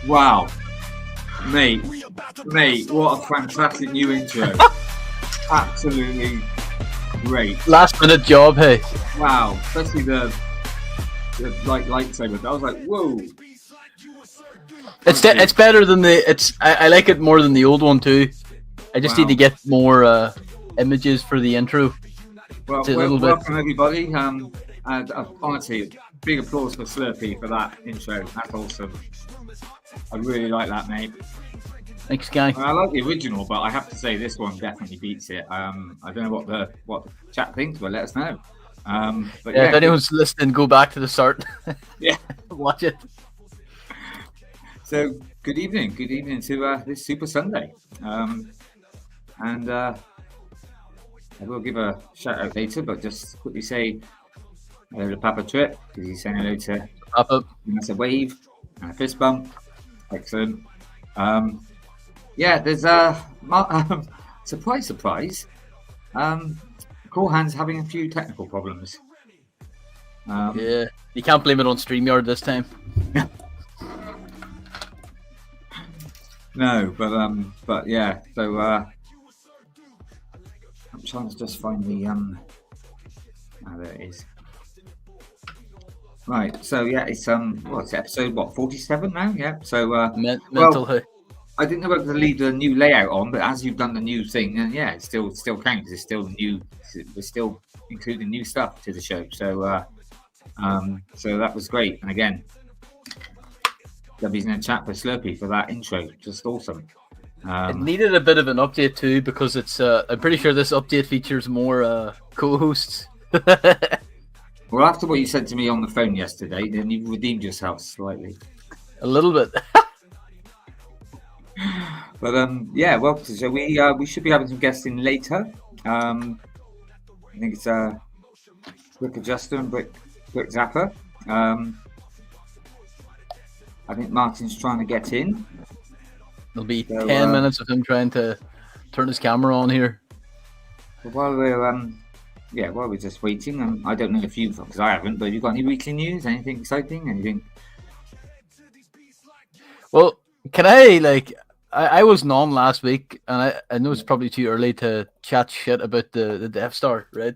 Wow. Mate, what a fantastic new intro. Absolutely great. Last minute job, hey. Wow. Especially the lightsaber. I was like, whoa. It's better than I like it more than the old one too. I just need to get more images for the intro. Well, welcome everybody. And honestly, big applause for Slurpy for that intro. That's awesome. I really like that, mate. Thanks, guy. I like the original, but I have to say this one definitely beats it. I don't know what the chat thinks, but let us know. But yeah, if anyone's listening, go back to the start. Yeah, watch it. So good evening to this Super Sunday, and I will give a shout out later, but just quickly say hello to Papa Trip because he's saying hello to Papa. That's a wave and a fist bump. Excellent. Yeah, there's a surprise. Cool Han's having a few technical problems. Yeah, you can't blame it on Streamyard this time. No, but yeah. So I'm trying to just find the oh, there it is. Right. So yeah, it's what's episode 47 now? Yeah. So mental. I didn't know whether to leave the new layout on, but as you've done the new thing, and yeah, it still counts. It's still new. We're still including new stuff to the show. So so that was great. And again, Debbie's in the chat for Slurpy for that intro. Just awesome. It needed a bit of an update too because it's. I'm pretty sure this update features more co-hosts. Well, after what you said to me on the phone yesterday, then you redeemed yourself slightly. A little bit. But yeah, well, so we should be having some guests in later. I think it's BrickAdjuster and BrickZapper. I think Martin's trying to get in. There'll be 10 minutes of him trying to turn his camera on here. While we're just waiting, I don't know if you've, because I haven't, but have you got any weekly news? Anything exciting? Anything? Well, can I was on last week, and I know it's probably too early to chat shit about the Death Star, right?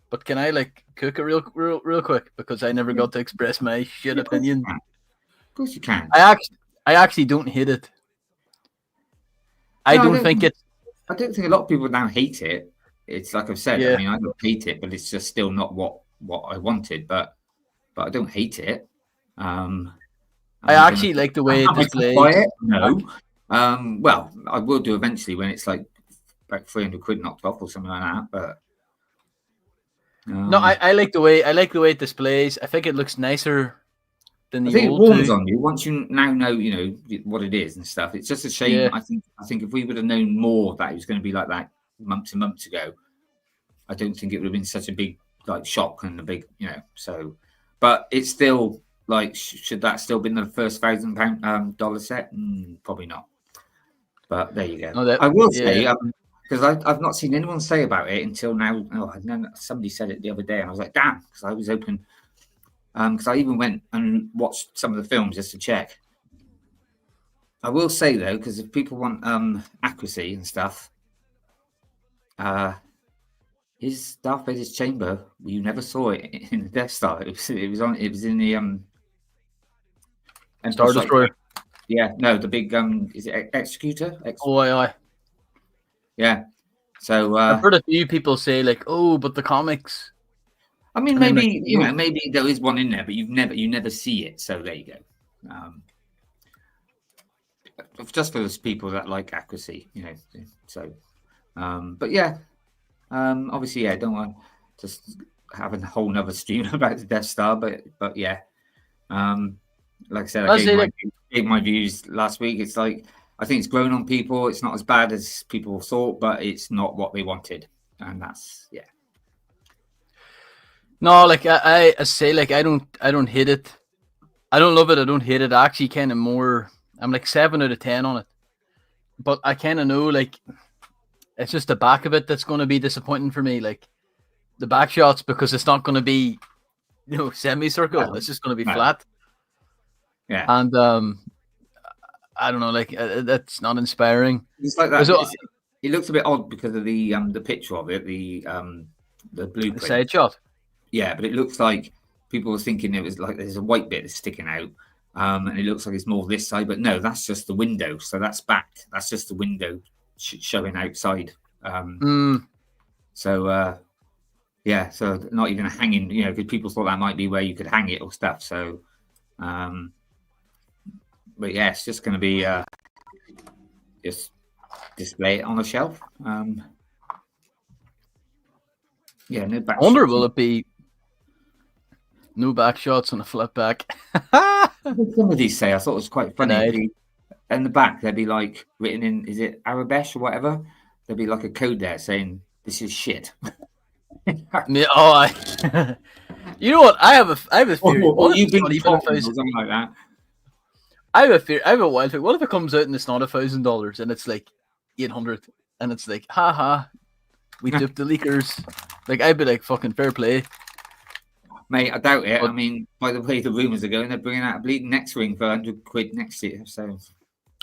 But can I cook it real quick because I never got to express my shit opinion. Of course you can. I actually don't hate it. I don't think a lot of people now hate it. It's like I've said. Yeah. I mean, I don't hate it, but it's just still not what I wanted. But I don't hate it. I actually like the way it displays. No. Well, I will do eventually when it's like 300 quid knocked off or something like that. But no, I like the way it displays. I think it looks nicer than the old. I think it warms on you once you now know what it is and stuff. It's just a shame. Yeah. I think if we would have known more that it was going to be like that months and months ago, I don't think it would have been such a big shock and a big So, but it's still should that still been the first $1,000 set? Probably not. But there you go. I will say because I've not seen anyone say about it until now. Oh, somebody said it the other day, and I was like, damn, because I was open. Because I even went and watched some of the films just to check. I will say though, because if people want accuracy and stuff, his Darth Vader's chamber, you never saw it in the Death Star. It was in the Star Destroyer. Yeah, no, the big is it Executor? Aye. Yeah. So I've heard a few people say but the comics. I mean, maybe maybe there is one in there, but you never see it. So there you go. Just for those people that like accuracy, So, but yeah, obviously, yeah, don't want to just have a whole nother stream about the Death Star, but yeah, like I said, I gave my views last week. It's I think it's grown on people. It's not as bad as people thought, but it's not what they wanted, and that's yeah. No, I say I don't hate it. I don't love it. I don't hate it. I actually kind of more. I'm 7 out of 10 on it, but I kind of know it's just the back of it that's going to be disappointing for me. The back shots because it's not going to be semicircle. It's just going to be flat. Yeah. And I don't know, like that's not inspiring. It's like that. It looks a bit odd because of the picture of it, the blueprint. The side shot. Yeah, but it looks like people were thinking it was like there's a white bit that's sticking out, and it looks like it's more this side. But no, that's just the window. So that's back. That's just the window showing outside. So yeah, so not even a hanging. You know, because people thought that might be where you could hang it or stuff. So, but yeah, it's just going to be just display it on a shelf. Yeah, no back. I wonder, will it be no back shots on a flip back? Some of these say, I thought it was quite funny. In the back, there'd be like written in, is it Arabic or whatever? There'd be like a code there saying, "This is shit." Yeah, you know what? I have a theory. You've been something like that. I have a theory. I have a wild theory. What if it comes out and it's not $1,000 and it's like 800 and it's like, haha, we duped the leakers. Like, I'd be like, fucking fair play. Mate, I doubt it. But, I mean, by the way the rumours are going, they're bringing out a bleeding next ring for 100 quid next year. So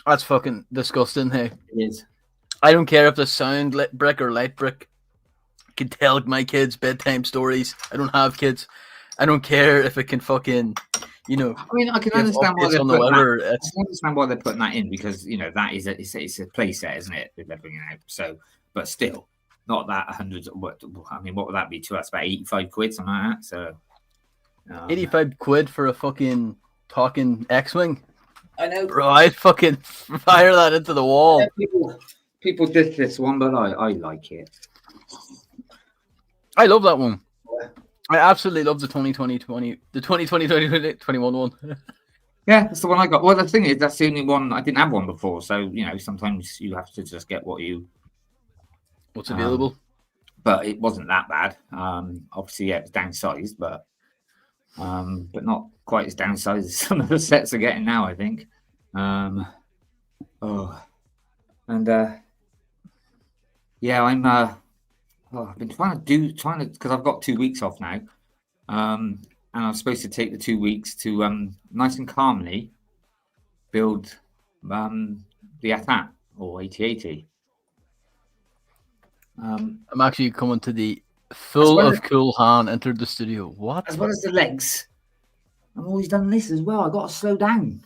that's fucking disgusting, hey. It is. I don't care if the sound brick or light brick can tell my kids bedtime stories. I don't have kids. I don't care if it can fucking, you know. I mean, I can understand why they're putting that in because, you know, that is it's a play set, isn't it? They're bringing out. So, but still, not that 100. What would that be to us? About 85 quid, something like that. So, 85 quid for a fucking talking X-Wing. I know, bro. I'd fucking fire that into the wall. Yeah, people did this one, but I like it. I love that one. Yeah. I absolutely love the 2021 one. Yeah, that's the one I got. Well, the thing is, that's the only one I didn't have one before. So you know, sometimes you have to just get what's available. But it wasn't that bad. Obviously, yeah, it was downsized, but not quite as downsized as some of the sets are getting now, I think. Yeah, I've been trying to because I've got 2 weeks off now, and I'm supposed to take the 2 weeks to nice and calmly build the AT-AT or AT-AT. I'm actually coming to the Full of Cool Han entered the studio. What? As well as the legs. I've always done this as well. I got to slow down.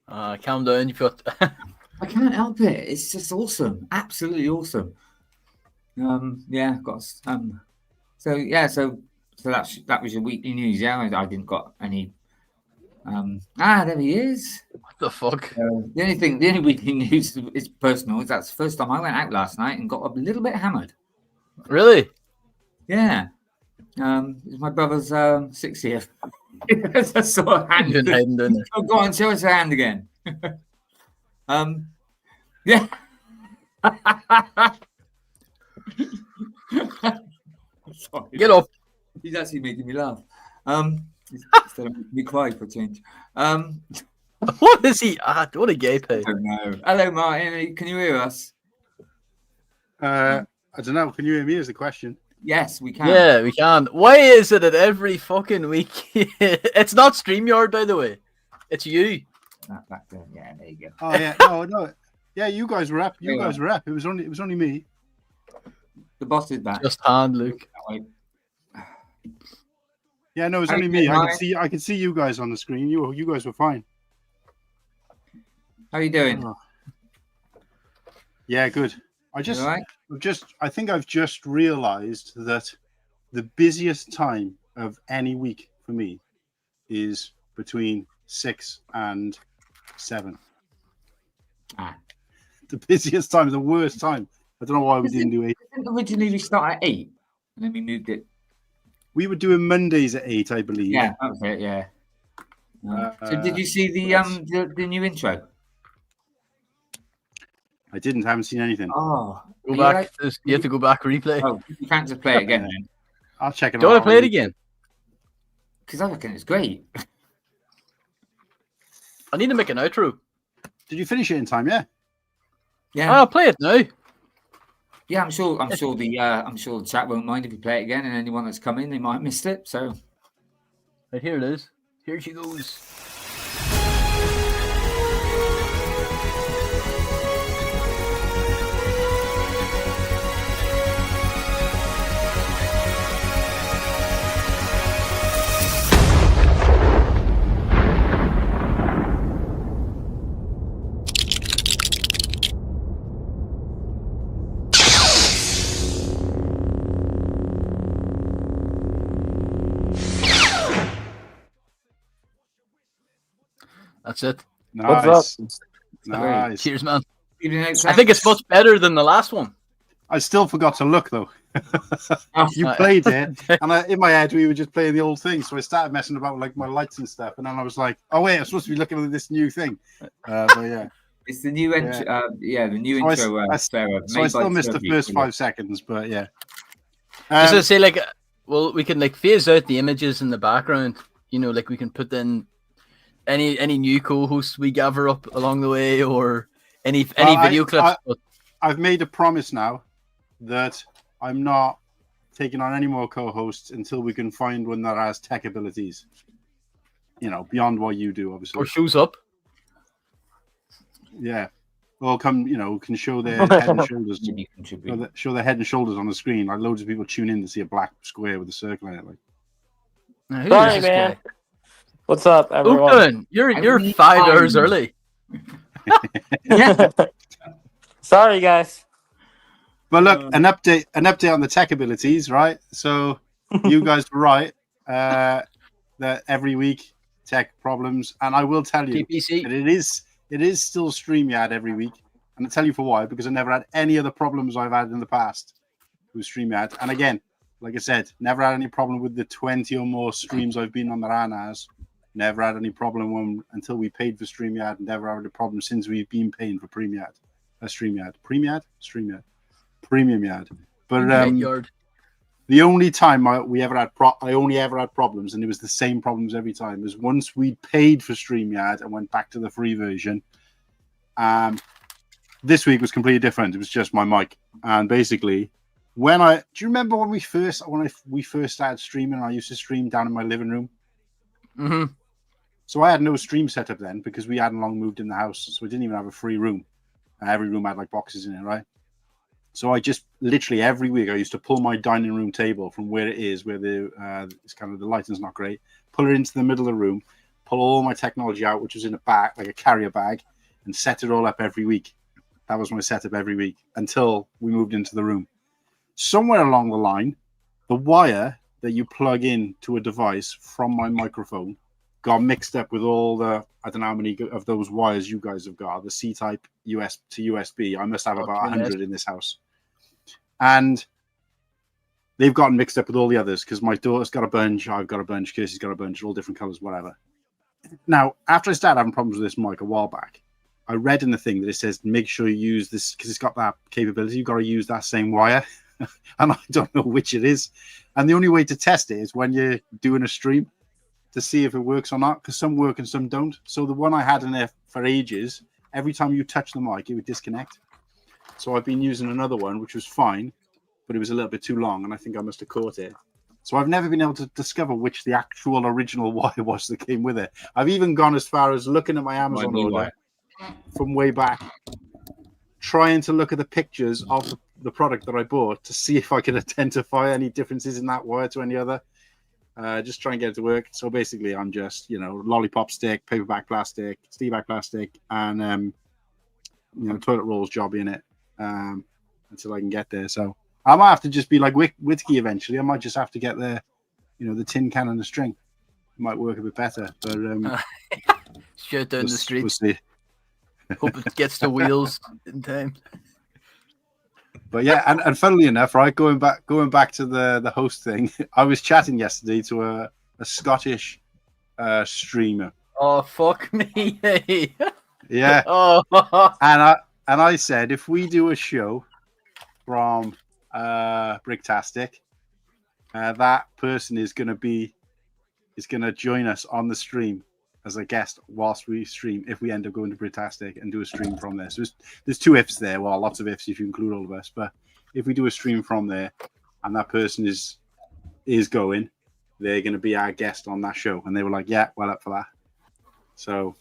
Calm down. You've got. I can't help it. It's just awesome. Absolutely awesome. Yeah, got so that was your weekly news. Yeah, I didn't got any. There he is. What the fuck? The only weekly news is personal. That's the first time I went out last night and got a little bit hammered. Really? Yeah. It's my brother's 60th. I saw a hand. Oh, go on, show us a hand again. Yeah. Sorry. Get up. He's actually making me laugh. Instead of making me cry for a change. What is he at? What a gay pig. I don't know. Hello, Martin. Can you hear us? I don't know. Can you hear me? Is the question. Yes, we can. Yeah, we can. Why is it that every fucking week? It's not StreamYard, by the way. It's you. Back there. Yeah, there you go. Oh yeah, no. Yeah, you guys were up. You guys were up. It was only me. The boss is back. Just hand, Luke. Yeah, no, it was only me. I can see you guys on the screen. You guys were fine. How are you doing? Yeah, good. I think I've just realized that the busiest time of any week for me is between 6 and 7. The busiest time, the worst time. I don't know why we didn't do 8. Originally, we started at 8, and then we moved it. We were doing Mondays at 8, I believe. Yeah, that was it. Yeah. So, did you see the new intro? I didn't. Haven't seen anything. Oh, go back. Right? You have to go back replay. Oh, you can't just play it again then. I'll check it out. Do you want to play it again? Because I reckon it's great. I need to make an outro. Did you finish it in time? Yeah. Yeah. I'll play it now. Yeah, I'm sure the chat won't mind if you play it again, and anyone that's come in, they might have missed it. So, right here it is. Here she goes. That's it. Nice. What's Nice. Cheers, man. Evening, I think it's much better than the last one. I still forgot to look though. You Oh, played it, and in my head we were just playing the old thing. So I started messing about with like my lights and stuff, and then I was like, "Oh wait, I'm supposed to be looking at this new thing." But yeah, it's the new intro. The new So intro. Sarah, so I made still by missed the Slurpy. first 5 seconds, but yeah. Just to say, like, well, we can like phase out the images in the background. You know, like we can put in any new co-hosts we gather up along the way, or any video clips. I've made a promise now that I'm not taking on any more co-hosts until we can find one that has tech abilities. You know, beyond what you do, obviously. Or shows up. Yeah. Well, can show their head and shoulders. Maybe contribute. Show their head and shoulders on the screen. Like loads of people tune in to see a black square with a circle in it. Like, Now, who Sorry, is this man. guy? What's up, everyone? Oaktown, you're 5 hours early. Sorry, guys. but look, an update on the tech abilities, right? So you guys were right that every week tech problems, and I will tell you TPC. that it is still Streamyard every week, and I'll tell you for why, because I never had any other problems I've had in the past with Streamyard. And again, like I said, never had any problem with the 20 or more streams I've been on the RAN as. Never had any problem until we paid for Streamyard. Never had a problem since we've been paying for Streamyard. Premium Yard. But the only time I only ever had problems, and it was the same problems every time, was once we paid for Streamyard and went back to the free version. This week was completely different. It was just my mic, and basically, do you remember when we first started streaming? I used to stream down in my living room. Mm-hmm. So I had no stream setup then because we hadn't long moved in the house, so we didn't even have a free room. Every room had like boxes in it, right? So I just literally every week I used to pull my dining room table from where it is, where it's kind of the lighting's not great, pull it into the middle of the room, pull all my technology out, which was in a bag, like a carrier bag, and set it all up every week. That was my setup every week until we moved into the room. Somewhere along the line, the wire that you plug in to a device from my microphone got mixed up with all the, I don't know how many of those wires you guys have got, the C-type US to USB. I must have about 100 in this house. And they've gotten mixed up with all the others because my daughter's got a bunch, I've got a bunch, Kirsty's got a bunch, all different colors, whatever. Now, after I started having problems with this mic a while back, I read in the thing that it says, make sure you use this, because it's got that capability, you've got to use that same wire. And I don't know which it is. And the only way to test it is when you're doing a stream to see if it works or not, because some work and some don't. So the one I had in there for ages, every time you touch the mic, it would disconnect. So I've been using another one, which was fine, but it was a little bit too long, and I think I must have caught it. So I've never been able to discover which the actual original wire was that came with it. I've even gone as far as looking at my Amazon order from way back, trying to look at the pictures of the product that I bought to see if I could identify any differences in that wire to any other. Just try and get it to work. So basically, I'm just, lollipop stick, paperback plastic, steel back plastic, and toilet rolls job in it until I can get there. So I might have to just be like Whittakee eventually. I might just have to get the tin can and the string. It might work a bit better. But shoot down the street. We'll see. Hope it gets the wheels in time. But yeah, and funnily enough, right, going back to the host thing, I was chatting yesterday to a Scottish streamer. Oh fuck me! Yeah. Oh. And I said, if we do a show from BrickTastic, that person is going to join us on the stream as a guest whilst we stream, if we end up going to BrickTastic and do a stream from there. So there's 2 ifs there. Well, lots of ifs if you include all of us. But if we do a stream from there and that person is going, they're going to be our guest on that show. And they were like, yeah, well up for that. So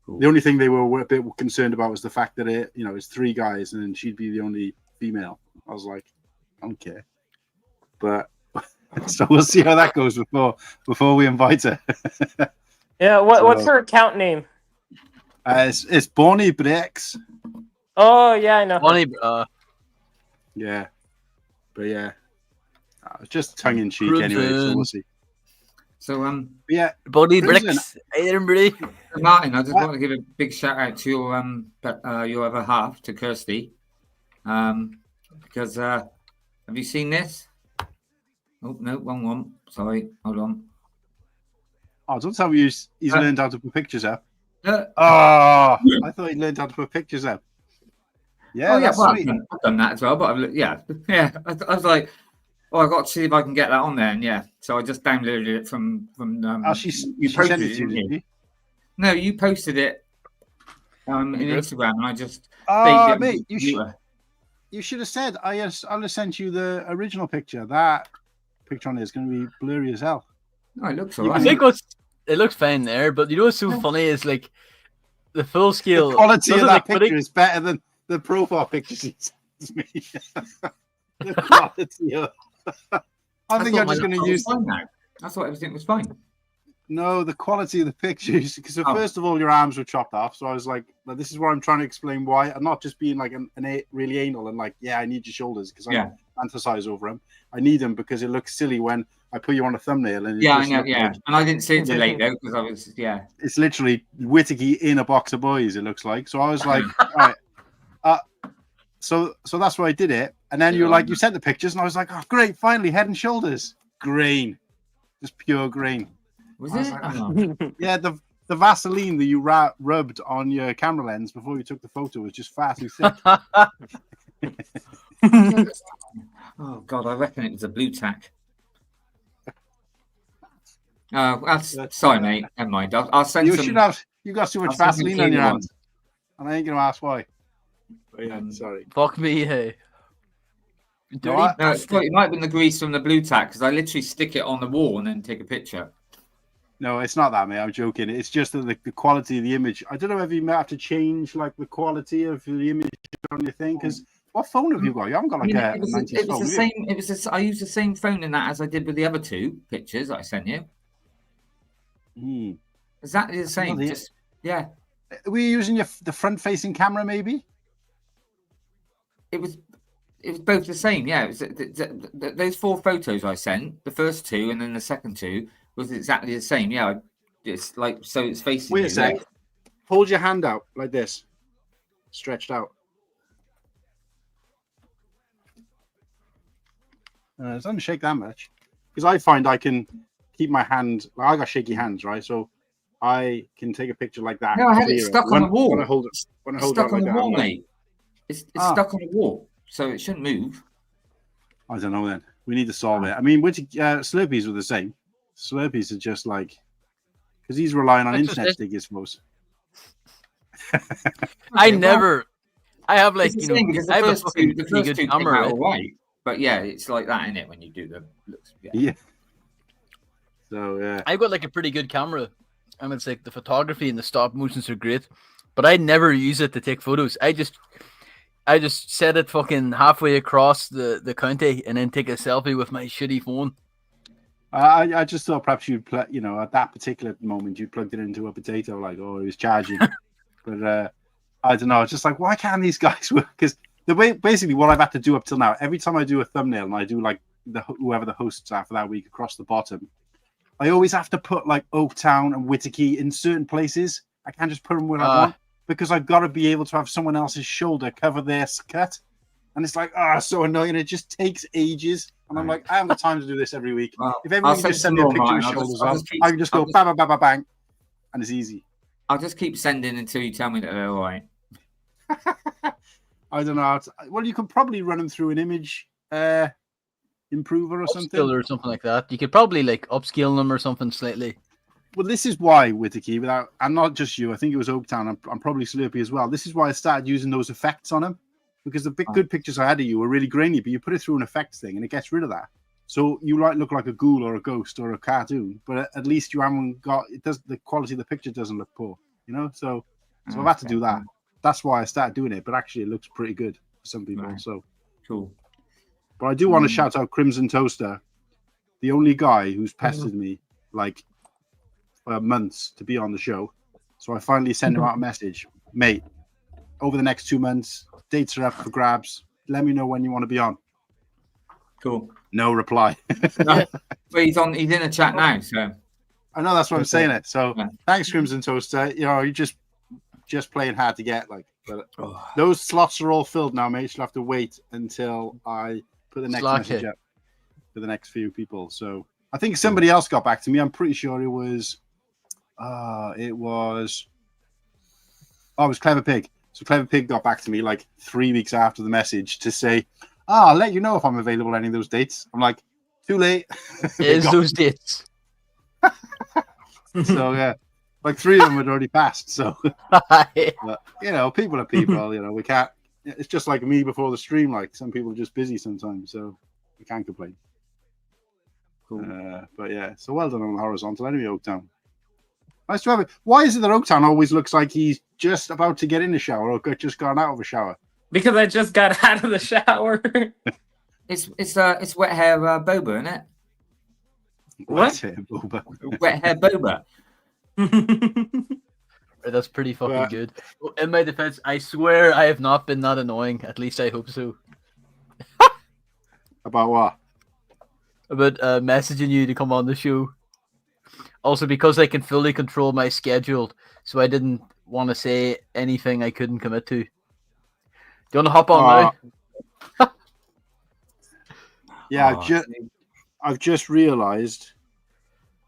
cool. The only thing they were a bit concerned about was the fact that it's 3 guys and then she'd be the only female. I was like, I don't care. But so we'll see how that goes before we invite her. Yeah, what's her account name? It's Bonnie Bricks. Oh yeah, I know. Bonnie, yeah, but yeah, just tongue in cheek anyway. So we'll see. So yeah, Buddy Crimson. Bricks. Hey, everybody. Martin, I just want to give a big shout out to your other half, to Kirsty, because have you seen this? Oh no, wrong one. Sorry, hold on. Oh, don't tell me he's learned how to put pictures up. Oh, I thought he learned how to put pictures up. Yeah, that's well, sweet. I've done that as well, but yeah. I was like, I've got to see if I can get that on there, and yeah, so I just downloaded it from. She you sent posted it to you, didn't didn't you? No, you posted it in Instagram, and I just. Mate, you should have said I'll have sent you the original picture. That picture on there is going to be blurry as hell. Oh, it looks I alright. think it looks fine there, but you know what's so funny is like the full scale. The quality of that like, picture is better than the profile pictures he sends me. The quality of. I think I'm just going to use. I thought everything was fine. No, the quality of the pictures. Because first of all, your arms were chopped off. So I was like, this is where I'm trying to explain why. I'm not just being like really anal and like, I need your shoulders because I fantasize over them. I need them because it looks silly when I put you on a thumbnail. And I know, and I didn't see it too late though because I was, It's literally Whittakee in a box of boys. It looks like. So I was like, all right. So that's why I did it. And then you're like, you sent the pictures, and I was like, oh, great, finally, Head and Shoulders, green, just pure green. Was it? Like, yeah, the Vaseline that you rubbed on your camera lens before you took the photo was just far too thick. Oh God, I reckon it was a blue tack. Sorry, mate. Never mind. I'll send. You got too much Vaseline on your hands, and I ain't gonna ask why. But yeah, sorry. Fuck me, hey. It might have been the grease from the blue tack because I literally stick it on the wall and then take a picture. No, it's not that, mate. I'm joking. It's just that the quality of the image. I don't know if you might have to change like the quality of the image on your thing. Because what phone have you got? You haven't got like a 90s phone. The same. I used the same phone in that as I did with the other two pictures that I sent you. Exactly the same. Were you using the front-facing camera? Maybe. It was both the same. Yeah, it was those 4 photos I sent. The first 2 and then the second 2 was exactly the same. Yeah, it's like so. It's facing. Wait a sec. Hold your hand out like this, stretched out. It doesn't shake that much because I find I can keep my hand. Well, I got shaky hands, right? So I can take a picture like that. No, I had it stuck on the wall. When I hold it stuck on the wall, mate. It's stuck on the wall, so it shouldn't move. I don't know. Then we need to solve it. I mean, Slurpees were the same. Slurpees are just like because he's relying on internet to dig his most. I have like I have a fucking good camera, right? But yeah, it's like that in it when you do the looks. Yeah. So yeah, I've got like a pretty good camera. I mean, it's like the photography and the stop motions are great, but I never use it to take photos. I just set it fucking halfway across the county and then take a selfie with my shitty phone. I just thought perhaps you'd play, at that particular moment you plugged it into a potato, like, oh, he was charging. But I don't know. It's just like, why can't these guys work? Because basically what I've had to do up till now, every time I do a thumbnail and I do like whoever the hosts are for that week across the bottom, I always have to put like Oaktown and Whittakee in certain places. I can't just put them where I want because I've got to be able to have someone else's shoulder cover their cut. And it's like, so annoying. It just takes ages. And I'm like, I haven't got time to do this every week. Well, if everyone can just send me a picture of shoulders up, I can just go bang, bang, bang, bang, bang. And it's easy. I'll just keep sending until you tell me that they're all right. I don't know. Well, you could probably run them through an image improver or something. Or something like that. You could probably like upscale them or something slightly. Well, this is why, Whittakee, and not just you, I think it was Oaktown, I'm probably Slurpy as well. This is why I started using those effects on them. Because the good pictures I had of you were really grainy, but you put it through an effects thing and it gets rid of that. So you might look like a ghoul or a ghost or a cartoon, but at least you haven't got the quality of the picture doesn't look poor, So I've had to do that. That's why I started doing it, but actually it looks pretty good for some people. Right. So cool. But I do want to shout out Crimson Toaster, the only guy who's pestered me like for months to be on the show. So I finally sent him out a message, mate. Over the next 2 months, dates are up for grabs. Let me know when you want to be on. Cool. No reply. But he's in a chat now, so I know that's what I'm saying. It. So Yeah. thanks, Crimson Toaster. You know, you just playing hard to get. Like, but those slots are all filled now, mate. You'll have to wait until I put the next message up for the next few people. So I think somebody else got back to me. I'm pretty sure it was Clever Pig. So Clever Pig got back to me like 3 weeks after the message to say, I'll let you know if I'm available any of those dates. I'm like, too late. Is those dates? So yeah, like 3 of them had already passed. So, but, you know, people are people. You know, we can't. It's just like me before the stream. Like some people are just busy sometimes, so we can't complain. Cool. But yeah, so well done on the horizontal. Anyway, Oaktown. Nice to have it. Why is it that Oaktown always looks like he's just about to get in the shower or just gone out of a shower? Because I just got out of the shower. It's wet hair boba, isn't it? What? Wet hair boba. That's pretty fucking good. In my defense, I swear I have not been that annoying. At least I hope so. About what? About messaging you to come on the show. Also, because I can fully control my schedule, so I didn't want to say anything I couldn't commit to. Do you want to hop on now? Yeah, I've just realised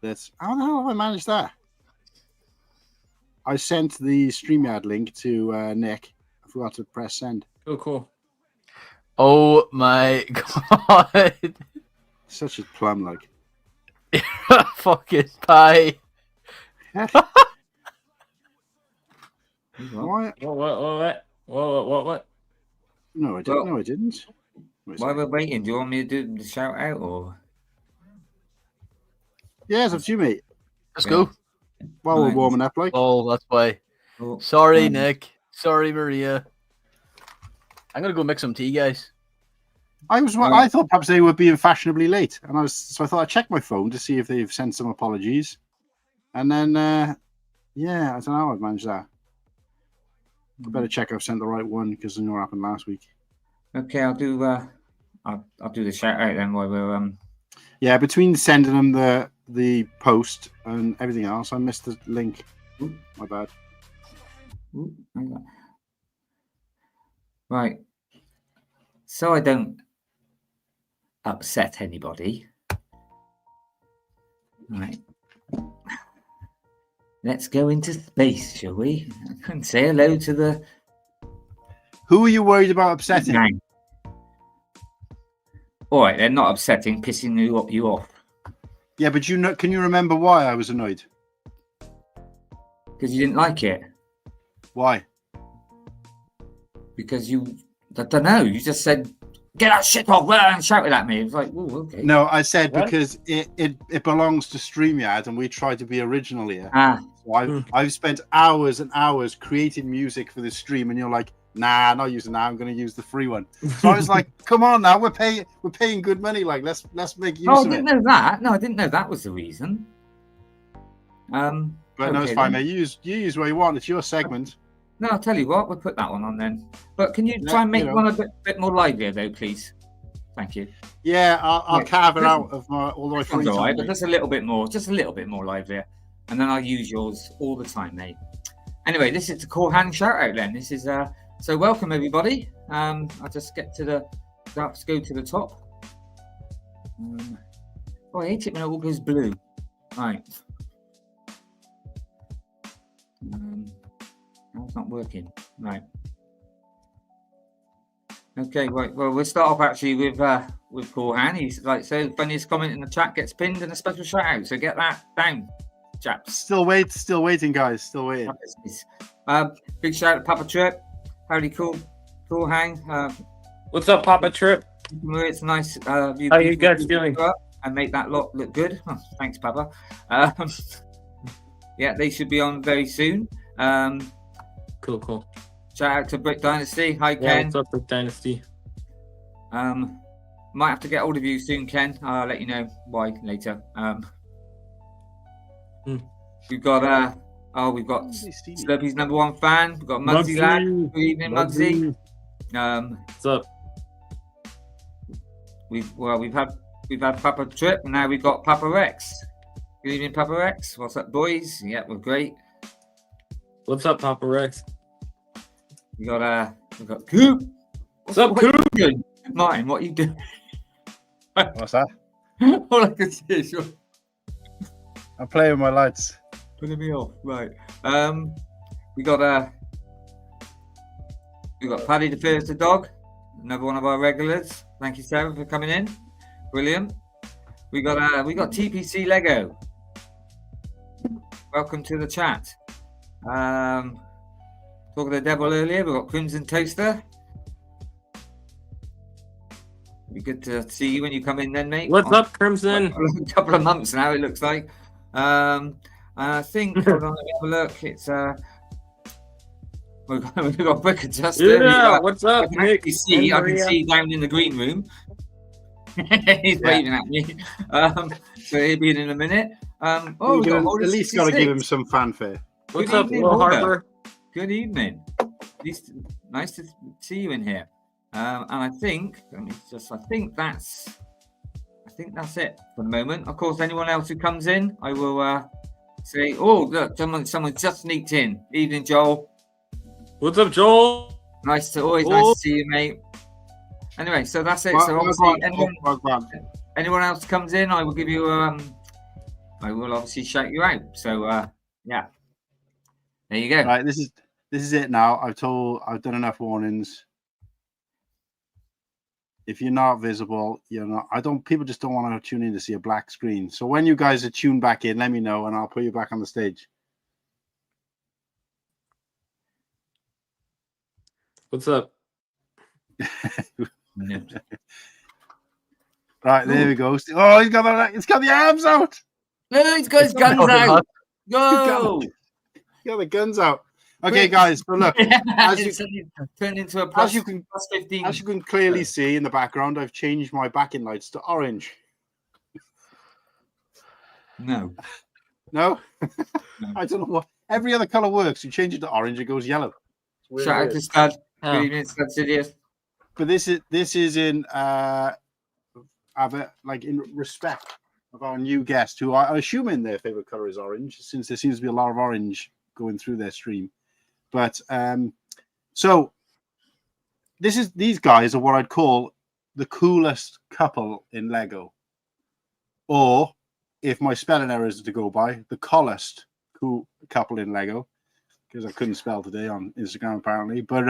that. How the hell have I managed that? I sent the StreamYard link to Nick. I forgot to press send. Oh, cool. Oh my god! Such a plum, like. Fucking pie. What? What? No, I didn't. Well, no, I didn't. While we're waiting, do you want me to do the shout out or? Yeah, it's up to you, mate. Let's go. While we're warming up, like. Oh, that's why. Oh, Sorry, Nick. Sorry, Maria. I'm gonna go make some tea, guys. I thought perhaps they were being fashionably late, and I thought I'd check my phone to see if they've sent some apologies, and then yeah, I don't know how I've managed that. I better check I've sent the right one because I know what happened last week. Okay, I'll do the shout out then while we're Yeah, between sending them the post and everything else, I missed the link. Ooh, my bad. Ooh, right. So I don't upset anybody. Right. Let's go into space, shall we? And say hello to the. Who are you worried about upsetting? Gang. All right, they're not upsetting, pissing you off. Yeah, but can you remember why I was annoyed? Because you didn't like it. Why? Because I don't know. You just said, "Get that shit off!" and shouted at me. It was like, "Oh, okay." No, I said because it belongs to StreamYard, and we try to be original here. So I've spent hours and hours creating music for this stream, and you're like, "Nah, not using that. I'm going to use the free one." So I was like, "Come on, now we're paying good money. Like, let's make use of it." I didn't know that. No, I didn't know that was the reason. But no, it's fine, mate. You use what you want. It's your segment. No, I'll tell you what. We'll put that one on then. But can you try and make one a bit more livelier, though, please? Thank you. Yeah, I'll carve it out of all my free time. All right, but just a little bit more livelier, and then I'll use yours all the time, mate. Anyway, this is the Cool Han shout out. Then this is so welcome everybody. I'll just get to let's go to the top. I hate it when it all goes blue. Right. It's not working. Right. Okay, right. Well, we'll start off actually with Cool Han. He's like, so funniest comment in the chat gets pinned and a special shout out. So get that down, chaps. Still waiting, guys. Still waiting. Big shout out to Papa Trip. Howdy, Cool Han. What's up, Papa Trip? It's nice. How you guys doing? And make that lot look good. Oh, thanks, Papa. Yeah, they should be on very soon. Cool. Shout out to Brick Dynasty. Hi, Ken. What's up, Brick Dynasty? Might have to get hold of you soon, Ken. I'll let you know why later. We've got Slurpy's #1 fan. We've got Muggsy Lad. Good evening, Muggsy. What's up? We've had Papa Trip, and now we've got Papa Rex. Good evening, Papa Rex. What's up, boys? Yeah, we're great. What's up, Papa Rex? We got Coop. What's up, What are Coop? you doing? Martin, what are you doing? What's that? All I can see is you're I'm playing with my lights. putting me off. Right. We got Paddy the First Dog, another one of our regulars. Thank you, Sarah, for coming in. Brilliant. We got TPC Lego. Welcome to the chat. Talking to the devil earlier, we got Crimson Toaster. Be good to see you when you come in then, mate. What's up, Crimson? A couple of months now, it looks like. I think, hold on, let me have a look. It's we've got BrickAdjuster. Yeah, what's up, I Nick? can see Maria? down in the green room. He's waving at me. So he'll be in a minute. At least got to give him some fanfare. What's Good up, evening, Will Holder. Harper? Good evening. Nice to see you in here. And I think that's it for the moment. Of course, anyone else who comes in, I will say, oh, look, someone just sneaked in. Evening, Joel. What's up, Joel? Nice to see you, mate. Anyway, so that's it. So obviously, anyone else comes in, I will give you I will obviously shout you out. So yeah, there you go. Right, this is it now. I've done enough warnings. If you're not visible, you're not. People just don't want to tune in to see a black screen. So when you guys are tuned back in, let me know and I'll put you back on the stage. What's up? Right, there we go. Oh, he's got the arms out. No, he's got his guns out. Go. He got the guns out. Okay, guys. So look, as you can clearly see in the background, I've changed my backing lights to orange. No. I don't know what. Every other color works. You change it to orange, it goes yellow. Shout out to Stud. Good evening, Stud Sidious. But this is in in respect of our new guest, who I assume in their favorite color is orange, since there seems to be a lot of orange going through their stream. But so these guys are what I'd call the coolest couple in Lego, or if my spelling errors are to go by, the coolest cool couple in Lego, because I couldn't spell today on Instagram apparently. But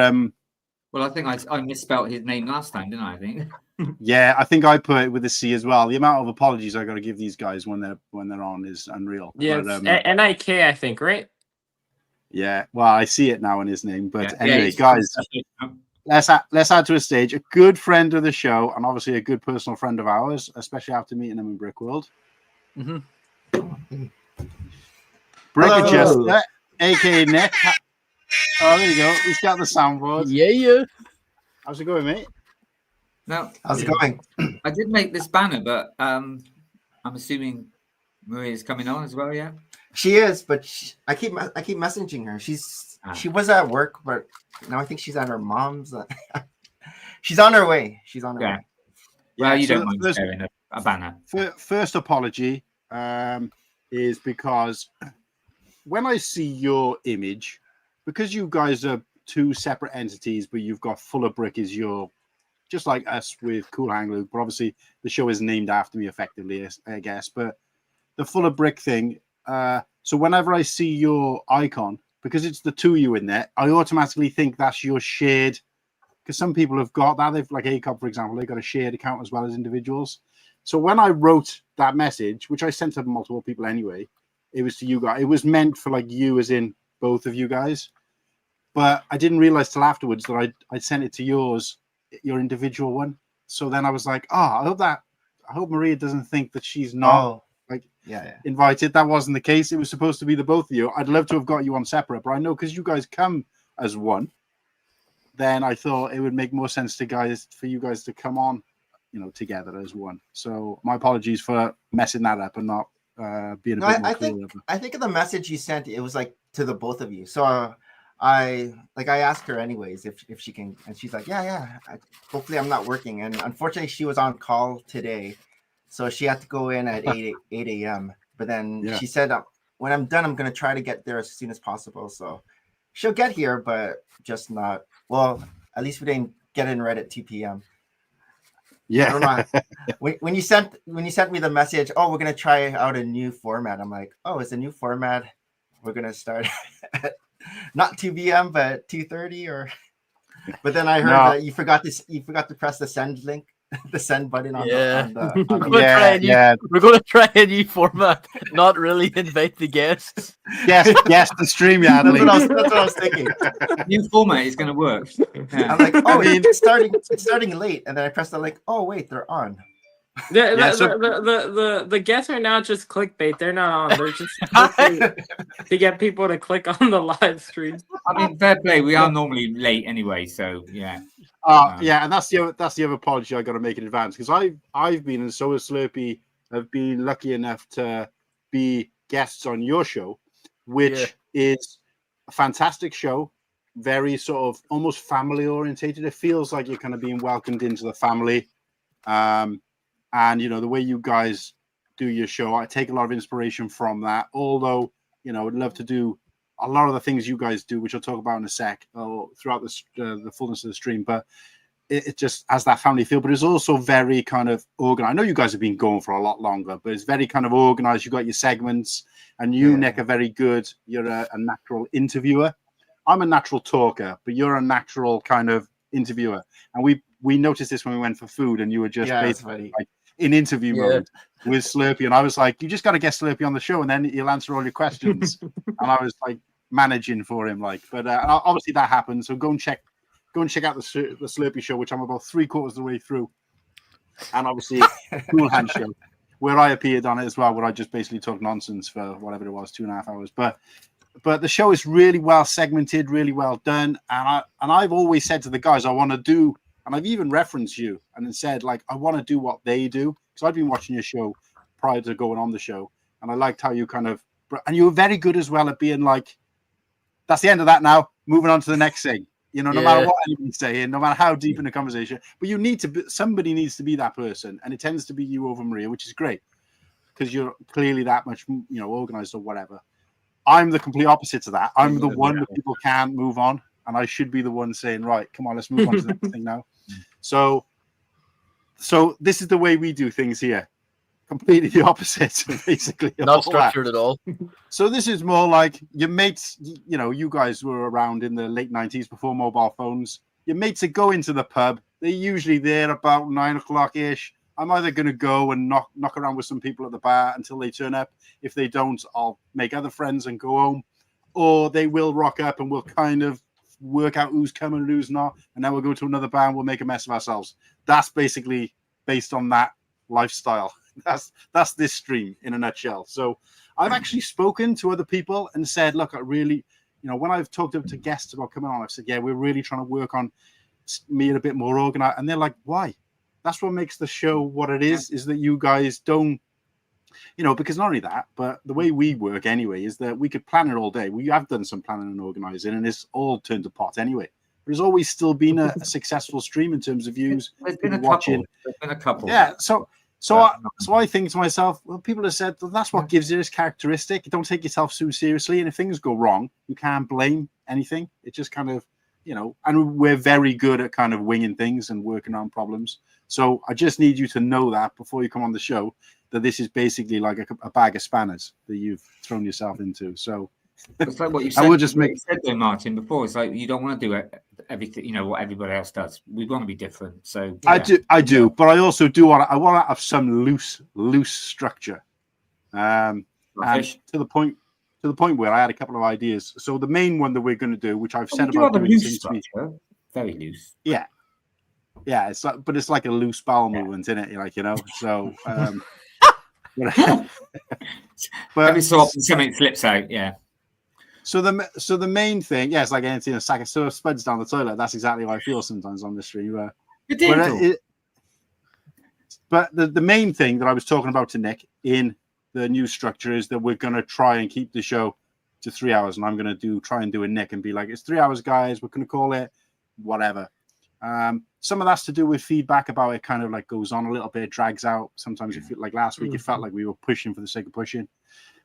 well, I think I misspelled his name last time, didn't I? I think. Yeah, I think I put it with a C as well. The amount of apologies I got to give these guys when they're on is unreal. Yeah, but, N-I-K, I think, right? Yeah, well, I see it now in his name. But Yeah, anyway, guys, let's add to a stage a good friend of the show and obviously a good personal friend of ours, especially after meeting him in Brick World. Mm-hmm. BrickAdjuster, aka Nick. Oh, there you go. He's got the soundboard. Yeah. How's it going, mate? No, How's it going? I did make this banner, but I'm assuming Maria's coming on as well. Yeah, She is, but I keep messaging her. She was at work, but now I think she's at her mom's. She's on her way. She's on her way. Well, you so don't mind sharing a banner. First apology is because when I see your image, because you guys are two separate entities, but you've got FULLOFBRICK is your, just like us with Cool Han, but obviously the show is named after me effectively, I guess. But the FULLOFBRICK thing, so whenever I see your icon, because it's the two of you in there, I automatically think that's your shared, because some people have got that. They've, like ACOB, for example, they've got a shared account as well as individuals. So when I wrote that message, which I sent to multiple people anyway, it was to you guys. It was meant for like you as in both of you guys. But I didn't realize till afterwards that I sent it to your individual one. So then I was like, I hope Maria doesn't think that she's not invited. That wasn't the case. It was supposed to be the both of you. I'd love to have got you on separate, but I know because you guys come as one, then I thought it would make more sense for you guys to come on, together as one. So my apologies for messing that up and not being a bit more clear. I think in the message you sent, it was like to the both of you. So I asked her anyways if she can, and she's like, yeah. Hopefully I'm not working. And unfortunately she was on call today, so she had to go in at 8 a.m. But then she said, when I'm done, I'm going to try to get there as soon as possible. So she'll get here, but just not. Well, at least we didn't get in right at 2 p.m. Yeah. I don't know. When you sent me the message, oh, we're going to try out a new format. I'm like, oh, it's a new format. We're going to start at not 2 p.m., but 2:30 or. But then I heard that you forgot to press the send link. The send button on the we're going to try a new format, not really invite the guests. Yes, the Streamyard. That's what I was thinking. New format is going to work. Yeah. I'm like, oh, it's starting late, and then I press the link. Oh wait, they're on. The guests are now just clickbait. They're not on. They're just to get people to click on the live stream. I mean, fair play. We are normally late anyway, so yeah. And that's the other apology I got to make in advance, because I've been, and so has Slurpy, have been lucky enough to be guests on your show, which is a fantastic show, very sort of almost family orientated. It feels like you're kind of being welcomed into the family, and the way you guys do your show, I take a lot of inspiration from that. Although I'd love to do a lot of the things you guys do, which I'll talk about in a sec, throughout the fullness of the stream. But it just has that family feel. But it's also very kind of organized. I know you guys have been going for a lot longer, but it's very kind of organized. You got your segments, and you, Nick, are very good. You're a natural interviewer. I'm a natural talker, but you're a natural kind of interviewer. And we noticed this when we went for food, and you were just basically like in interview mode with Slurpy, and I was like, you just got to get Slurpy on the show, and then he'll answer all your questions. And I was like managing for him, but obviously that happened. So go and check out the Slurpy show, which I'm about 3/4 of the way through, and obviously Cool Han show, where I appeared on it as well, where I just basically talked nonsense for whatever it was, 2.5 hours. But the show is really well segmented, really well done, and I've always said to the guys, I want to do. And I've even referenced you and said, like, I want to do what they do. Because I've been watching your show prior to going on the show. And I liked how you and you were very good as well at being like, that's the end of that now. Moving on to the next thing. No matter what anybody's saying, no matter how deep in the conversation. But somebody needs to be that person. And it tends to be you over Maria, which is great. Because you're clearly that much, organized or whatever. I'm the complete opposite to that. I'm the one that people can't move on. And I should be the one saying, right, come on, let's move on to the next thing now. So this is the way we do things here. Completely the opposite, basically. Not structured at all. So this is more like your mates, you guys were around in the late 90s before mobile phones. Your mates that go into the pub, they're usually there about 9 o'clock-ish. I'm either going to go and knock around with some people at the bar until they turn up. If they don't, I'll make other friends and go home. Or they will rock up and we'll kind of work out who's coming and who's not, and then we'll go to another bar and we'll make a mess of ourselves. That's basically based on that lifestyle. That's this stream in a nutshell. So I've actually spoken to other people and said, look, I really, when I've talked to guests about coming on, I've said, we're really trying to work on me a bit more organized. And they're like, why? That's what makes the show what it is that you guys don't, because not only that, but the way we work anyway is that we could plan it all day. We have done some planning and organizing, and it's all turned to pot anyway. There's always still been a successful stream in terms of views. There's been a couple. Yeah. So I think to myself, well, people have said, well, that's what gives it its characteristic. Don't take yourself too seriously. And if things go wrong, you can't blame anything. It just kind of, and we're very good at kind of winging things and working on problems. So I just need you to know that before you come on the show, that this is basically like a bag of spanners that you've thrown yourself into. So it's like what you said. I will just make said though, Martin, before. It's like you don't want to do everything, what everybody else does. We want to be different. So I do, but I also do want to have some loose structure. And to the point where I had a couple of ideas. So the main one that we're going to do, which I've said about doing since very loose. Yeah. It's like, but it's like a loose bowel movement in it, So, but every so often something slips out. Yeah. So the main thing, it's like anything a sack of surf spuds down the toilet. That's exactly how I feel sometimes on this stream. But the main thing that I was talking about to Nick in the new structure is that we're going to try and keep the show to 3 hours, and I'm going to try and do a Nick and be like, it's 3 hours, guys. We're going to call it whatever. some of that's to do with feedback about it kind of like goes on a little bit, drags out. Sometimes you feel like last week, it felt like we were pushing for the sake of pushing,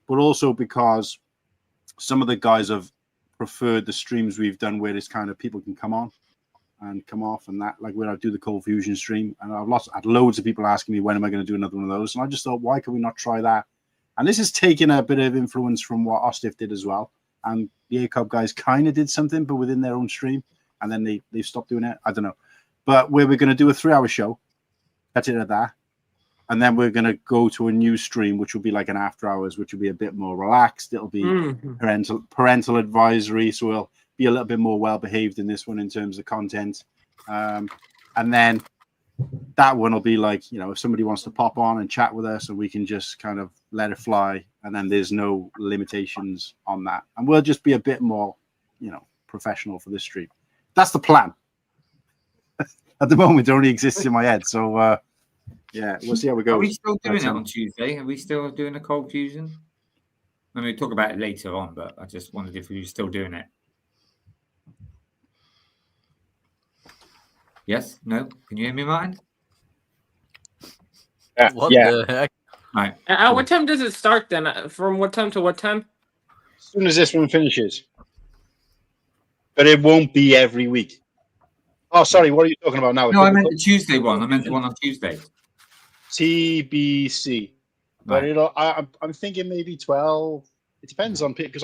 but also because some of the guys have preferred the streams we've done where it's kind of people can come on and come off, and that, like when I do the Cold Fusion stream, and I've had loads of people asking me when am I going to do another one of those, and I just thought, why can we not try that? And this has taken a bit of influence from what Ostif did as well, and the ACOB guys kind of did something, but within their own stream, and then they stopped doing it. I don't know, but where we're going to do a 3-hour show, cut it at that, and then we're going to go to a new stream, which will be like an after hours, which will be a bit more relaxed. It'll be parental advisory, so we'll be a little bit more well behaved in this one in terms of content. And then that one will be like, you know, if somebody wants to pop on and chat with us, and we can just kind of let it fly, and then there's no limitations on that, and we'll just be a bit more, you know, professional for this stream. That's the plan. At the moment, it only exists in my head, so yeah, we'll see how we go. Are we still doing it on Tuesday? Are we still doing a Cold Fusion? I mean, we'll talk about it later on, but I just wondered if we were still doing it. Yes? No? Can you hear me, Martin? What the heck? Right. At what time does it start then? From what time to what time? As soon as this one finishes. But it won't be every week. Oh, sorry. What are you talking about now? No, I meant the Tuesday one. I meant the one on Tuesday. TBC. But I'm thinking maybe 12. It depends on because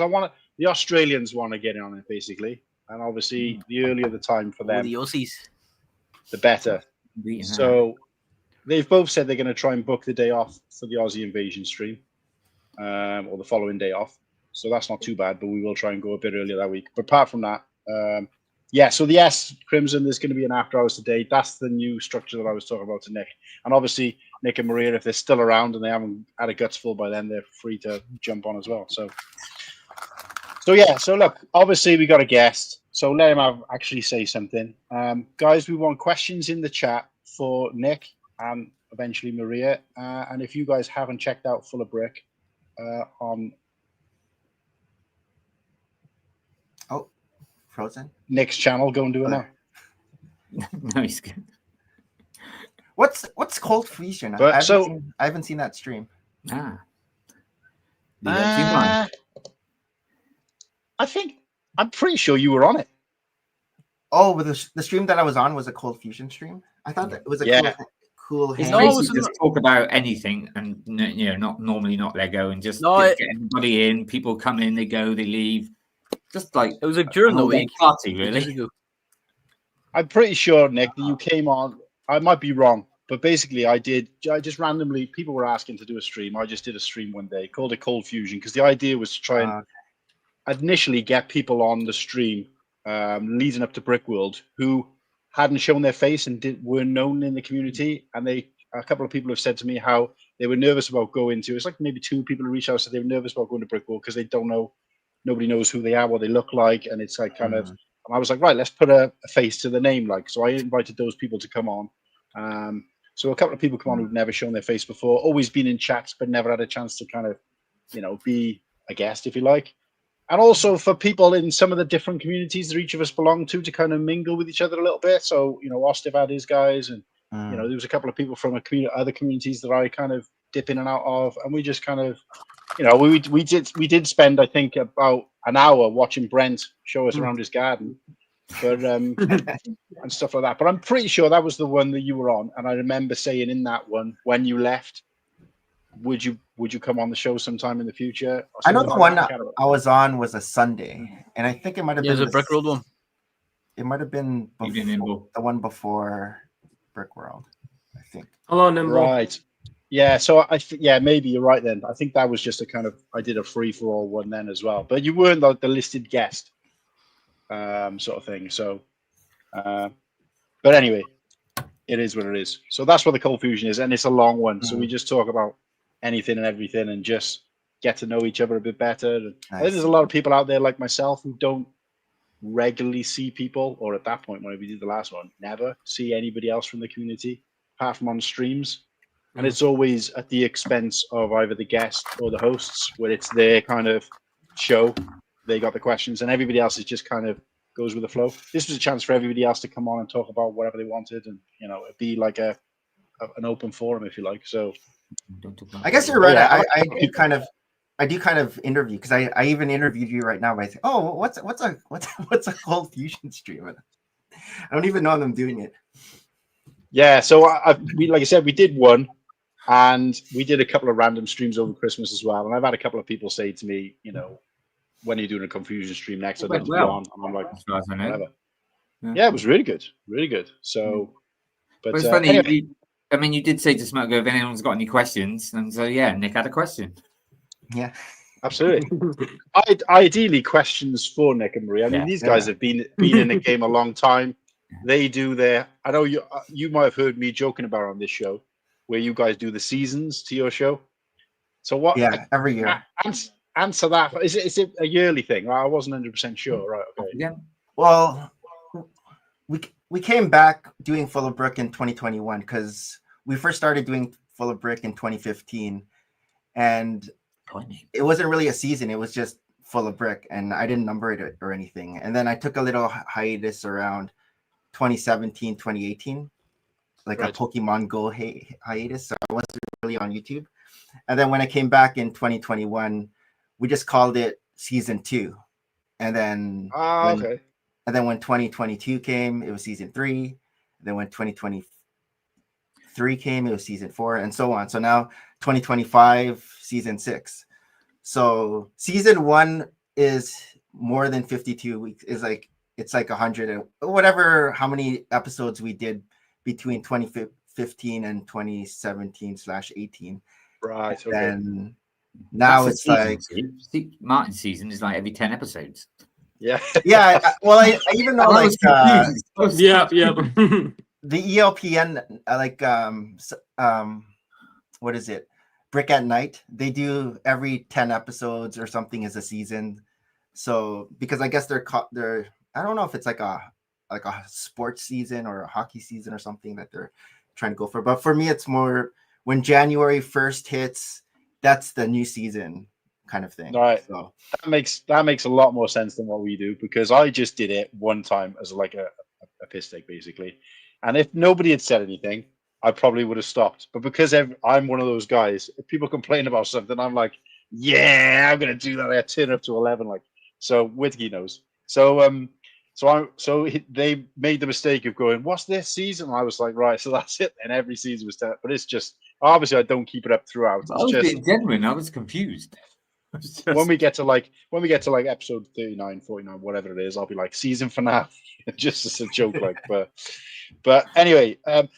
the Australians want to get in on it basically, and obviously the earlier the time for them, the Aussies, the better. Yeah. So they've both said they're going to try and book the day off for the Aussie Invasion stream, or the following day off. So that's not too bad, but we will try and go a bit earlier that week. But apart from that, yeah. So the S Crimson, there's going to be an after hours today. That's the new structure that I was talking about to Nick, and obviously Nick and Maria, if they're still around and they haven't had a guts full by then, they're free to jump on as well. So yeah. So look, obviously we got a guest, so let him actually say something. Guys, we want questions in the chat for Nick and eventually Maria. And if you guys haven't checked out Full of Brick on Frozen Nick's channel, go and do it now. No, he's good. What's Cold Fusion? I haven't seen that stream. Ah. I think I'm pretty sure you were on it. Oh, but the stream that I was on was a Cold Fusion stream. I thought that it was a cool. It's basically just talk about anything, and you know, not Lego, and just get everybody in. People come in, they go, they leave. Just like it was like during the week party, really. I'm pretty sure, Nick, that you came on. I might be wrong, but basically, I just randomly. People were asking to do a stream. I just did a stream one day, called it Cold Fusion, because the idea was to try and initially get people on the stream leading up to Brickworld who hadn't shown their face and weren't known in the community, and a couple of people have said to me how they were nervous about going to. It's like maybe 2 people who reached out said they were nervous about going to Brickworld because they don't know. Nobody knows who they are, what they look like, and it's like kind of. And I was like, right, let's put a face to the name, like. So I invited those people to come on. So a couple of people come on who've never shown their face before, always been in chats, but never had a chance to kind of, you know, be a guest, if you like. And also for people in some of the different communities that each of us belong to kind of mingle with each other a little bit. So, you know, Ostiv had his guys, and you know, there was a couple of people from other communities that I kind of dip in and out of, and we just kind of. You know, we did spend, I think, about an hour watching Brent show us around his garden, but and stuff like that. But I'm pretty sure that was the one that you were on, and I remember saying in that one when you left, would you come on the show sometime in the future? I know the one I was on was a Sunday, and I think it might have been a Brickworld one. It might have been the one before Brickworld, I think. Hello, Nimble. Right. Yeah, so maybe you're right then. I think that was just a kind of, I did a free for all one then as well, but you weren't the listed guest, sort of thing. So, but anyway, it is what it is. So that's what the Cold Fusion is, and it's a long one. So we just talk about anything and everything, and just get to know each other a bit better. And I think there's a lot of people out there like myself who don't regularly see people, or at that point when we did the last one, never see anybody else from the community apart from on streams. And it's always at the expense of either the guest or the hosts, where it's their kind of show. They got the questions, and everybody else is just kind of goes with the flow. This was a chance for everybody else to come on and talk about whatever they wanted, and it'd be like an open forum, if you like. So I guess you're right. I do kind of interview, because I even interviewed you right now by saying, oh, what's a cold fusion stream? I don't even know them doing it. Yeah, so we like I said, we did one, and we did a couple of random streams over Christmas as well. And I've had a couple of people say to me, when are you doing a confusion stream next? I'd love to be on. And I'm like, whatever. Yeah, it was really good, really good. So, but it's funny. Anyway. You did say to Smoke if anyone's got any questions, and so yeah, Nick had a question. Yeah, absolutely. Ideally, questions for Nick and Marie. I mean, these guys have been in the game a long time. They do their. I know you might have heard me joking about on this show, where you guys do the seasons to your show. So what? Yeah, every year. Answer that. Is it a yearly thing? I wasn't 100% sure. Right. Okay. Yeah. Well, we came back doing Full of Brick in 2021, because we first started doing Full of Brick in 2015, and it wasn't really a season. It was just Full of Brick, and I didn't number it or anything. And then I took a little hiatus around 2017, 2018, like a Pokemon Go hiatus. So I wasn't really on YouTube. And then when I came back in 2021, we just called it season 2. And then and then when 2022 came, it was season 3. And then when 2023 came, it was season 4, and so on. So now 2025, season 6. So season 1 is more than 52 weeks. It's like 100 and whatever, how many episodes we did between 2015 and 2017/18. Right. Okay. And now it's like Martin's season is like every 10 episodes. Yeah. Yeah. Well, I even know like yeah. The ELPN what is it? Brick at Night. They do every 10 episodes or something as a season. So because I guess they're I don't know if it's like a sports season or a hockey season or something that they're trying to go for. But for me, it's more when January 1st hits, that's the new season kind of thing. All right. So that makes a lot more sense than what we do, because I just did it one time as like a piss take, basically. And if nobody had said anything, I probably would have stopped. But because I'm one of those guys, if people complain about something, I'm like, yeah, I'm gonna do that. I turn up to 11, like. So Whittakee knows. So they made the mistake of going, what's this season? And I was like, right, so that's it. And every season was that. But it's just, obviously I don't keep it up throughout. It's I was being genuine. I was confused. When we get to like episode 39, 49, whatever it is, I'll be like, season finale, just as a joke, like. But anyway,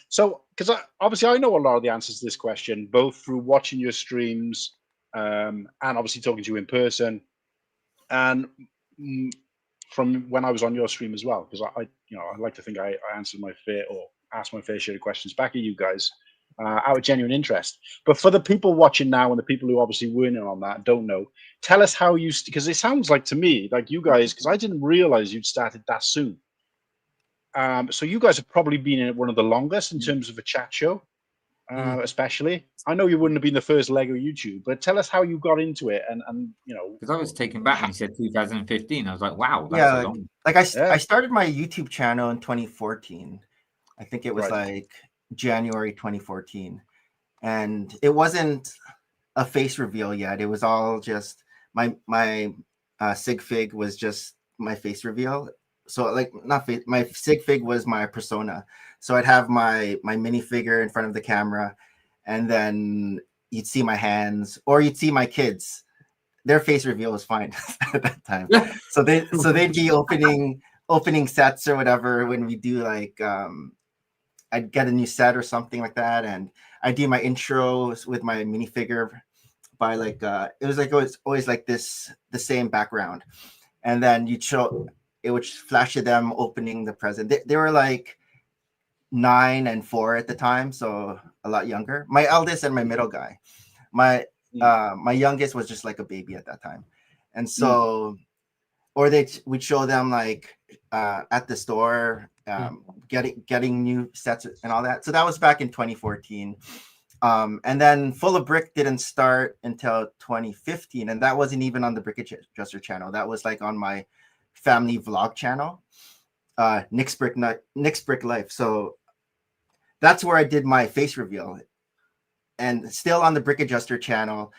so because obviously I know a lot of the answers to this question, both through watching your streams and obviously talking to you in person, and from when I was on your stream as well, because I like to think I answered my fair or asked my fair share of questions back at you guys out of genuine interest. But for the people watching now and the people who obviously weren't in on that, don't know, tell us how you, because it sounds like to me like you guys, because I didn't realize you'd started that soon. So you guys have probably been in one of the longest in terms of a chat show, especially. I know you wouldn't have been the first leg of YouTube, but tell us how you got into it, and because I was taken back when you said 2015. I was like, wow, that's long. I started my YouTube channel in 2014. I think it was like January 2014, and it wasn't a face reveal yet. It was all just my sig fig was just my face reveal. So like not face, my sig fig was my persona. So I'd have my minifigure in front of the camera, and then you'd see my hands, or you'd see my kids. Their face reveal was fine at that time. So they'd be opening sets or whatever when we do like I'd get a new set or something like that, and I do my intros with my minifigure by like it was always like this, the same background, and then you'd show it would flash to them opening the present. They were like 9 and 4 at the time, so a lot younger. My eldest and my middle guy. My youngest was just like a baby at that time, and so or we'd show them like at the store getting new sets and all that. So that was back in 2014. And then Full of Brick didn't start until 2015, and that wasn't even on the BrickAdjuster channel. That was like on my family vlog channel, Nick's Brick Life. So that's where I did my face reveal, and still on the BrickAdjuster channel.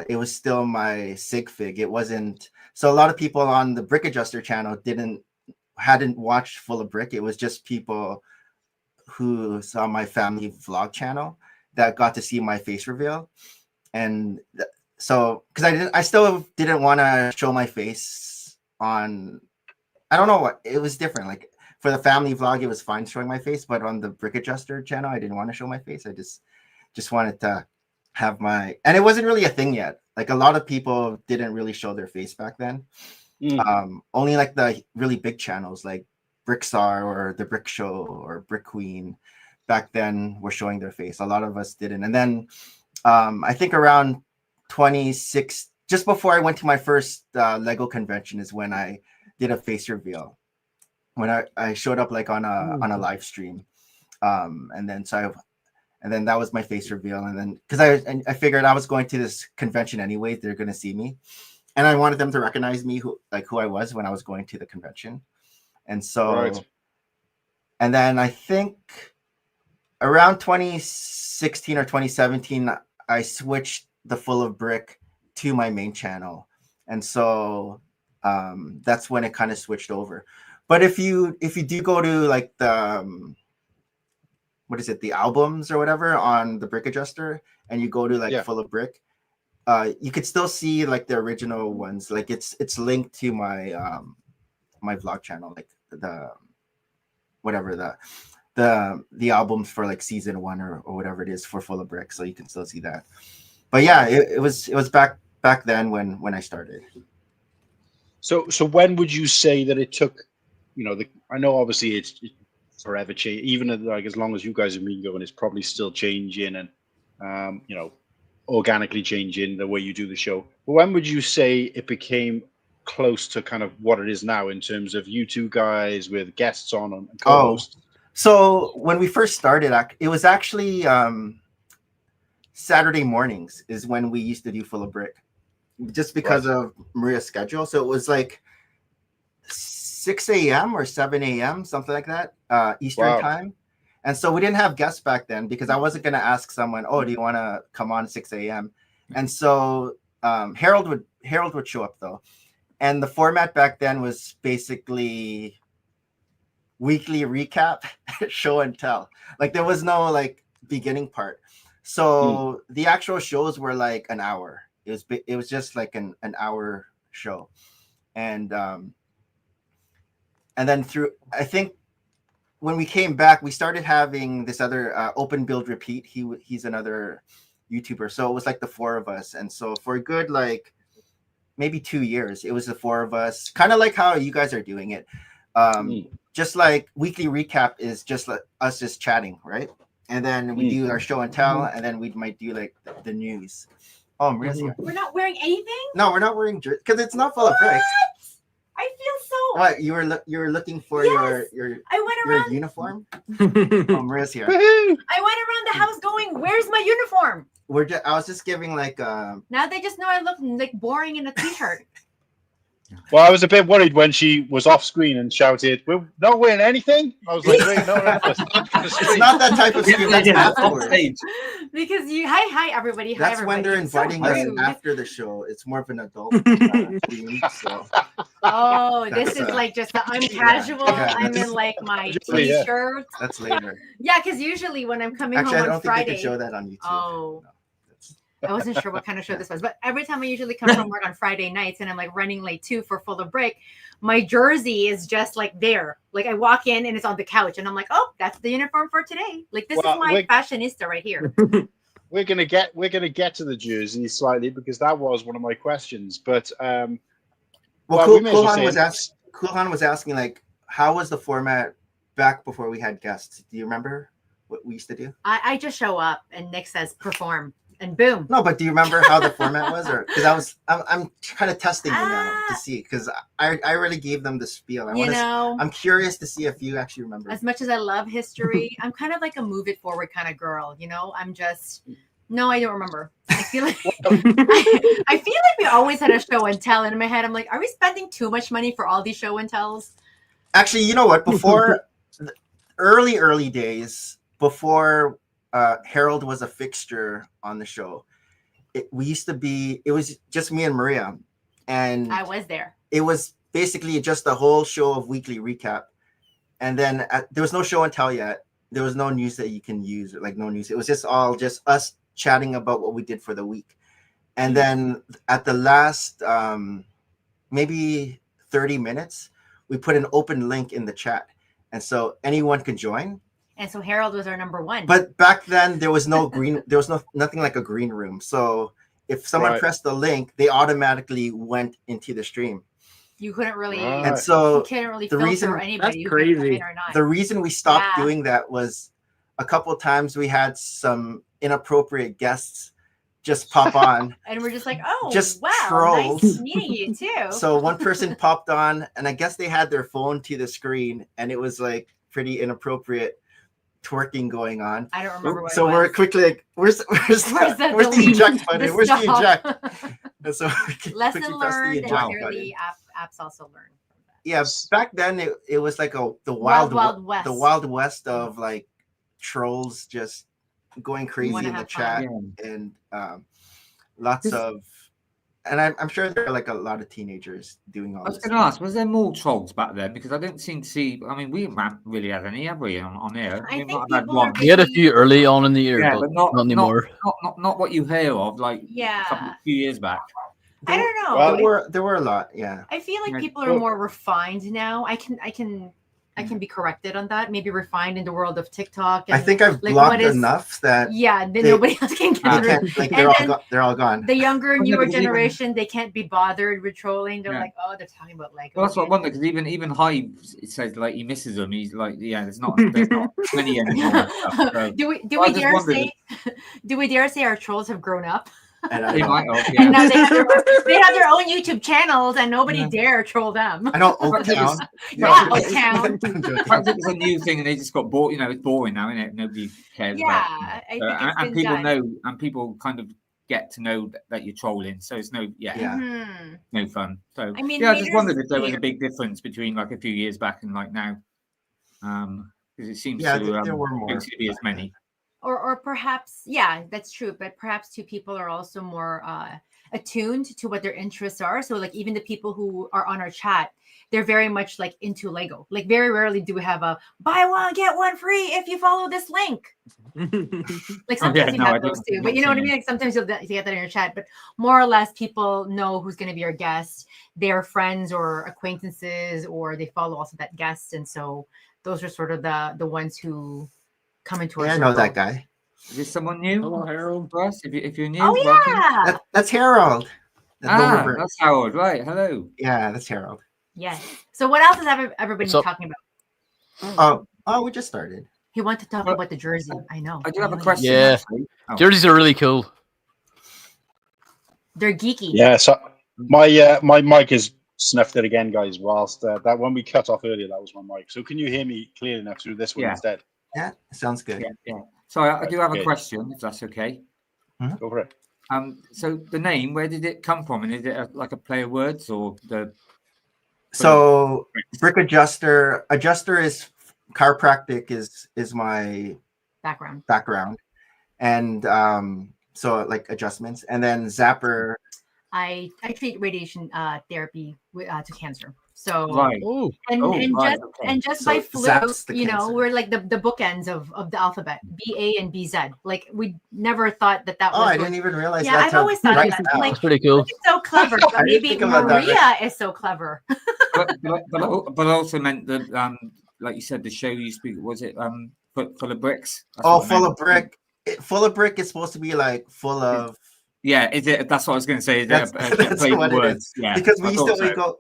It was still my sig fig. It wasn't. So a lot of people on the BrickAdjuster channel hadn't watched Full of Brick. It was just people who saw my family vlog channel that got to see my face reveal. And so, because I still didn't want to show my face on, I don't know what, it was different. Like for the family vlog, it was fine showing my face, but on the BrickAdjuster channel, I didn't want to show my face. I just wanted to have my, and it wasn't really a thing yet. Like a lot of people didn't really show their face back then. Only like the really big channels like BrickZapper or The Brick Show or Brick Queen back then were showing their face. A lot of us didn't. And then I think around 26, just before I went to my first Lego convention is when I did a face reveal. When I showed up like on a live stream. And then that was my face reveal. And then because I figured I was going to this convention anyway, they're gonna see me. And I wanted them to recognize me who I was when I was going to the convention. And so and then I think around 2016 or 2017, I switched the Full of Brick to my main channel. And so that's when it kind of switched over. But if you do go to like the what is it, the albums or whatever on the BrickAdjuster, and you go to like Full of Brick, you could still see like the original ones. Like it's linked to my my vlog channel, like the whatever the albums for like season 1 or whatever it is for Full of Brick, so you can still see that. But yeah, it was back then when I started. So when would you say that it took, I know obviously it's forever change, even like as long as you guys have been going, it's probably still changing and organically changing the way you do the show. But when would you say it became close to kind of what it is now in terms of you two guys with guests on and co-hosts? So when we first started, it was actually Saturday mornings is when we used to do Full of Brick, just because of Maria's schedule. So it was like 6 a.m. or 7 a.m., something like that, Eastern time. And so we didn't have guests back then because I wasn't going to ask someone, oh, do you want to come on 6 a.m.? And so Harold would show up though. And the format back then was basically weekly recap, show and tell. Like there was no like beginning part. So the actual shows were like an hour. It was just like an hour show. And then I think when we came back, we started having this other Open Build Repeat. He's another YouTuber. So it was like the 4 of us. And so for a good like maybe 2 years, it was the 4 of us, kind of like how you guys are doing it. Just like weekly recap is just like us just chatting, right? And then we do our show and tell, and then we might do like the news. Oh, Maria's here. We're not wearing anything? No, we're not wearing jerseys because it's not Full of Bricks. I feel so. What, you were looking for your uniform? Oh, Maria's here. I went around the house going, "Where's my uniform?" I was just giving like Now they just know I look like boring in a t-shirt. Well, I was a bit worried when she was off screen and shouted, "We're not wearing anything." I was like, "Wait, no, it's not that type of screen. That's afterwards." Because hi everybody. That's hi, when they're inviting so us after the show. It's more of an adult theme. So. Oh, this is like just I'm casual. I'm in like my t-shirt. That's later. Yeah, because usually when I'm coming home on I don't Friday, think they could show that on YouTube. Oh. No. I wasn't sure what kind of show this was, but every time I usually come from work on Friday nights and I'm like running late too for Full of Brick, my jersey is just like there. Like I walk in and it's on the couch and I'm like, oh, that's the uniform for today. Like this is my fashionista right here. We're gonna get to the jersey slightly because that was one of my questions. But Cool Han was asking like, how was the format back before we had guests? Do you remember what we used to do? I just show up and Nick says perform. And boom. No, but do you remember how the format was? Or because I'm kind of testing you now to see, because I already gave them the spiel. I'm curious to see if you actually remember. As much as I love history, I'm kind of like a move it forward kind of girl. I'm just No, I don't remember. I feel like I feel like we always had a show and tell, and in my head, I'm like, are we spending too much money for all these show and tells? Actually, you know what? Before early days, before Harold was a fixture on the show, it was just me and Maria, and I was there. It was basically just a whole show of weekly recap, and then there was no show and tell yet. There was no news that you can use, like no news. It was just us chatting about what we did for the week. And then at the last maybe 30 minutes, we put an open link in the chat. And so anyone could join. And so Harold was our number one. But back then there was no nothing like a green room. So if someone pressed the link, they automatically went into the stream. You couldn't really, and so you can't really filter anybody who could come in or not. The reason we stopped doing that was a couple of times we had some inappropriate guests just pop on, and we're just like, oh, just wow, trolls. nice meeting you too. So one person popped on, and I guess they had their phone to the screen, and it was like pretty inappropriate twerking going on. I don't remember what. So we're quickly like, where's the eject button? Where's the eject? And so lesson learned, and clearly apps also learned from that. Yeah, back then it was like the wild west of like trolls just going crazy in the chat, and lots of, and I'm sure there are like a lot of teenagers doing all this. I was going to ask, was there more trolls back then? Because I don't seem to see. I mean, we haven't really had any, have we, on here? I think we had a few early on in the year, but not anymore. Not what you hear of, like a few years back. I don't know. Well, there were a lot. Yeah. I feel like people are more refined now. I can be corrected on that. Maybe refined in the world of TikTok. And I think I've blocked enough that nobody else can get like they're all gone. The younger, newer generation, they can't be bothered with trolling. They're like, oh, they're talking about Lego. Well, that's what I wonder, because even Hyde, it says like he misses them. He's like, there's not many anymore. So. Do we dare say our trolls have grown up? And they might have, and now they have their own YouTube channels, and nobody dare troll them. I know Oaktown. Oaktown. Perhaps it was a new thing, and they just got bored. It's boring now, isn't it? Nobody cares. I think and people know, and people kind of get to know that you're trolling. So it's no fun. So I mean, I just wondered if there was a big difference between like a few years back and like now, because it seems there were more. Don't seem to be as many. Or perhaps, that's true. But perhaps too, people are also more attuned to what their interests are. So like even the people who are on our chat, they're very much like into Lego. Like very rarely do we have a buy one, get one free if you follow this link. Like sometimes you have those too. But you know what I mean? Like sometimes you'll get that in your chat. But more or less people know who's going to be our guest. They're friends or acquaintances, or they follow also that guest. And so those are sort of the ones who come into our I know that guy. Is this someone new? Hello, Harold. If you're new, oh yeah, that's Harold. That's Harold, right? Hello. Yeah, that's Harold. Yes. So what else has everybody talking about? We just started. He wanted to talk about the jersey. I know. I do have a question. Yeah, jerseys are really cool. They're geeky. Yeah. So my mic is snuffed it again, guys. Whilst that when we cut off earlier, that was my mic. So can you hear me clearly enough through this one instead? Yeah, sounds good. Yeah. Sorry, I do have a question, if that's okay. Go for it. So the name, where did it come from? And is it like a play of words or the? So BrickAdjuster, adjuster is chiropractic is my background, and so like adjustments, and then Zapper. I treat radiation therapy to cancer. So just by fluke, we're like the bookends of the alphabet, BA and BZ. Like we never thought that was. Oh, I didn't even realize. Yeah, I've always thought that. Like, that's pretty cool. So clever. But maybe Maria is so clever. but also meant that like you said, the show used to be, was it full of bricks? Full of brick. Full of brick is supposed to be like full of. Yeah, is it? That's what I was going to say. That's what it is. Yeah, because we used to go,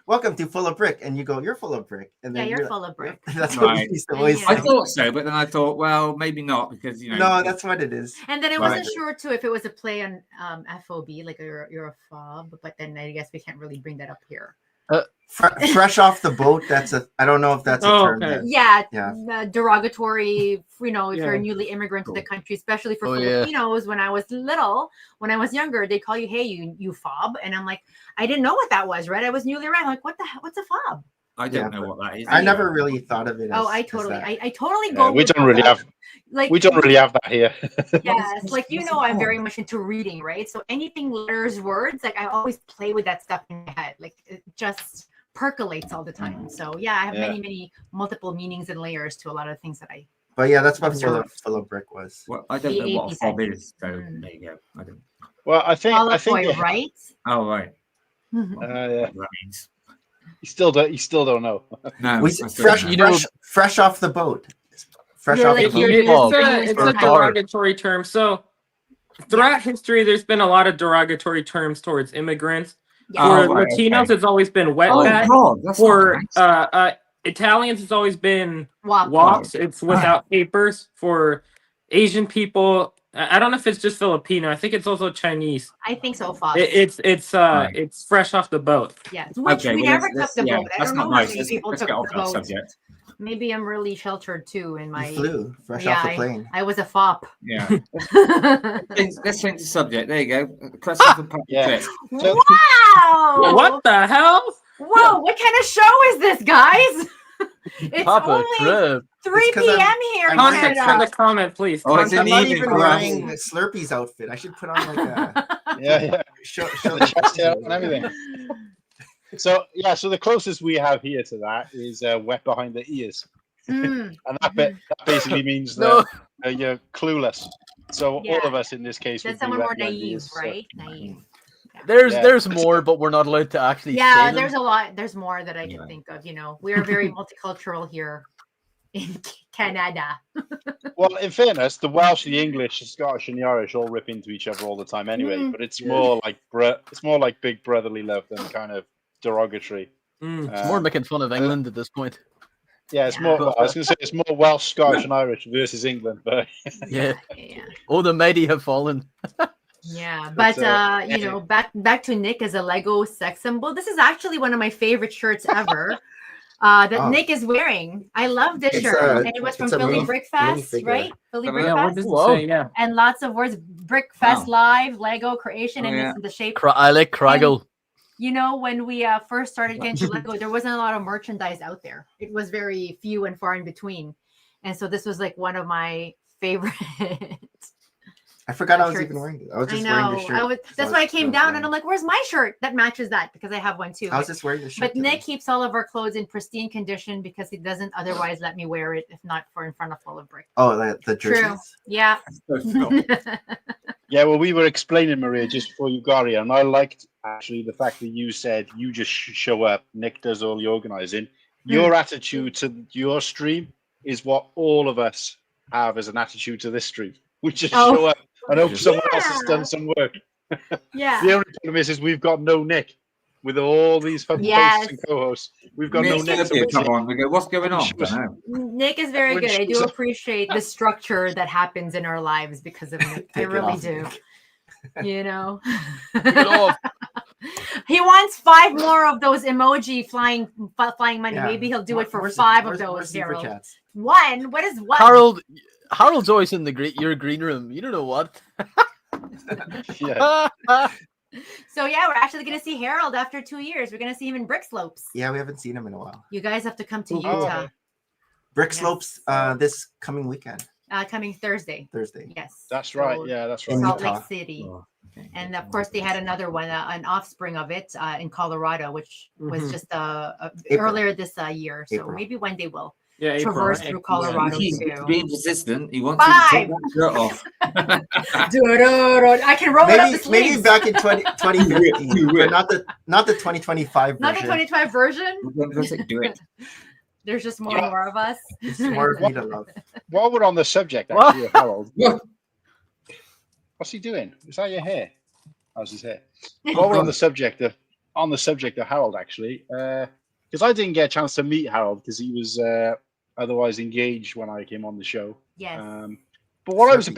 welcome to Full of Brick, and you go, you're full of brick, and then you're full of brick. That's what we used to always say. I thought so, but then I thought, well, maybe not, because No, that's what it is. And then I wasn't sure too if it was a play on FOB, like you're a fob, but then I guess we can't really bring that up here. Fresh off the boat. I don't know if that's a term. Okay. Yeah. Derogatory. If you're a newly immigrant to the country, especially for Filipinos. When I was younger, they call you, hey, you fob, and I'm like, I didn't know what that was, right? I was newly arrived. I'm like, what's a fob? I don't know what that is. I never really thought of it. I totally go. We don't really have. We don't really have that here. Yes, I'm very much into reading, right? So anything letters, words, like I always play with that stuff in my head. Like it just percolates all the time. So I have many multiple meanings and layers to a lot of things that I. But that's what FULLOFBRIck was. Well, I don't know what a fob is. So there you go. I don't. Well, I think. Right? Oh right. Yeah. That means. You still don't know. No, fresh off the boat. Fresh off the boat. It's a derogatory term. So throughout history, there's been a lot of derogatory terms towards immigrants. For Latinos, it's always been wetback. For Italians, it's always been wops. It's without papers. For Asian people, I don't know if it's just Filipino. I think it's also Chinese. I think so, Fox. It's fresh off the boat. Yeah, which we never took the boat. I don't know how many people took the boat. Subject. Maybe I'm really sheltered too in my. You flew fresh off the plane. I was a fop. Yeah. Let's change the subject. There you go. Question for Patrick. Wow! What the hell? Whoa! What kind of show is this, guys? It's Papa only 3 p.m. here. Context for the comment, please. I'm not even wearing Slurpy's outfit. I should put on like a show the chest out and everything. So the closest we have here to that is wet behind the ears, and that basically means that you're clueless. So all of us in this case would be someone wet more behind the naive, ears, right? Naive. There's more, but we're not allowed to actually. Yeah, there's a lot. There's more that I can think of. We are very multicultural here in Canada. Well, in fairness, the Welsh, the English, the Scottish, and the Irish all rip into each other all the time anyway. But it's more like big brotherly love than kind of derogatory. It's more making fun of England at this point. Yeah, it's more. I was going to say it's more Welsh, Scottish, and Irish versus England, but yeah. Oh, the mighty have fallen. Yeah, but back to Nick as a Lego sex symbol. This is actually one of my favorite shirts ever. That Nick is wearing. I love this shirt, and it was from Philly Brick Fest, right? Philly Brick Fest. And lots of words. Brick Fest Live, Lego creation, and this is the shape. I like Craggle. When we first started getting to Lego, there wasn't a lot of merchandise out there. It was very few and far in between, and so this was like one of my favorite. I forgot I was even wearing it. I was just wearing the shirt. That's why I came down and I'm like, where's my shirt that matches that? Because I have one too. I was just wearing the shirt. But Nick keeps all of our clothes in pristine condition because he doesn't otherwise let me wear it if not for in front of FULLOFBRICK. Oh, the jerseys? True. Yeah. Yeah, well, we were explaining, Maria, just before you got here, and I liked actually the fact that you said you just show up, Nick does all the organizing. Your attitude to your stream is what all of us have as an attitude to this stream. We just show up. I hope someone else has done some work. Yeah. The only problem is we've got no Nick with all these fun hosts and co-hosts. We've got no Nick. Come on, we go. What's going on? Nick is very good. I do appreciate the structure that happens in our lives because of Nick. I really do. He wants 5 more of those emoji flying money. Yeah. Maybe he'll do it for 5 of those. Harold. 1. What is 1? Harold's always in your green room. You don't know what. So we're actually going to see Harold after 2 years. We're going to see him in Brick Slopes. Yeah, we haven't seen him in a while. You guys have to come to Utah. Brick Slopes this coming weekend. Coming Thursday. Yes. That's right. Yeah, that's right. Salt Lake City. Oh, okay. And of course, they had another one, an offspring of it in Colorado, which was just earlier this year. So maybe one day we'll traverse through Colorado He's too. being persistent. He wants to take that shirt off. I can roll it up the sleeves. Maybe back in 2015, but not the 2025 version. Not the 2025 version. Do it. There's just more of us. It's more of me to love. While we're on the subject, actually, Harold, what's he doing? Is that your hair? How's his hair? While we're on the subject of Harold, actually, because I didn't get a chance to meet Harold because he was otherwise engaged when I came on the show. Yes. But what I was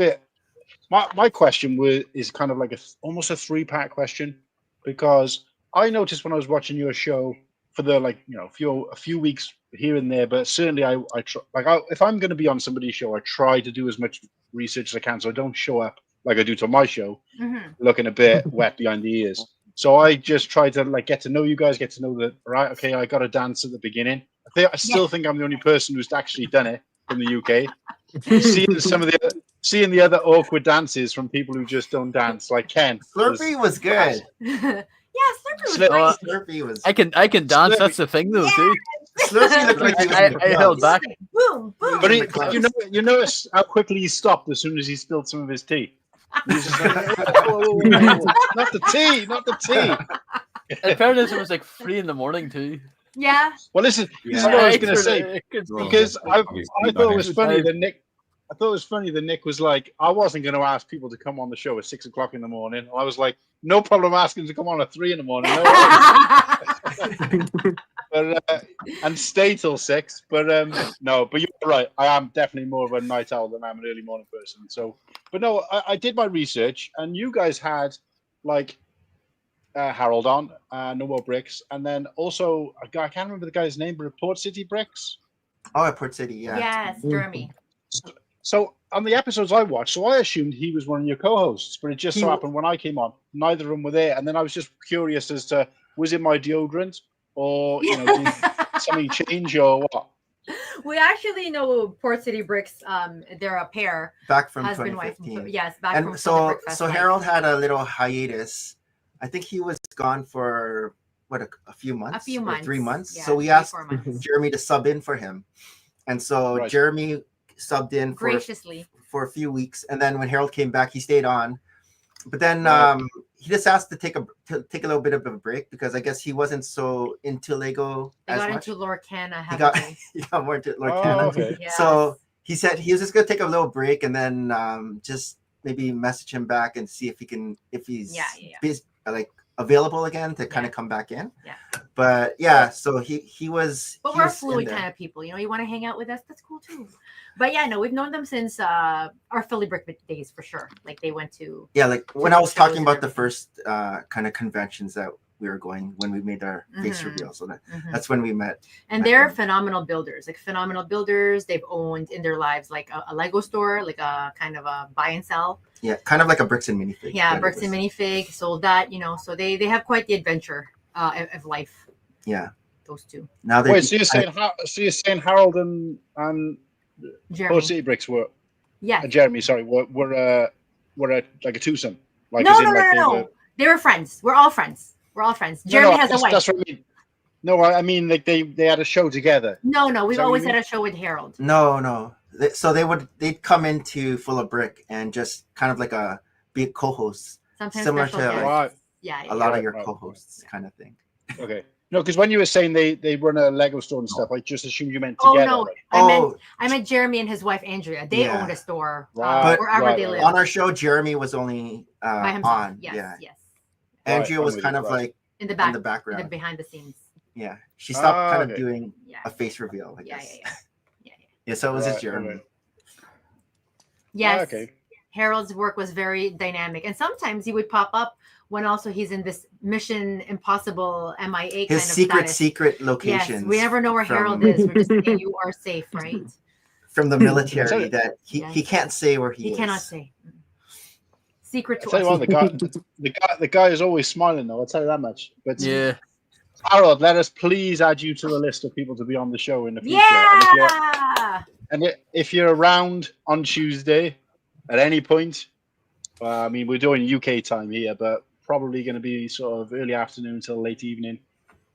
my question is kind of like almost a 3-part question, because I noticed when I was watching your show for the a few weeks here and there, but certainly I try, if I'm going to be on somebody's show, I try to do as much research as I can, so I don't show up like I do to my show, looking a bit wet behind the ears. So I just try to get to know you guys, get to know that, right? Okay, I got to dance at the beginning. I still think I'm the only person who's actually done it from the UK. Seeing the other awkward dances from people who just don't dance, like Ken. Slurpy was good. Slurpy was great. Slurpy was. I can dance. Slurpy. That's the thing, though, too. Slurpy looked like I held back. Boom, boom. But you notice how quickly he stopped as soon as he spilled some of his tea. He was just like, whoa. Not the tea. In fairness, it was like 3 a.m. too. Yeah. Well, this is what I was going to say, because I thought it was funny that Nick. I thought it was funny that Nick was like, I wasn't going to ask people to come on the show at 6 o'clock in the morning. I was like, no problem asking to come on at 3 a.m. No but and stay till 6. But no, but you're right. I am definitely more of a night owl than I'm an early morning person. So, but no, I did my research, and you guys had Harold on, No More Bricks, and then also a guy, I can't remember the guy's name, but Port City Bricks. Oh, at Port City, yeah. Yes, Jeremy. So on the episodes I watched, so I assumed he was one of your co-hosts, but it just so happened when I came on, neither of them were there, and then I was just curious as to, was it my deodorant, or did something change, or what? We actually know Port City Bricks. They're a pair. Back from husband 2015. Wife. Yes, back and from so Harold had a little hiatus. I think he was gone for a few months. 3 months. Yeah, so we asked Jeremy to sub in for him, and so Jeremy subbed in graciously for a few weeks, and then when Harold came back, he stayed on. But then he just asked to take a little bit of a break because I guess he wasn't so into Lego as much. Into Lorcana. He got more into Lorcana. Oh, okay. Yes. So he said he was just gonna take a little break and then just maybe message him back and see if he's available again to kind of come back in. Yeah. But so he was. But we're fluid kind of people, you want to hang out with us, that's cool too. But yeah, no, we've known them since our Philly Brick days for sure. Like they went to when I was talking about the first kind of conventions that we were going when we made our face reveal. So that's when we met. And they're phenomenal builders. They've owned in their lives like a Lego store, like a kind of a buy and sell. Yeah, kind of like a Bricks and Minifig. Yeah, Bricks and Minifig. Sold that, so they have quite the adventure of life. Yeah. Those two. Now wait, so you're saying Harold and Jeremy. Port City Bricks were Jeremy, sorry, were like a twosome. Like No. They were friends. We're all friends. Jeremy has a wife. That's what I mean. No, I mean like they had a show together. No. We've always had a show with Harold. No. So they'd come into Full of Brick and just kind of be a co-host. Sometimes similar to a lot of your co-hosts kind of thing. Okay. No, because when you were saying they run a Lego store and stuff, I just assumed you meant together. I meant Jeremy and his wife Andrea. They owned a store wherever they live. On our show, Jeremy was only by himself. on. Yes. Andrea was kind of like in the background, behind the scenes. Yeah, she stopped kind of doing a face reveal. I guess. Yeah. So it was just Jeremy. Yes. Okay. Harold's work was very dynamic, and sometimes he would pop up when also he's in this Mission Impossible MIA his secret locations. Yes, we never know where Harold is. We're just saying you are safe, right? From the military that he can't say where he is. He cannot say. Secret to us. Tell you what, the guy is always smiling though. I'll tell you that much. But Harold, let us please add you to the list of people to be on the show in the future. Yeah. And if you're around on Tuesday at any point, I mean, we're doing UK time here, but probably going to be sort of early afternoon till late evening,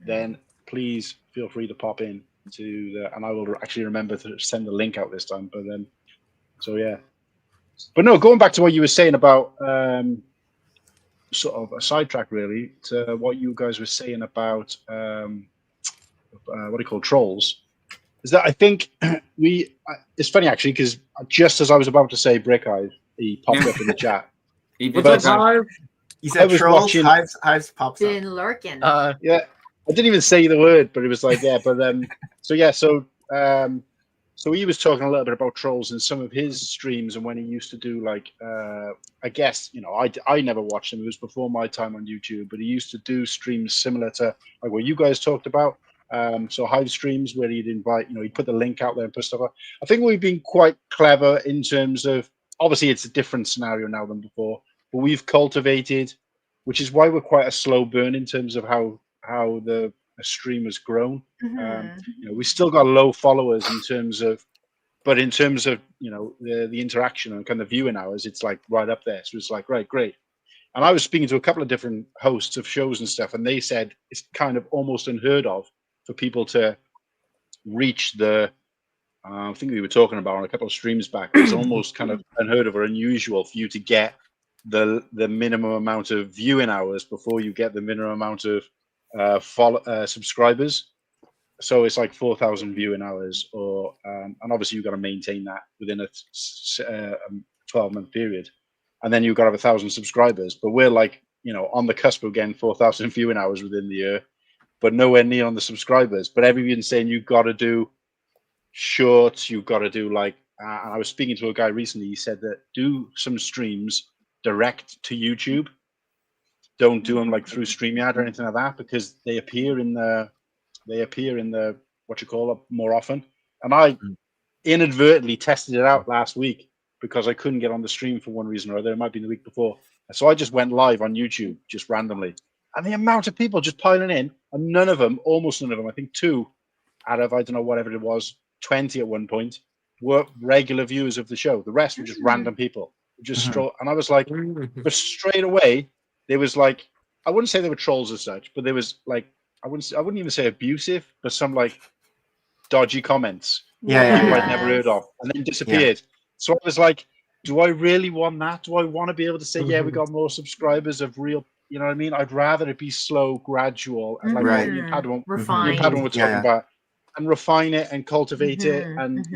then please feel free to pop in and I will actually remember to send the link out this time. But then, so yeah. But no, going back to what you were saying about sort of a sidetrack really to what you guys were saying about what do you call trolls, is that I think it's funny actually because just as I was about to say Brick Eyes, he popped up in the chat. He said trolls, Hives pops up. Been lurking. Yeah, I didn't even say the word, but it was like, so he was talking a little bit about trolls in some of his streams and when he used to do like, I guess, I never watched him. It was before my time on YouTube, but he used to do streams similar to like what you guys talked about. So Hive streams where he'd invite, he'd put the link out there and put stuff up. I think we've been quite clever in terms of, obviously it's a different scenario now than before, but we've cultivated, which is why we're quite a slow burn in terms of how the stream has grown. We still got low followers in terms of, but in terms of, the interaction and kind of viewing hours, it's like right up there. So it's like, right, great. And I was speaking to a couple of different hosts of shows and stuff, and they said it's kind of almost unheard of for people to reach the, I think we were talking about on a couple of streams back, it's almost kind of unheard of or unusual for you to get the minimum amount of viewing hours before you get the minimum amount of subscribers. So it's like 4,000 viewing hours, or and obviously you've got to maintain that within a 12-month period. And then you've got to have 1,000 subscribers. But we're like, on the cusp of getting 4,000 viewing hours within the year, but nowhere near on the subscribers. But everyone's saying you've got to do shorts, you've got to do and I was speaking to a guy recently, he said that do some streams direct to YouTube. Don't do them like through StreamYard or anything like that, because they appear in the more often. And I inadvertently tested it out last week because I couldn't get on the stream for one reason or other. It might be the week before. So I just went live on YouTube just randomly. And the amount of people just piling in, and almost none of them, I think 2 out of, I don't know, whatever it was, 20 at one point, were regular viewers of the show. The rest were just random people. And I was like, but straight away, there was like, I wouldn't say they were trolls as such, but there was like, I wouldn't even say abusive, but some like dodgy comments. I'd never heard of, and then disappeared. So I was like, do I really want that? Do I want to be able to say, yeah, we got more subscribers of real, you know what I mean? I'd rather it be slow, gradual, and like what you had one, we're talking about, and refine it and cultivate it, and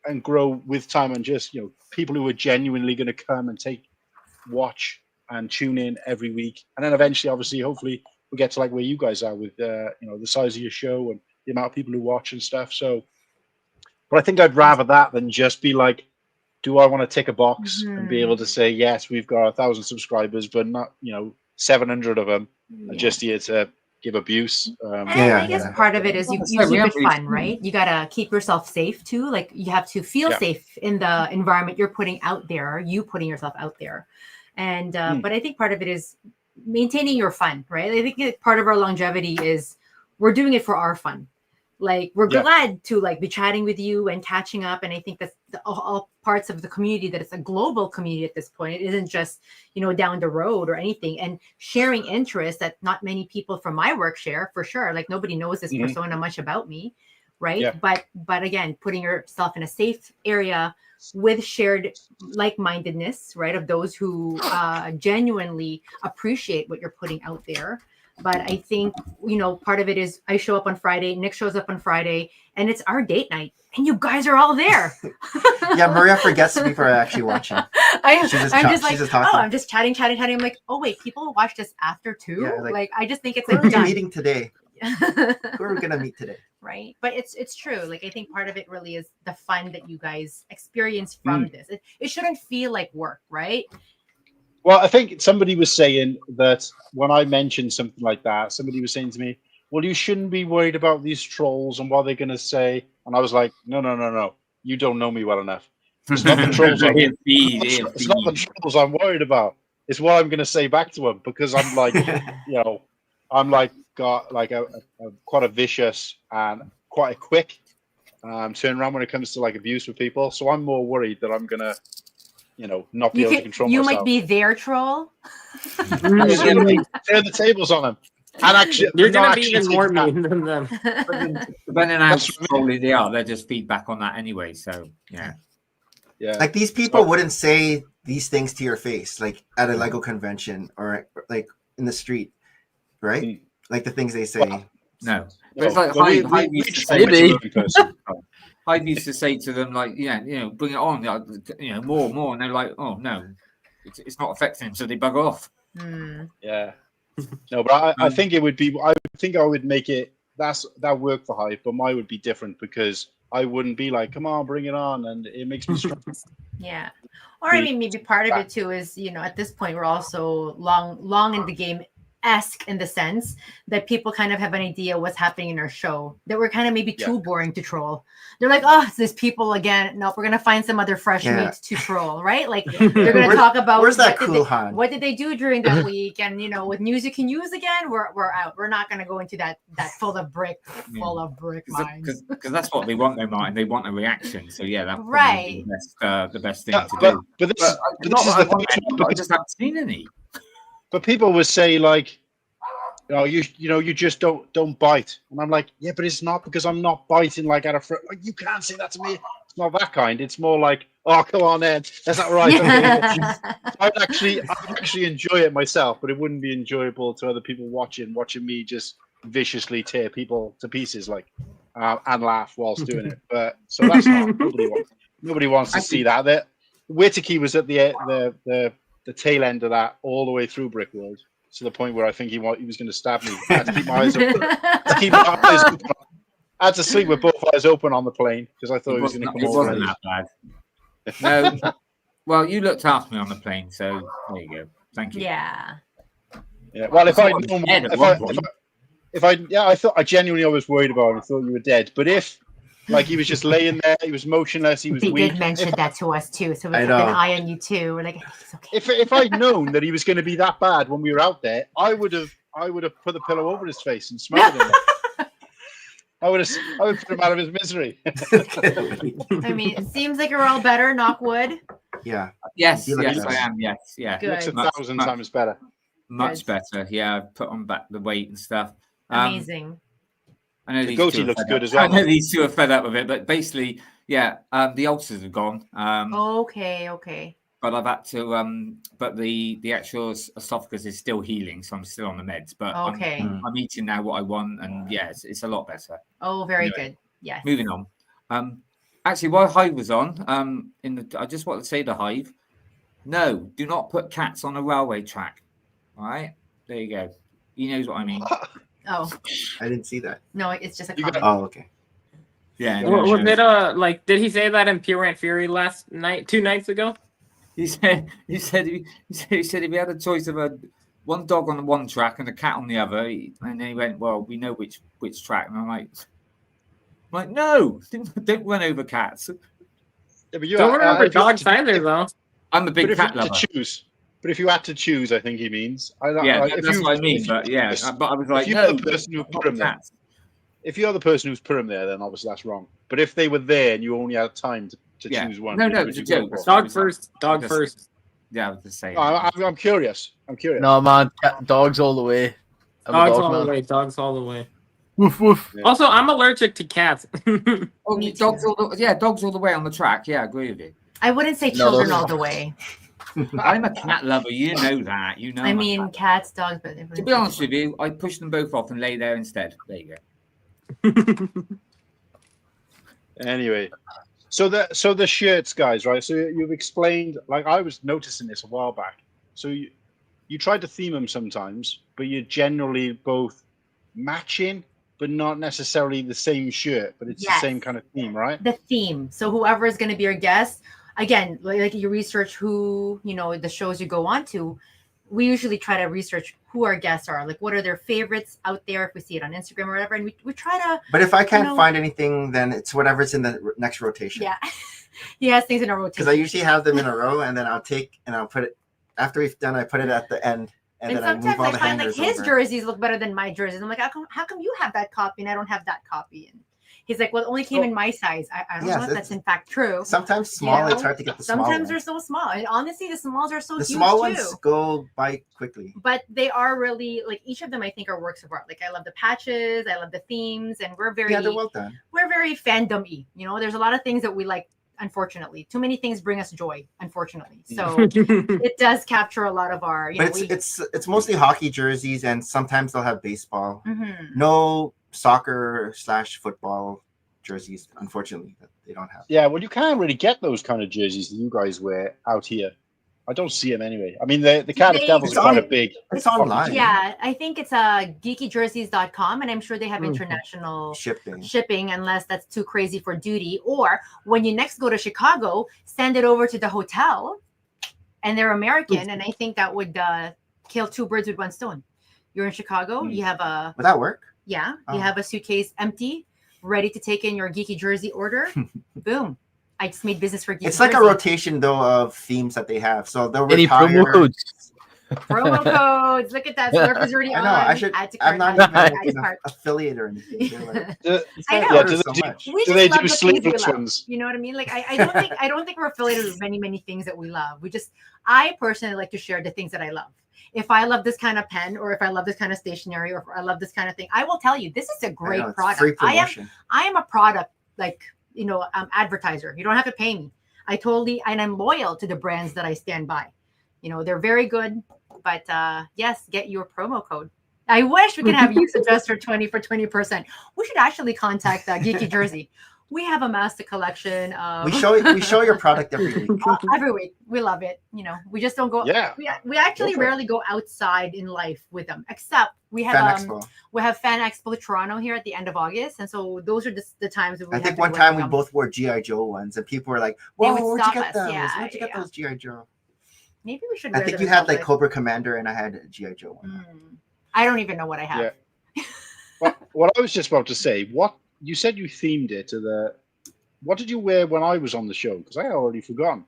and grow with time, and just people who are genuinely going to come and watch and tune in every week, and then eventually, obviously, hopefully, we get to like where you guys are with the size of your show and the amount of people who watch and stuff. So, but I think I'd rather that than just be like, do I want to tick a box and be able to say, yes, we've got 1,000 subscribers, but not 700 of them are just here to give abuse. I guess part of it is you keep it fun, right? You gotta keep yourself safe too. Like you have to feel safe in the environment you're putting out there, you putting yourself out there. And but I think part of it is maintaining your fun, right? I think part of our longevity is we're doing it for our fun. Like we're glad to like be chatting with you and catching up, and I think that's all parts of the community, that it's a global community at this point. It isn't just down the road or anything, and sharing interests that not many people from my work share, for sure. Like nobody knows this persona much about me, right? But again, putting yourself in a safe area with shared like-mindedness, right, of those who genuinely appreciate what you're putting out there. But I think, part of it is I show up on Friday, Nick shows up on Friday, and it's our date night, and you guys are all there. Maria forgets people are actually watching. I'm just chatting. I'm like, oh wait, people watch this after too? Yeah, like I just think it's like we're meeting today. Who are we gonna meet today? Right. But it's true. Like I think part of it really is the fun that you guys experience from this. It shouldn't feel like work, right? Well, I think somebody was saying that when I mentioned something like that, somebody was saying to me, well, you shouldn't be worried about these trolls and what they're going to say. And I was like, no. You don't know me well enough. It's not the trolls. It's not the trolls I'm worried about. It's what I'm going to say back to them, because I'm like, I'm like got like a quite a vicious and quite a quick turnaround when it comes to like abuse with people. So I'm more worried that I'm going to, not be able to control myself. You might be their troll. Turn the tables on them. And actually, you're going to be even more mean than them. Depending on how trolly they are, they'll just feedback on that anyway. So, yeah. Like these people wouldn't say these things to your face, like at a Lego convention or like in the street, right? Like the things they say. Well, no. But it's like Hyde used to say to them, like, bring it on, more. And they're like, oh, no, it's not affecting them. So they bug off. Yeah. No, but I think it would be, I would make it, that work for Hyde, but mine would be different, because I wouldn't be like, come on, bring it on. And it makes me strong. Yeah. Or I mean, maybe part of it too is, at this point, we're also long in the game esque in the sense that people kind of have an idea what's happening in our show, that we're kind of maybe too boring to troll. They're like, oh, it's these people again. No, we're gonna find some other fresh meat to troll, right? Like they're gonna talk about what did they do during that week, and with news you can use again. We're out. We're not gonna go into that full of brick minds. Because that's what they want, though, Martin. They want a reaction. So yeah, that's right. The best thing to do. But this is the thing. I just haven't seen any. But people would say like, you just don't bite, and I'm like, yeah, but it's not because I'm not biting like at a friend. Like you can't say that to me. It's not that kind. It's more like, oh, come on, Ed, that's not right. I'd actually enjoy it myself, but it wouldn't be enjoyable to other people watching me just viciously tear people to pieces, like and laugh whilst doing it. But so that's not nobody wants to see that. Whittakee was at the tail end of that all the way through Brick World, to the point where I think he was going to stab me. I had to keep my eyes open. I had to sleep with both eyes open on the plane because I thought he was going to come over. It wasn't that bad. No, well, you looked after me on the plane, so there you go. Thank you. Yeah. Well, I genuinely was worried about him. I thought you were dead. But if, like, he was just laying there, he was motionless, he was weak. He did mention that to us too, so we kept an eye on you too. We're like, it's okay. If I'd known that he was going to be that bad when we were out there, I would have put the pillow over his face and smothered him. I would put him out of his misery. I mean, it seems like you're all better. Knock wood. Yeah. Yes, I am. Yes, yeah. Good. Looks 1,000 times better. Much better. Yeah, put on back the weight and stuff. Amazing. I know the goatee looks good as well. I know these two are fed up with it, but basically, yeah, the ulcers have gone. Okay. But I've had to, but the actual esophagus is still healing, so I'm still on the meds. But I'm eating now what I want, and yeah, it's a lot better. Oh, very good. Yes. Moving on. Actually, while Hive was on, I just want to say to Hive, no, do not put cats on a railway track. All right, there you go. He knows what I mean. Oh, I didn't see that. No, it's just a comment. Oh, okay. Yeah. Was it like? Did he say that in Pure Rant Fury last night, 2 nights ago? He said if he had a choice of one dog on the one track and a cat on the other, and then he went, well, we know which track, and I'm like, no, don't run over cats. Yeah, but don't run over dogs either, though. I'm a big cat lover. But if you had to choose, I think he means. That's what I mean. But yeah, but I was like, no, the person who put him there. If you're the person who's put him there, then obviously that's wrong. But if they were there and you only had time to choose one, no, it's a joke. Dog first. Yeah, I was just saying. I'm curious. No, man, dogs all the way. Dogs all the way. Woof woof. Yeah. Also, I'm allergic to cats. Dogs all the way on the track. Yeah, I agree with you. I wouldn't say children all the way. I'm a cat lover. You know that. I mean, cats, dogs, but to be honest with you, I push them both off and lay there instead. There you go. Anyway, so the shirts, guys, right? So you've explained, like I was noticing this a while back. So you try to theme them sometimes, but you're generally both matching, but not necessarily the same shirt, but it's the same kind of theme, right? The theme. So whoever is going to be your guest, again, like you research who, the shows you go on to, we usually try to research who our guests are, like what are their favorites out there if we see it on Instagram or whatever, and we try to. But if I can't find anything, then it's whatever's in the next rotation. Yeah. He has things in a rotation. Because I usually have them in a row, and then I'll take and I'll put it, after we've done, I put it at the end. And then sometimes I find like his jerseys look better than my jerseys. I'm like, how come you have that copy and I don't have that copy? And he's like, well, it only came in my size. I don't know if that's in fact true. Sometimes small, it's hard to get the small. Sometimes they're so small. And honestly, the smalls are so huge. The small ones go by quickly. But they are really, like, each of them, I think, are works of art. Like, I love the patches, I love the themes, and we're very, they're well done. We're very fandom-y. There's a lot of things that we like, unfortunately. Too many things bring us joy, unfortunately. So it does capture a lot of our, but it's mostly hockey jerseys, and sometimes they'll have baseball. Mm-hmm. No soccer/football jerseys, unfortunately, that they don't have. Yeah, well, you can't really get those kind of jerseys that you guys wear out here. I don't see them anyway. I mean, the Cardiff Devils are kind of big. It's online. Yeah, I think it's geekyjerseys.com, and I'm sure they have international shipping, unless that's too crazy for duty. Or when you next go to Chicago, send it over to the hotel, and they're American, and I think that would kill two birds with one stone. You're in Chicago. You have a. Would that work? Yeah, you have a suitcase empty, ready to take in your Geeky Jersey order. Boom. I just made business for Geeky It's like Jersey. a rotation though of themes that they have. So they'll Any retire. promo codes? Promo codes. Look at that. Slurpy's already on. I know. I should. I'm not even an affiliate or anything. Like, I know. Yeah, do they love do the sleeveless things we love. ones? You know what I mean? Like I don't think we're affiliated with many things that we love. I personally like to share the things that I love. If I love this kind of pen, or if I love this kind of stationery, or if I love this kind of thing, I will tell you this is a great product. Free promotion. I am a product advertiser. You don't have to pay me. And I'm loyal to the brands that I stand by. They're very good. But yes, get your promo code. I wish we could have use adjuster 20 for 20%. We should actually contact Geeky Jersey. We have a master collection. We show your product every week. Every week, we love it. We just don't go. Yeah. We actually rarely go outside in life with them, except we have Fan Expo Toronto here at the end of August, and so those are the times that we. I think one time we both wore GI Joe ones, and people were like, "Whoa, where'd you get those? Where'd you get those GI Joe?" Maybe we should. I think you had like Cobra Commander, and I had a GI Joe one. I don't even know what I have. Yeah. Well, what I was just about to say, what you said you themed it to the. What did you wear when I was on the show? Because I already forgotten.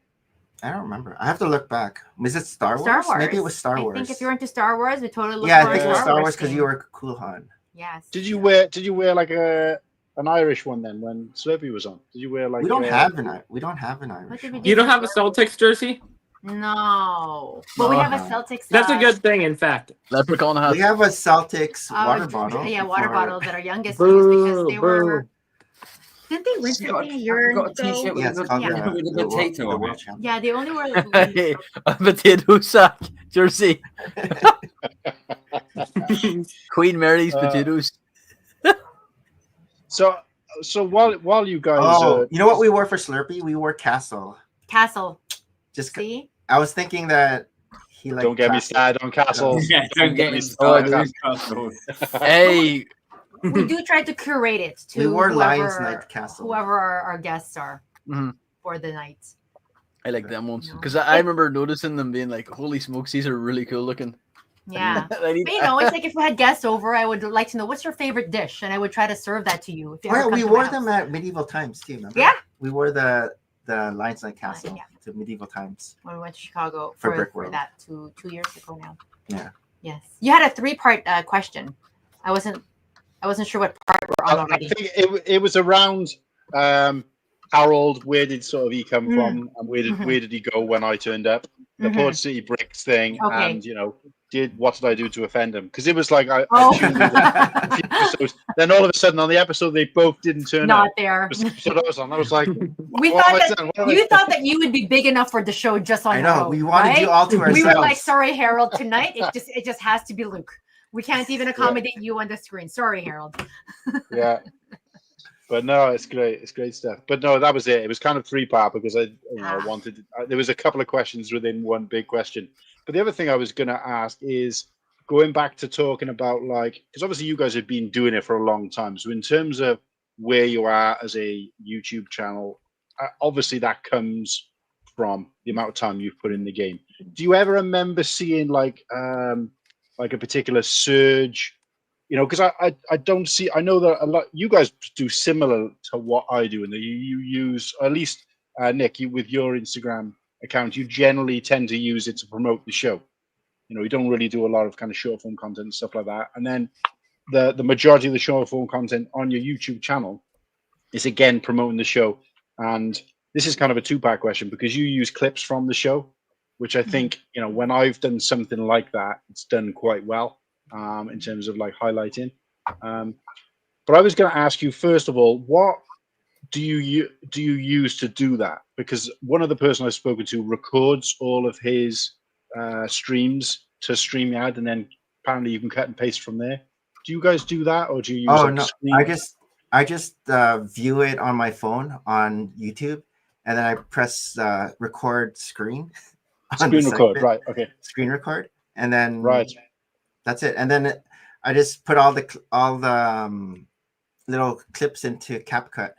I don't remember. I have to look back. Was it Star Wars? Star Wars. Maybe it was Star Wars. I think if you're into Star Wars, we totally look. Yeah, I think it was Star Wars because you were Cool Han. Yes. Did you wear like an Irish one then when Slurpy was on? Did you wear like? We don't have an Irish. You don't have a Celtics jersey? No, but we have a Celtics. That's a good thing, in fact. Leprechaun hat. We have a Celtics water bottle. Yeah, water bottles that our youngest used because they were. Didn't they win something a year ago? Got a t-shirt with a potato on it. Yeah, they only wear like a potato sack jersey. Queen Mary's potatoes. So while you guys, you know what we wore for Slurpy? We wore Castle. Just see. I was thinking that he like. Don't get me started on Castle. Yeah, don't get me started on Castle. Hey. We do try to curate it to we wore Lions Night Castle. Whoever our guests are for the night. I like them ones because I remember noticing them being like, "Holy smokes, these are really cool looking." Yeah, but it's like if we had guests over, I would like to know what's your favorite dish, and I would try to serve that to you. We wore them at medieval times too. Remember? Yeah, we wore the Lions Night Castle to medieval times when we went to Chicago for that 2 years ago now. Yeah. Yes, you had a 3-part question. I wasn't sure what part we're on already. I think it was around Harold. Where did sort of he come from, and where did he go when I turned up? The Port City Bricks thing, and what did I do to offend him? Because it was like I tuned in a few episodes. Then all of a sudden on the episode they both didn't turn up. Not there. So I was on. I was like, you thought that you would be big enough for the show just on. I know. Your own, we wanted you all to ourselves. We were like, sorry, Harold. Tonight it just has to be Luke. We can't even accommodate you on the screen. Sorry, Harold. Yeah. But no, it's great. It's great stuff. But no, that was it. It was kind of 3-part because I wanted. There was a couple of questions within one big question. But the other thing I was going to ask is going back to talking about because obviously you guys have been doing it for a long time. So in terms of where you are as a YouTube channel, obviously that comes from the amount of time you've put in the game. Do you ever remember seeing like a particular surge? Because I don't see. I know that a lot. You guys do similar to what I do, and that you use, at least Nick, with your Instagram account, you generally tend to use it to promote the show. You don't really do a lot of kind of short form content and stuff like that. And then the majority of the short form content on your YouTube channel is again promoting the show. And this is kind of a 2-part question because you use clips from the show, which I think when I've done something like that, it's done quite well. In terms of like highlighting, but I was going to ask you first of all, what do you use to do that? Because one of the person I've spoken to records all of his streams to StreamYard, and then apparently you can cut and paste from there. Do you guys do that, or do you use? Oh no, I just view it on my phone on YouTube, and then I press record screen. Screen record, right? Okay. Screen record, and then right. That's it, and then I just put all the little clips into CapCut,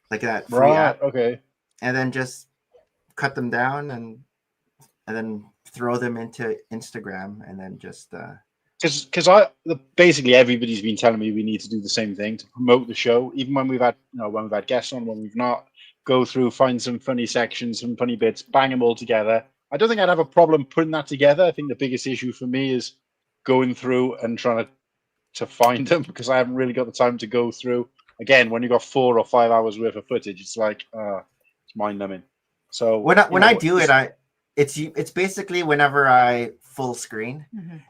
like that. Right. Okay. And then just cut them down and then throw them into Instagram, and then just. because basically everybody's been telling me we need to do the same thing to promote the show, even when we've had guests on, when we've not, go through, find some funny sections, some funny bits, bang them all together. I don't think I'd have a problem putting that together. I think the biggest issue for me is going through and trying to find them, because I haven't really got the time to go through. Again, when you've got 4 or 5 hours worth of footage, it's like it's mind numbing. So when I do it, it's basically whenever I full screen,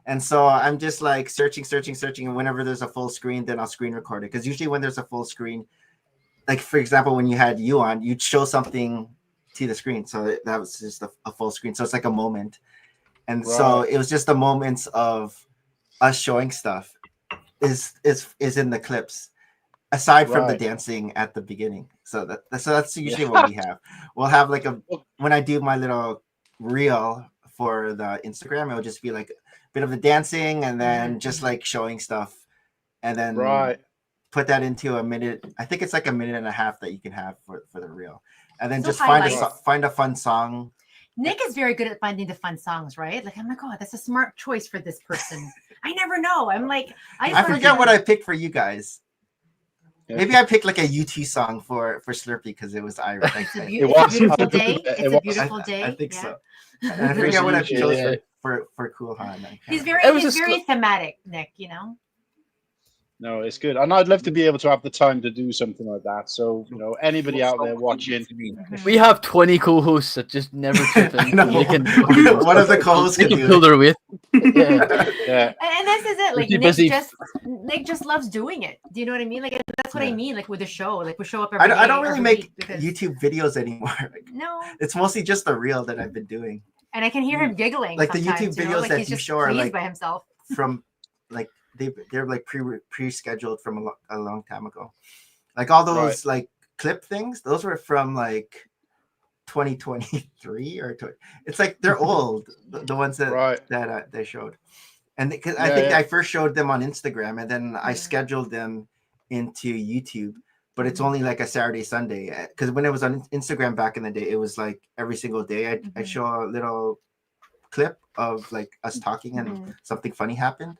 and so I'm just like searching, and whenever there's a full screen, then I'll screen record it. Because usually when there's a full screen, like for example, when you had you on, you'd show something to the screen, so that was just a full screen. So it's like a moment, and so it was just the moments of us showing stuff is in the clips, aside from the dancing at the beginning. So that's usually what we have. We'll have like when I do my little reel for the Instagram, it'll just be like a bit of the dancing and then just like showing stuff, and then put that into a minute. I think it's like 1.5 minutes that you can have for the reel, and then just find a fun song. Nick is very good at finding the fun songs, right? Like, I'm like, oh, that's a smart choice for this person. I never know. I'm like, I forget what I picked for you guys. Maybe I picked like a U2 song for Slurpy because it was Irish. It's a beautiful day. It's a beautiful day. I think so. And I forget what I chose for Cool Han. He's very thematic, Nick. You know. No, it's good, and I'd love to be able to have the time to do something like that. So, anybody out there watching, we have 20 co-hosts that just never chip in. One of the co-hosts can pull their weight. Yeah. And this is it. Like Nick just loves doing it. Do you know what I mean? Like that's what I mean. Like with the show, like we show up every day. I don't really make YouTube videos anymore. No, it's mostly just the reel that I've been doing. And I can hear him giggling. Like the YouTube videos that you show are like by himself from like. They're like pre-scheduled from a long time ago. Like all those like clip things, those were from like 2023 or it's like they're old. The ones that they showed, and because I think I first showed them on Instagram, and then I scheduled them into YouTube. But it's only like a Saturday, Sunday. Because when it was on Instagram back in the day, it was like every single day I show a little clip of like us talking and something funny happened.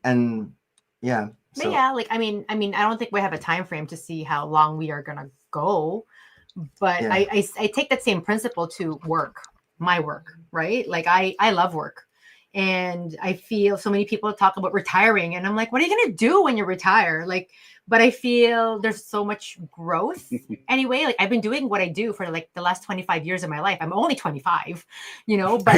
And but like I mean I don't think we have a time frame to see how long we are gonna go, but I take that same principle to my work, right? Like I love work, and I feel so many people talk about retiring, and I'm like, what are you gonna do when you retire? Like, but I feel there's so much growth anyway. Like I've been doing what I do for like the last 25 years of my life. I'm only 25, but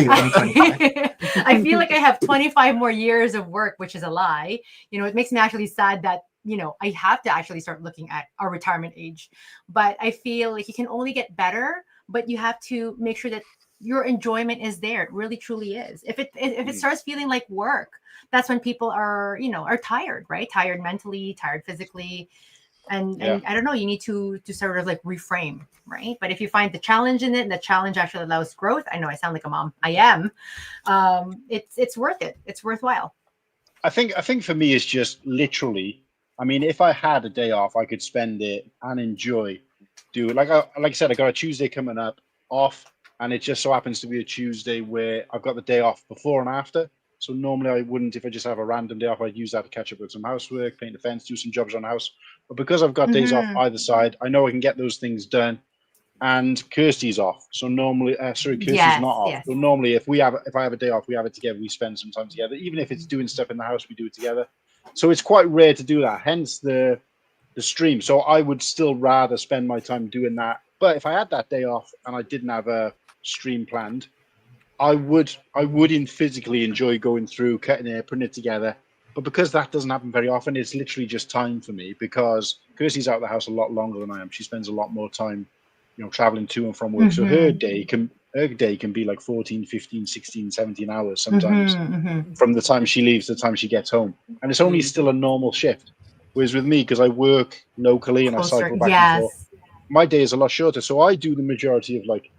I feel like I have 25 more years of work, which is a lie. It makes me actually sad that, I have to actually start looking at our retirement age, but I feel like you can only get better, but you have to make sure that your enjoyment is there. It really, truly is. If it starts feeling like work, that's when people are tired, right? Tired mentally, tired physically. And I don't know, you need to sort of like reframe, right? But if you find the challenge in it, and the challenge actually allows growth, I know I sound like a mom. I am. It's worth it. It's worthwhile. I think for me, it's just literally, I mean, if I had a day off, I could spend it and enjoy doing, like I said, I got a Tuesday coming up off, and it just so happens to be a Tuesday where I've got the day off before and after. So normally I wouldn't, if I just have a random day off, I'd use that to catch up with some housework, paint the fence, do some jobs around the house. But because I've got days off either side, I know I can get those things done. And Kirsty's off. So normally, Kirsty's not off. Yes. So normally if I have a day off, we have it together, we spend some time together. Even if it's doing stuff in the house, we do it together. So it's quite rare to do that, hence the stream. So I would still rather spend my time doing that. But if I had that day off and I didn't have a stream planned, I would physically enjoy going through, cutting it, putting it together. But because that doesn't happen very often, it's literally just time for me, because Kirsty's out of the house a lot longer than I am. She spends a lot more time, traveling to and from work. So her day can be like 14, 15, 16, 17 hours sometimes from the time she leaves to the time she gets home. And it's only still a normal shift. Whereas with me, because I work locally and I cycle back and forth, my day is a lot shorter. So I do the majority of like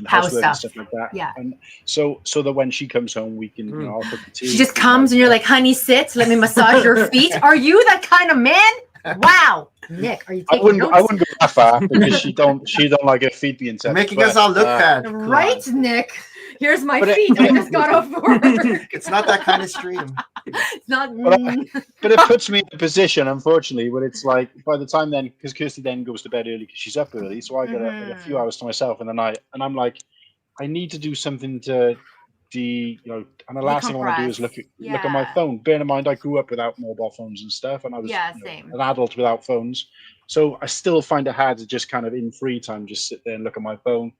housework and stuff like that. Yeah. And so that when she comes home, we can, I'll cook the tea. She just comes and you're like, honey, sit, let me massage your feet. Are you that kind of man? Wow. Nick, are you taking notes? I wouldn't go that far because she don't like her feet being touched. Making us all look bad. Right, Nick? Here's my feet. I just got off work. It's not that kind of stream. It's not. But it puts me in a position, unfortunately, where it's like by the time then, because Kirsty then goes to bed early because she's up early, so I get a few hours to myself in the night, and I'm like, I need to do something to and the last thing I want to do is look at my phone. Bear in mind, I grew up without mobile phones and stuff, and I was same. an adult without phones, so I still find it hard to just kind of in free time just sit there and look at my phone.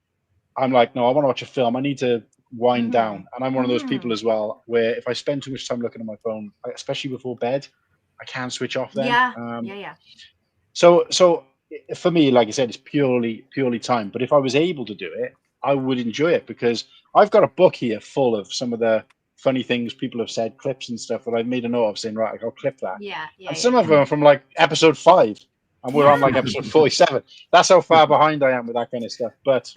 I'm like, no, I want to watch a film. I need to wind down, and I'm one of those people as well where if I spend too much time looking at my phone, especially before bed, I can't switch off then. So for me, like I said, it's purely time. But if I was able to do it, I would enjoy it, because I've got a book here full of some of the funny things people have said, clips and stuff that I've made a note of saying, right, I'll clip that. And some of them are from like episode 5, and we're on like episode 47. That's how far behind I am with that kind of stuff. But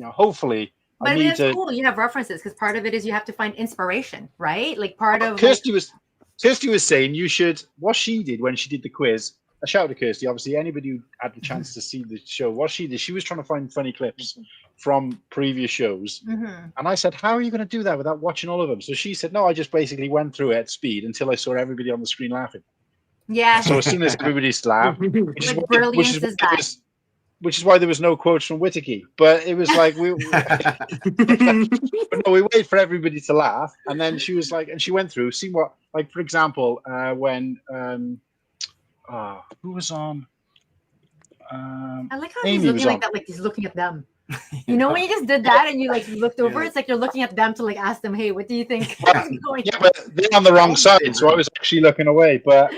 hopefully. But I mean, it's cool. You have references, because part of it is you have to find inspiration, right? Like part of Kirsty was saying you should. What she did when she did the quiz. A shout out to Kirsty. Obviously, anybody who had the chance to see the show, what she did, she was trying to find funny clips from previous shows. And I said, "How are you going to do that without watching all of them?" So she said, "No, I just basically went through it at speed until I saw everybody on the screen laughing." Yeah. So as soon as everybody's laughed, which is why there was no quotes from Whittakee. But it was like we wait for everybody to laugh, and then she was like, and she went through, see what, like for example, when who was on? I like how he's looking like that, like he's looking at them. When you just did that and you like looked over, it's like you're looking at them to like ask them, hey, what do you think? But they're on the wrong side, so I was actually looking away. But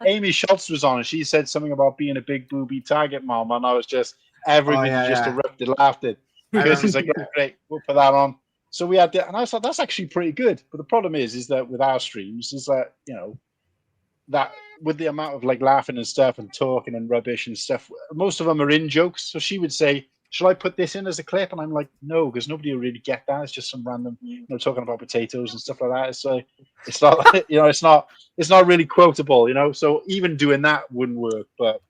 Amy Schultz was on, and she said something about being a big booby target mom, and I was just erupted, laughing. Because he's like, oh, great, we'll put that on. So we had that, and I thought that's actually pretty good. But the problem is that with our streams, is that that with the amount of like laughing and stuff and talking and rubbish and stuff, most of them are in jokes. So she would say, "Shall I put this in as a clip?" And I'm like, "No, because nobody will really get that. It's just some random, talking about potatoes and stuff like that. So it's not, it's not really quotable, So even doing that wouldn't work. But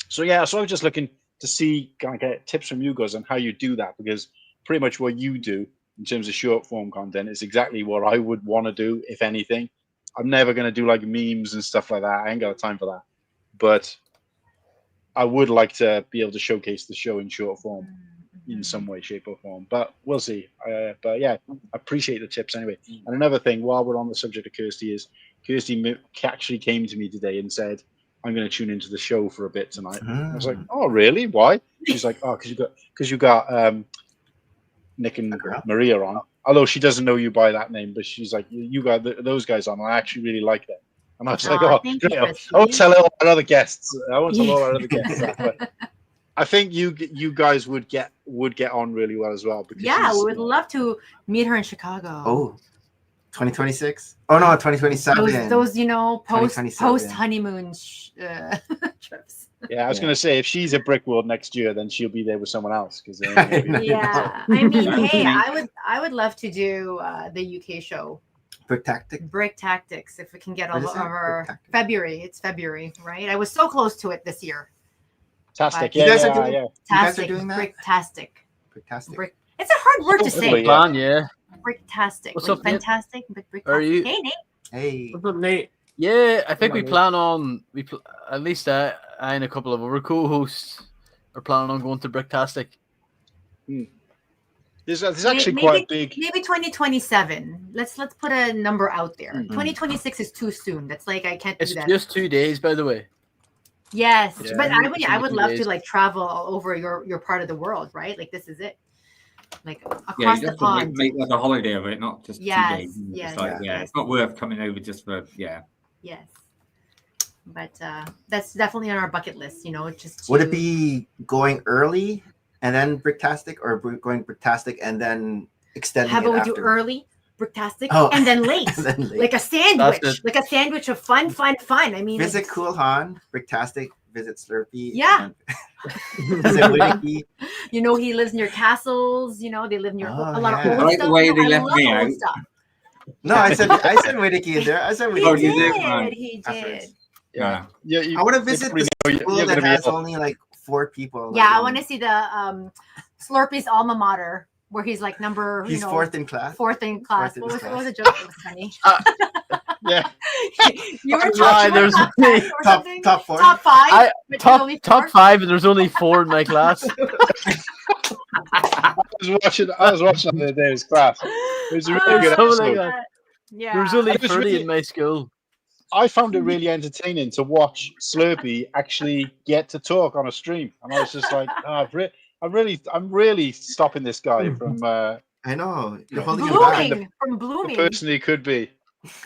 so I was just looking to see, kind of get tips from you guys on how you do that, because pretty much what you do in terms of short form content is exactly what I would want to do, if anything. I'm never going to do like memes and stuff like that. I ain't got time for that. But I would like to be able to showcase the show in short form in some way, shape, or form. But we'll see. But yeah, I appreciate the tips anyway. And another thing, while we're on the subject of Kirsty, is Kirsty actually came to me today and said, "I'm going to tune into the show for a bit tonight." I was like, "Oh, really? Why?" She's like, "Oh, because you got Nick and Maria on." Although she doesn't know you by that name, but she's like, "You got those guys on. I actually really like them." And I was like, "Oh, I won't tell all our other guests. That, but I think you guys would get on really well as well." Because we would love to meet her in Chicago. Oh, 2026? Oh no, 2027. Those post honeymoon trips. Yeah, I was going to say, if she's at Brick World next year, then she'll be there with someone else. Because I mean, hey, I would love to do the UK show. Brick Tactics, if we can get over February. It's February, right? I was so close to it this year. Fantastic. You guys are doing that? Bricktastic. It's a hard word to say. Bricktastic. What's up, fantastic, but bricktastic. Are you? Hey, Nate. Hey. What's up, Nate? Yeah, I think we plan on at least I and a couple of other co-hosts are planning on going to Bricktastic. There's actually quite big. Maybe 2027. Let's put a number out there. 2026 is too soon. That's like I can't do that. It's just 2 days, by the way. Yes, but I would love to like travel all over your part of the world, right? Like this is it. Like across the pond. Make like a holiday of it, not just 2 days. Yes, it's not worth coming over just for Yes. But that's definitely on our bucket list, just Would it be going early and then Bricktastic, or going Bricktastic and then extending How about we do early Bricktastic and then late? Like a sandwich. Like a sandwich of fun. I mean, visit Cool Han, Bricktastic, visit Slurpy. Yeah. Visit Whittakee. He lives near castles, they live near a lot of old like stuff. The way they left me out. No, I said Whittakee in there. I said Whittakee. He did. Yeah. I want to visit the school that has only like 4 people. Yeah, I want to see the Slurpy's alma mater. where he's like number. He's fourth in class. Fourth in class. Fourth in What was a joke that was funny? Yeah. You were there's top four. Top five. Top five, and there's only 4 in my class. I was watching the other day. It was class. It was a really good episode. Like yeah. There was only 30 really, in my school. I found it really entertaining to watch Slurpy actually get to talk on a stream, and I was just like, oh, I'm really stopping this guy from. I know. You're holding him blooming from blooming. The person he could be.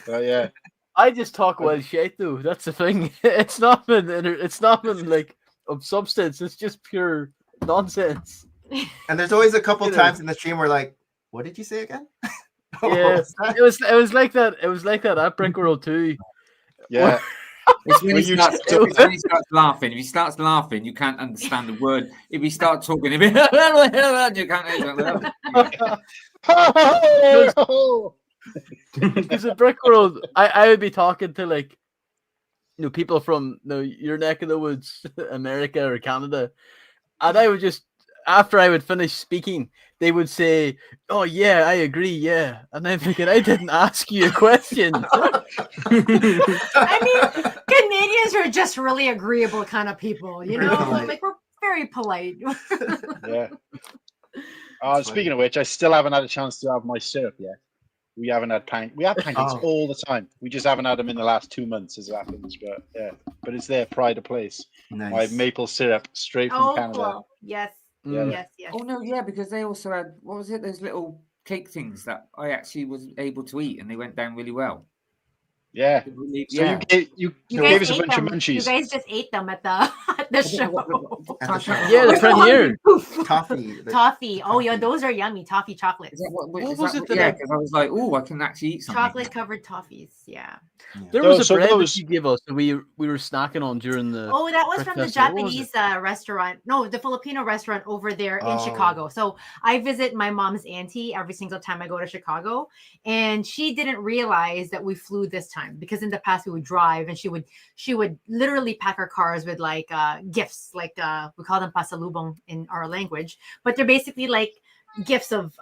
Yeah. I just talk wild shit though. That's the thing. It's not been like of substance. It's just pure nonsense. And there's always a couple times in the stream where like, what did you say again? Yeah, it was like that. It was like that at Brick World too. Yeah. It's when he starts laughing. If he starts laughing, you can't understand the word. If he starts talking, you can't. Because at Brick World, I would be talking to like, people from your neck of the woods, America or Canada, and I would just, after I would finish speaking, they would say, "Oh yeah, I agree, yeah," and I'm thinking, I didn't ask you a question. I mean, Canadians are just really agreeable kind of people, like we're very polite. Yeah. Speaking of which, I still haven't had a chance to have my syrup yet. We haven't had we have pancakes all the time. We just haven't had them in the last 2 months, as it happens. But yeah, but it's their pride of place. Nice. My maple syrup straight from Canada. Cool. Yes. Yeah. Yes. Oh no, yeah, because they also had, what was it? Those little cake things that I actually was able to eat, and they went down really well. Yeah. So you gave us a bunch of munchies. You guys just ate them at the show. Yeah, the premiere. Toffee. Oh yeah, those are yummy. Toffee chocolates. What was it? Yeah, because I was like, oh, I can actually eat something. Chocolate covered toffees. Yeah. There was a bread that you gave us that we were snacking on during the. Oh, that was from the Japanese restaurant. No, the Filipino restaurant over there in Chicago. So I visit my mom's auntie every single time I go to Chicago, and she didn't realize that we flew this time because in the past we would drive, and she would literally pack our cars with like gifts, like we call them pasalubong in our language, but they're basically like gifts of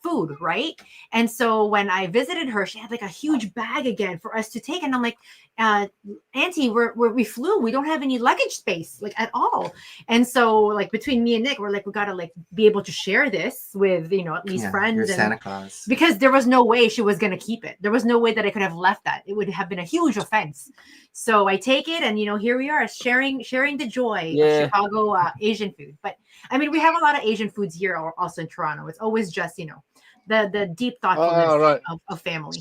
food, right? And so when I visited her, she had like a huge bag again for us to take, and I'm like, Auntie, we flew, we don't have any luggage space like at all. And so like between me and Nick, we're like, we gotta like be able to share this with at least friends and Santa Claus, because there was no way she was gonna keep it. There was no way that I could have left that. It would have been a huge offense. So I take it, and here we are sharing the joy of Chicago Asian food. But I mean, we have a lot of Asian foods here also in Toronto. It's always just the deep thoughtfulness of family.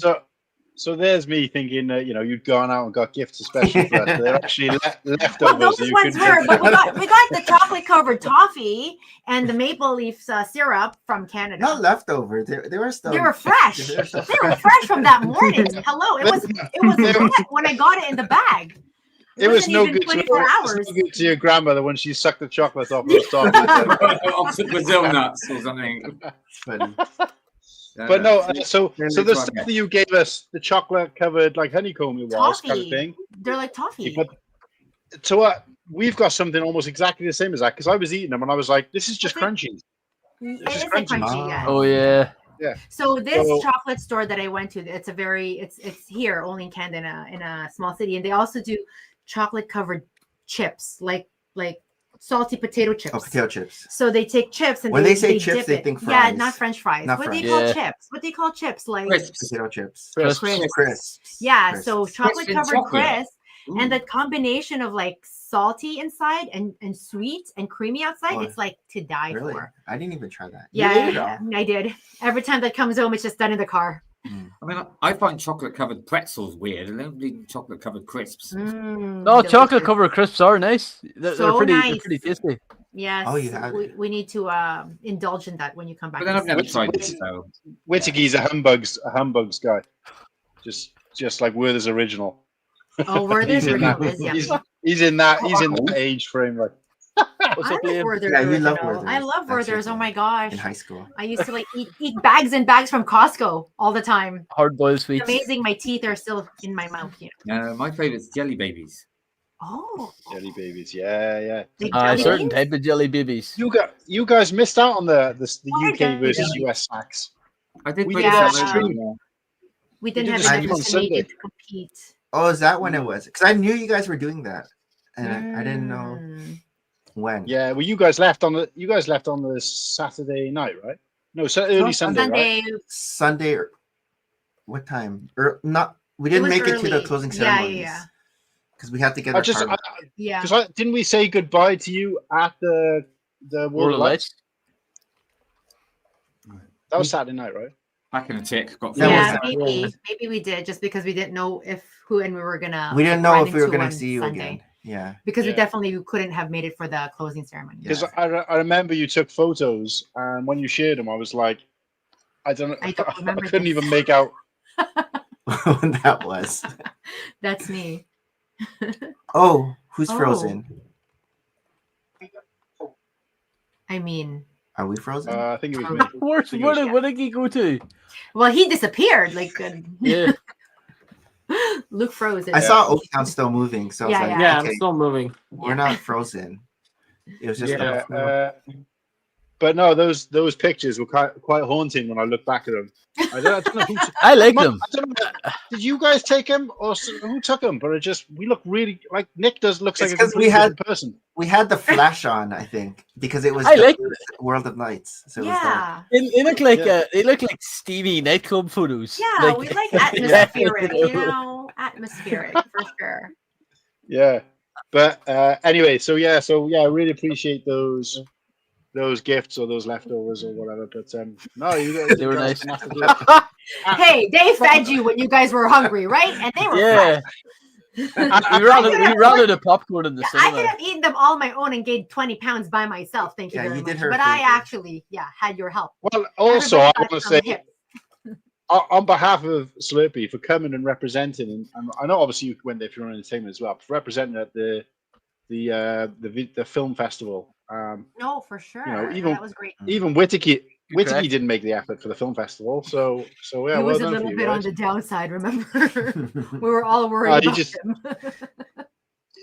So there's me thinking that you'd gone out and got gifts especially for us. They're actually leftovers. Well, those ones were, but we got the chocolate covered toffee and the maple leaf syrup from Canada. Not leftover. They were still. They were fresh. They were fresh from that morning. Hello, it was wet when I got it in the bag. It was no good to your grandmother when she sucked the chocolate off the top. Off the Brazil nuts or something. Funny. But no, so the stuff that you gave us, the chocolate covered like honeycomb it was toffee. Kind of thing. They're like toffee. But so we've got something almost exactly the same as that because I was eating them and I was like, this is just crunchy. It is crunchy, yeah. Oh yeah. Yeah. So this chocolate store that I went to, it's here only in Canada in a small city, and they also do chocolate covered chips like salty potato chips. Oh, potato chips. So they take chips and when they say chips, they think fries. Yeah, not French fries. What do you call chips? What do you call chips? Like potato chips. Crisps. Yeah, so chocolate covered crisps, and the combination of like salty inside and sweet and creamy outside, it's like to die for. I didn't even try that. Yeah, I did. Every time that comes home, it's just done in the car. I mean, I find chocolate covered pretzels weird. I don't need chocolate covered crisps. No, chocolate covered crisps are nice. They're pretty tasty. Yes. Oh, you have we need to indulge in that when you come back. But then I've never tried it. So Whittakee's a humbugs guy. Just like Werther's original. Oh, Werther's original is he's in that age frame, like. I like Werther's. Yeah, you love Werther's. I love Werther's. Oh my gosh! In high school, I used to like eat bags and bags from Costco all the time. Hard boiled sweets. It's amazing. My teeth are still in my mouth. My favorite is Jelly Babies. Oh, Jelly babies. Yeah. Certain type of jelly babies. You guys missed out on the Or UK versus jelly. US snacks. I did We put did some a over stream. there. We didn't did have the enough stream on information Sunday. to compete. Oh, is that when it was? Because I knew you guys were doing that, and I didn't know when. Yeah, well, you guys left on the Saturday night, right? No, early Sunday, right? Sunday. What time? Not. We didn't make it to the closing ceremonies. Yeah. Because we had to get our car. Because didn't we say goodbye to you at the World of Lights? That was Saturday night, right? Back in a tick. Maybe we did, just because we didn't know we were gonna. We didn't know if we were gonna see you Sunday. again. Yeah. Because we definitely couldn't have made it for the closing ceremony. Because I remember you took photos, and when you shared them, I was like, I don't remember. I couldn't even make out when that was. That's me. Oh, who's frozen? I mean, are we frozen? I think it was me. Where did Whittakee go to? Well, he disappeared. Like, yeah. Luke frozen. I saw Oaktown still moving, so I was like, yeah, okay, I'm still moving. We're not frozen. It was just but no, those pictures were quite haunting when I look back at them. I don't know I like them. I don't know, did you guys take them or who took them? But we look really like Nick looks like a completely different person. We had the flash on, I think, because it was World of Lights. So it looked like they look like steamy nightclub photos. Yeah, we like atmospheric, atmospheric for sure. Yeah, but anyway, so I really appreciate those gifts or those leftovers or whatever. But no, they were nice. Hey, they fed you when you guys were hungry, right? And they were fresh. we ran out of popcorn in the cinema. I could have eaten them all on my own and gained 20 pounds by myself. Thank you very much. But I actually, had your help. Well, also, I want to say, on behalf of Slurpy, for coming and representing, and I know obviously you went there for your own entertainment as well, for representing at the film festival. No, for sure. That was great. Even Whittakee didn't make the effort for the film festival, so yeah. He was a little bit on the downside. Remember, we were all worried about him.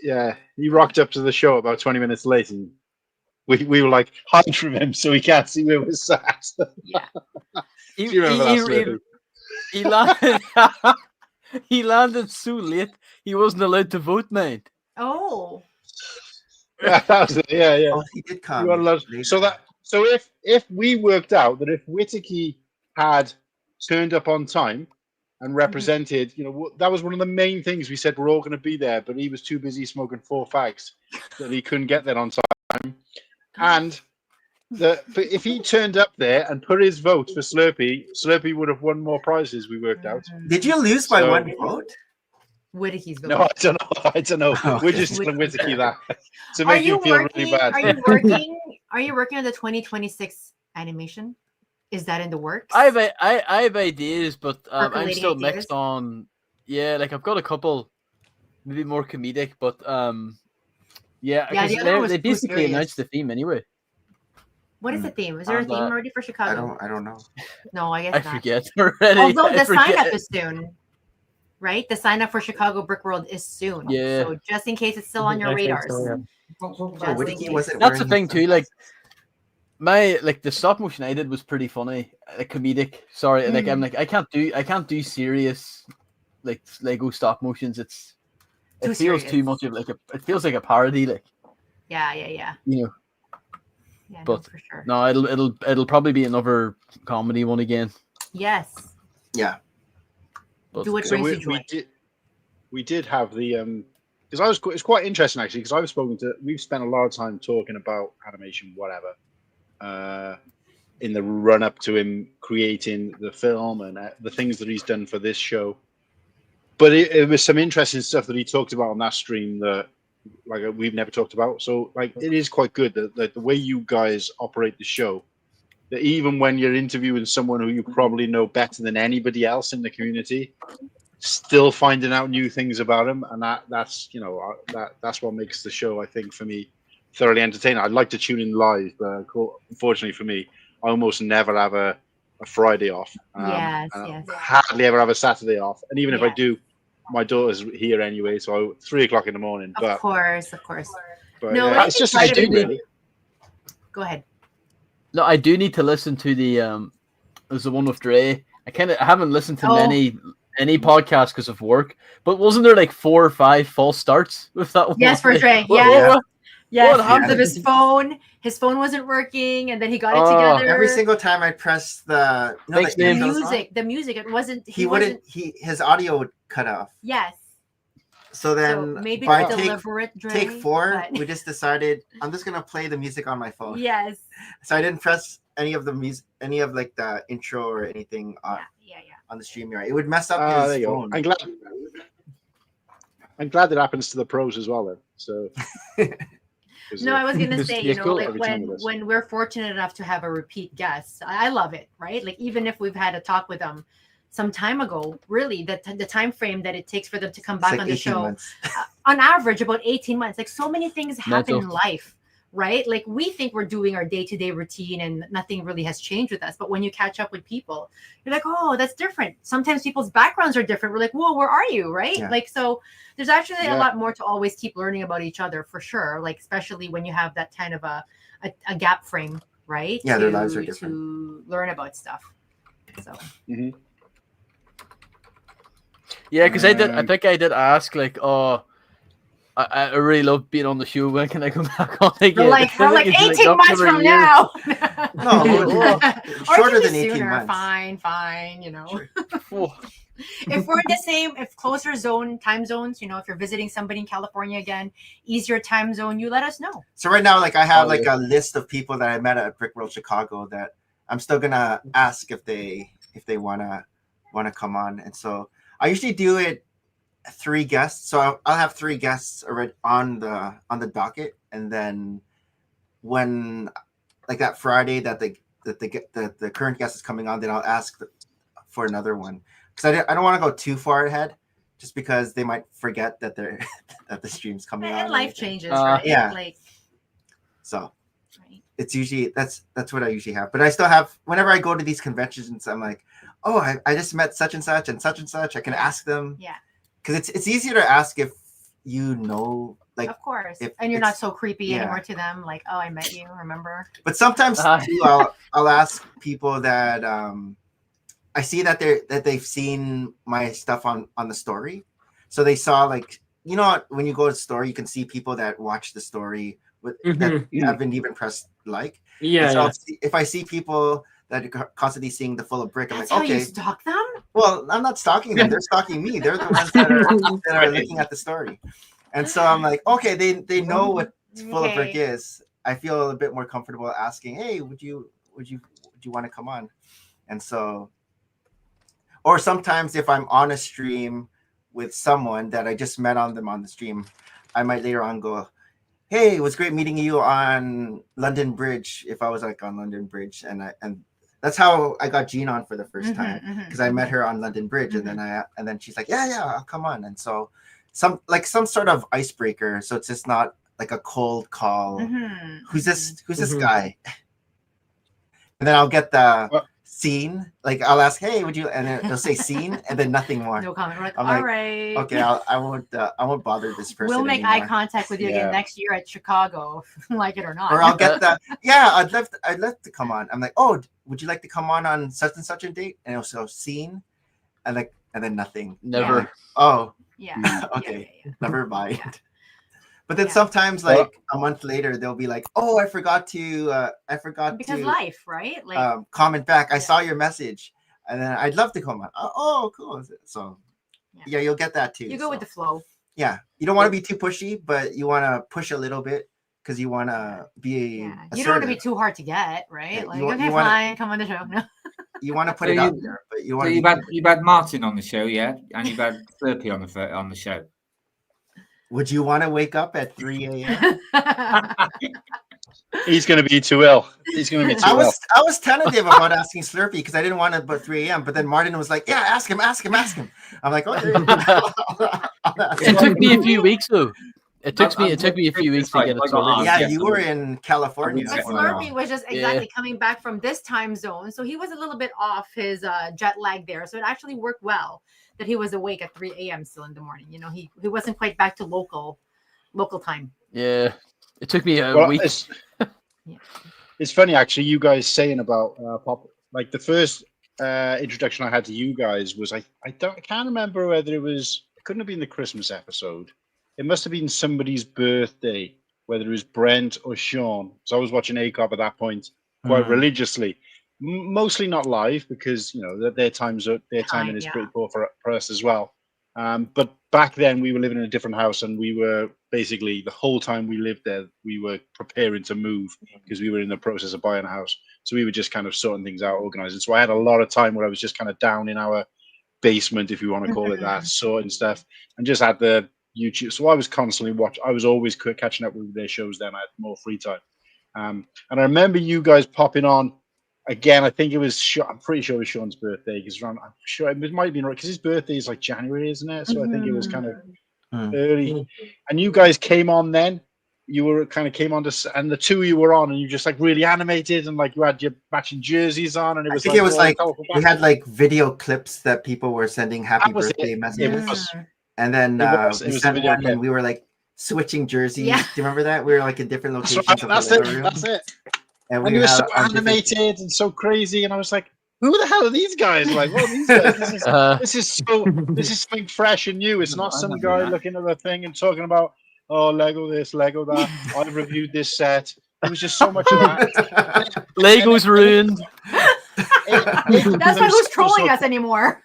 Yeah, he rocked up to the show about 20 minutes late, and we were like hiding from him so he can't see where we're sat. Yeah, he landed. He landed so late. He wasn't allowed to vote, mate. Oh. Yeah, that was it. Yeah. Oh, he did come. So if we worked out that if Whittakee had turned up on time and represented, that was one of the main things we said we're all going to be there, but he was too busy smoking 4 fags that he couldn't get there on time. And if he turned up there and put his vote for Slurpy would have won more prizes. We worked out. Did you lose by 1 vote? Whittakee's vote. No, I don't know. Okay. We're just telling Whittakee that to make you feel really bad. Are you working on the 2026 animation? Is that in the works? I have ideas, but I'm still mixed on. Yeah, like I've got a couple, maybe more comedic, but they basically announced the theme anyway. What is the theme? Is there a theme already for Chicago? I don't know. No, I guess I not. forget already. Although the sign up is soon. Right? The sign up for Chicago Brick World is soon. Yeah. So just in case it's still on your radars. That's the thing too. Like the stop motion I did was pretty funny, comedic. Sorry, I'm like I can't do serious like Lego stop motions. It feels too much of it feels like a parody. Like yeah. Yeah, but for sure. No, it'll probably be another comedy one again. Yes. Yeah. Do what brings you joy. We did have the because it's quite interesting actually because we've spent a lot of time talking about animation whatever in the run up to him creating the film and the things that he's done for this show, but it was some interesting stuff that he talked about on that stream that we've never talked about. So it is quite good that the way you guys operate the show, that even when you're interviewing someone who you probably know better than anybody else in the community, still finding out new things about them, and that's what makes the show, I think, for me, thoroughly entertaining. I'd like to tune in live, but unfortunately for me, I almost never have a Friday off. Yes. Hardly ever have a Saturday off, and even if I do, my daughter's here anyway, so 3 o'clock in the morning. Of course. But No, yeah, it's just I do really. Go ahead. No, I do need to listen to the there's the one with Dre. I haven't listened to any podcasts because of work, but wasn't there like 4 or 5 false starts with that one? Yes, for Dre. Yes, his phone wasn't working, and then he got it together. Every single time I pressed the music, it wasn't. His audio would cut off. Yes. So then, maybe by deliberate, Dre, take 4, we just decided I'm just gonna play the music on my phone. Yes. So I didn't press any of the music, any of like the intro or anything on the Streamyard. It would mess up his phone. I'm glad that happens to the pros as well, then. So. No, I was gonna say, like when we're fortunate enough to have a repeat guest, I love it, right? Like even if we've had a talk with them some time ago, really, the time frame that it takes for them to come back on the show, on average, about 18 months. Like so many things happen in life, right? Like we think we're doing our day-to-day routine and nothing really has changed with us. But when you catch up with people, you're like, oh, that's different. Sometimes people's backgrounds are different. We're like, whoa, where are you? Right? Yeah. Like, so there's actually a lot more to always keep learning about each other for sure. Like, especially when you have that kind of a gap frame, right? Yeah, their lives are different. To learn about stuff. So. Mm-hmm. Yeah, because I think I did ask, like, I really love being on the show. When can I come back on again? We're like 18 months from now. No, shorter than 18 months. Fine. If we're in if closer time zones, if you're visiting somebody in California again, easier time zone, you let us know. So right now, like I have a list of people that I met at Brick World Chicago that I'm still gonna ask if they wanna come on, and so I usually do it 3 guests. So I'll have 3 guests already on the docket, and then when like that Friday that the current guest is coming on, then I'll ask for another one, because I don't want to go too far ahead, just because they might forget that that the stream's coming on. And life changes, right? Yeah. So it's usually that's what I usually have. But I still have, whenever I go to these conventions, I'm like, oh, I just met such and such and such and such. I can ask them. Yeah. Because it's easier to ask if like, of course, and you're not so creepy anymore to them. Like, oh, I met you, remember? But sometimes too, I'll ask people that I see that they've seen my stuff on the story, so they saw, like, when you go to the story, you can see people that watch the story that haven't even pressed like. Yeah. So if I see people that are constantly seeing the Full of Brick, I'm like, how okay. You stalk them? Well, I'm not stalking them. They're stalking me. They're the ones that are looking at the story. And so I'm like, okay, they know what Full of Brick is. I feel a bit more comfortable asking, hey, would you want to come on? And so, or sometimes if I'm on a stream with someone that I just met on the stream, I might later on go, hey, it was great meeting you on London Bridge. If I was like on London Bridge, and that's how I got Jean on for the first time, because I met her on London Bridge, and then she's like, yeah, I'll come on. And so some sort of icebreaker, so it's just not like a cold call. Who's this guy? And then I'll get the scene. Like I'll ask, hey, would you? And then they'll say scene, and then nothing more. No comment. We're like, all right. Okay, I won't bother this person. We'll make eye contact with you again next year at Chicago, like it or not. Or I'll get the I'd love to come on. I'm like, oh, would you like to come on such and such a date? And also scene, and then nothing. Never. Like, oh. Yeah. Okay. Never mind. Yeah. But then sometimes, like a month later, they'll be like, "Oh, I forgot to because life, right? Like comment back. I saw your message, and then I'd love to come on. Oh, cool. So yeah, you'll get that too. You go with the flow. Yeah, you don't want to be too pushy, but you want to push a little bit because you want to be. Yeah. You don't want to be too hard to get, right? Yeah, like, okay, fine, come on the show. No. You want to put it out there, but you want. So you've had Martin on the show, yeah, and you've had Slurpy on the show. Would you want to wake up at 3 a.m.? He's going to be too ill. He's going to be too ill. I was tentative about asking Slurpy because I didn't want it about 3 a.m. But then Martin was like, "Yeah, ask him." I'm like, "Okay." It took me a few weeks though. It took me a few weeks to get it sorted. Yeah, you were in California. But Slurpy was just exactly coming back from this time zone, so he was a little bit off his jet lag there. So it actually worked well that he was awake at 3 a.m. still in the morning. You know, he wasn't quite back to local time. Yeah, it took me a week. It's funny actually. You guys saying about pop, like the first introduction I had to you guys was I can't remember whether it couldn't have been the Christmas episode. It must have been somebody's birthday, whether it was Brent or Sean. So I was watching ACOP at that point quite religiously, mostly not live because you know their timing is pretty poor for us as well. But back then we were living in a different house, and we were basically the whole time we lived there, we were preparing to move because we were in the process of buying a house. So we were just kind of sorting things out, organizing. So I had a lot of time where I was just kind of down in our basement, if you want to call it that, sorting stuff, and just had the YouTube. So I was constantly watching. I was always catching up with their shows. Then I had more free time. And I remember you guys popping on again. I think it was. I'm pretty sure it was Sean's birthday because I'm sure it might have been right because his birthday is like January, isn't it? So I think it was kind of early. And you guys came on then. You were kind of came on to, and the two of you were on, and you just like really animated, and like you had your matching jerseys on, and it was. I think it was like we had like video clips that people were sending happy birthday messages. And then we sent one, and we were like switching jerseys. Yeah. Do you remember that? We were like in different locations. That's it. And we were so animated and so crazy, and I was like, "Who the hell are these guys? Like, what are these guys? This is something fresh and new. It's not some guy looking at the thing and talking about, oh, Lego this, Lego that. I've reviewed this set. It was just so much of that. Lego's ruined. That's why who's trolling us anymore.